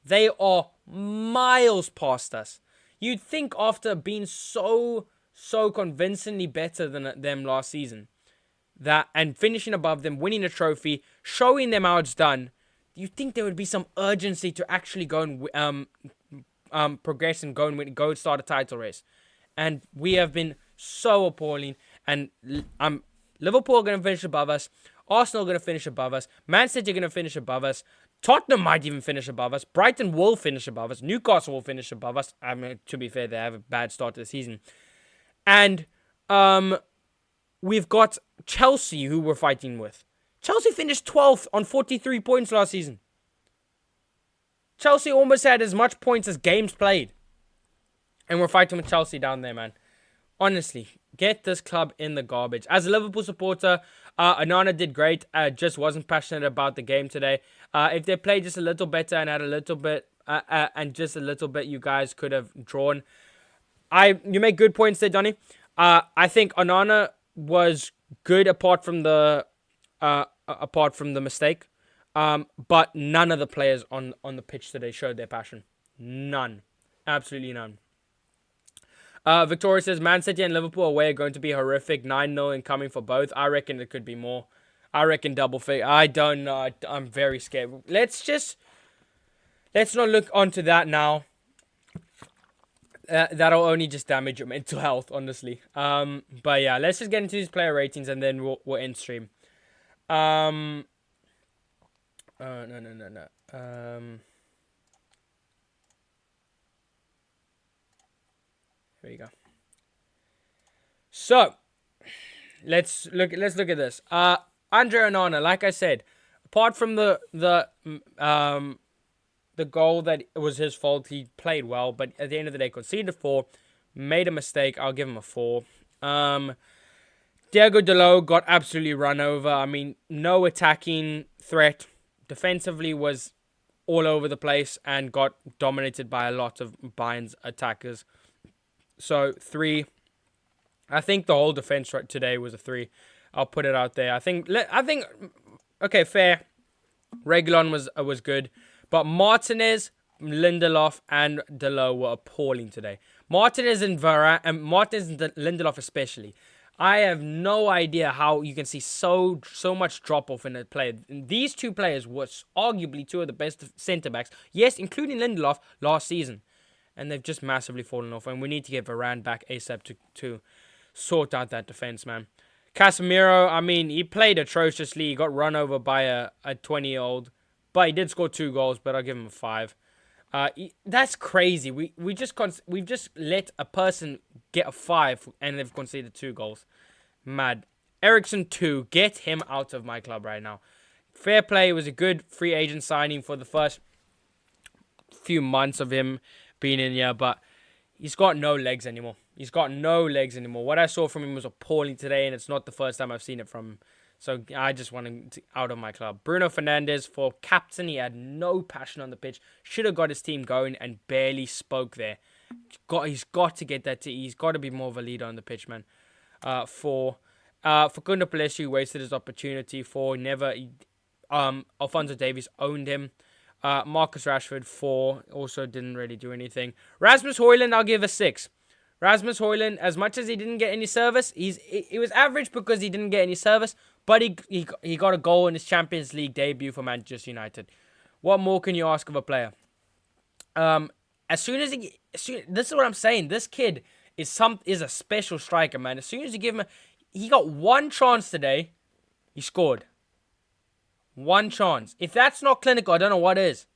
They are miles past us. You'd think after being so convincingly better than them last season, and finishing above them, winning a trophy, showing them how it's done, you'd think there would be some urgency to actually go and progress and go start a title race. And we have been so appalling. And Liverpool are going to finish above us. Arsenal are going to finish above us. Man City are going to finish above us. Tottenham might even finish above us. Brighton will finish above us. Newcastle will finish above us. I mean, to be fair, they have a bad start to the season. And we've got Chelsea, who we're fighting with. Chelsea finished 12th on 43 points last season. Chelsea almost had as much points as games played. And we're fighting with Chelsea down there, man. Honestly, get this club in the garbage. As a Liverpool supporter, Onana did great. Just wasn't passionate about the game today. If they played just a little better and had a little bit, you guys could have drawn. You make good points there, Donny. I think Onana was good apart from the mistake. But none of the players on the pitch today showed their passion. None. Absolutely none. Victoria says, Man City and Liverpool away are going to be horrific. 9-0 incoming for both. I reckon it could be more. I reckon double figure. I don't know. I'm very scared. Let's not look onto that now. That'll only just damage your mental health, honestly. But yeah, let's just get into these player ratings and then we'll end stream. No. Here we go. So, let's look at this. Andre Onana, like I said, apart from the goal that was his fault, he played well, but at the end of the day, conceded 4, made a mistake. I'll give him a 4. Diego Dalot got absolutely run over. I mean, no attacking threat. Defensively was all over the place and got dominated by a lot of Bayern's attackers. So 3. I think the whole defense right today was a 3. I'll put it out there. I think okay, fair. Reguilon was good, but Martinez, Lindelof, and Dalot were appalling today. Martinez and Lindelof especially. I have no idea how you can see so much drop off in a player. These 2 players were arguably 2 of the best centre backs. Yes, including Lindelof last season, and they've just massively fallen off. And we need to get Varane back ASAP to sort out that defense, man. Casemiro, I mean, he played atrociously. He got run over by a 20-year-old, but he did score 2 goals. But I'll give him a 5. That's crazy. We've just let a person get a 5 and they've conceded 2 goals. Mad. Eriksen 2. Get him out of my club right now. Fair play. It was a good free agent signing for the first few months of him being in here, but he's got no legs anymore. What I saw from him was appalling today, and it's not the first time I've seen it from him. So I just want him out of my club. Bruno Fernandes for captain. He had no passion on the pitch. Should have got his team going and barely spoke there. He's got to get that. He's got to be more of a leader on the pitch, man. For Facundo Pellistri, wasted his opportunity. Alphonso Davies owned him. Marcus Rashford 4, also didn't really do anything. Rasmus Højlund, I'll give a 6. Rasmus Højlund, as much as he didn't get any service, he was average because he didn't get any service, but he got a goal in his Champions League debut for Manchester United. What more can you ask of a player? This is what I'm saying. This kid is a special striker, man. As soon as you give him he got 1 chance today, he scored. 1 chance. If that's not clinical, I don't know what is.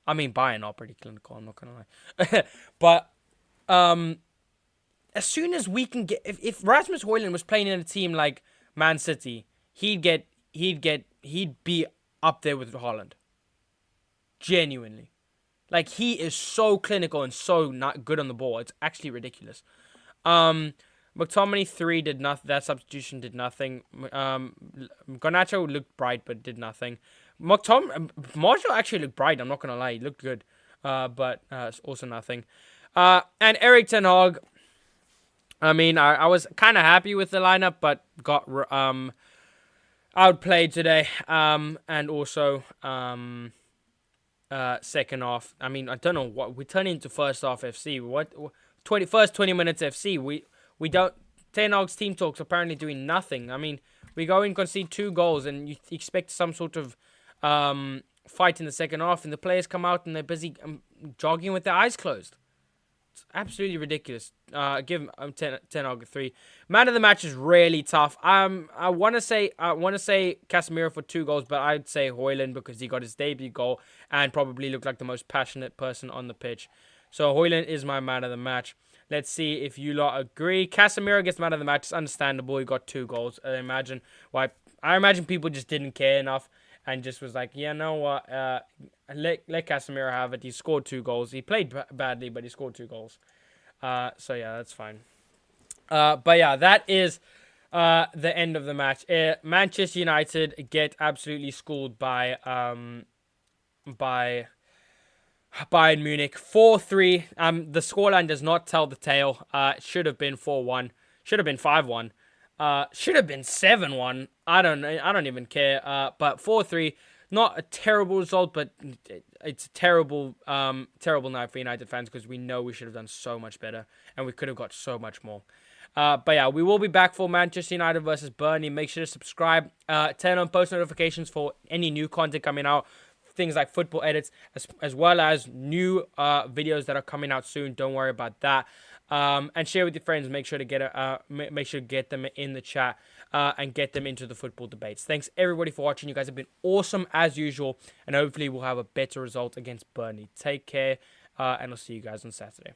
I mean, Bayern are pretty clinical, I'm not gonna lie. But as soon as we can get, if Rasmus Højlund was playing in a team like Man City, he'd be up there with Haaland. Genuinely. Like, he is so clinical and so not good on the ball. It's actually ridiculous. McTominay 3 did nothing. That substitution did nothing. Garnacho looked bright but did nothing. Martial actually looked bright. I'm not gonna lie, he looked good, but also nothing. And Erik ten Hag. I mean, I was kind of happy with the lineup, but got outplayed today. And also second half. I mean, I don't know what we turn into first half FC. First 20 minutes FC. We don't. Ten Hag's team talks apparently doing nothing. I mean, we go and concede 2 goals, and you expect some sort of fight in the second half, and the players come out and they're busy jogging with their eyes closed. It's absolutely ridiculous. Give him Ten Hag 3. Man of the match is really tough. I want to say Casemiro for 2 goals, but I'd say Højlund because he got his debut goal and probably looked like the most passionate person on the pitch. So Højlund is my man of the match. Let's see if you lot agree. Casemiro gets man of the match. It's understandable. He got 2 goals. I imagine people just didn't care enough and just was like, yeah, no what? Let Casemiro have it. He scored 2 goals. He played badly, but he scored 2 goals. So yeah, that's fine. But yeah, that is the end of the match. Manchester United get absolutely schooled by Bayern Munich 4-3. The scoreline does not tell the tale. It should have been 4-1. Should have been 5-1. Should have been 7-1. I don't even care. But 4-3. Not a terrible result, but it's a terrible night for United fans because we know we should have done so much better and we could have got so much more. But yeah, we will be back for Manchester United versus Burnley. Make sure to subscribe. Turn on post notifications for any new content coming out. Things like football edits, as well as new videos that are coming out soon. Don't worry about that. And share with your friends. Make sure to get them in the chat and get them into the football debates. Thanks everybody for watching. You guys have been awesome as usual, and hopefully we'll have a better result against Burnley. Take care, and I'll see you guys on Saturday.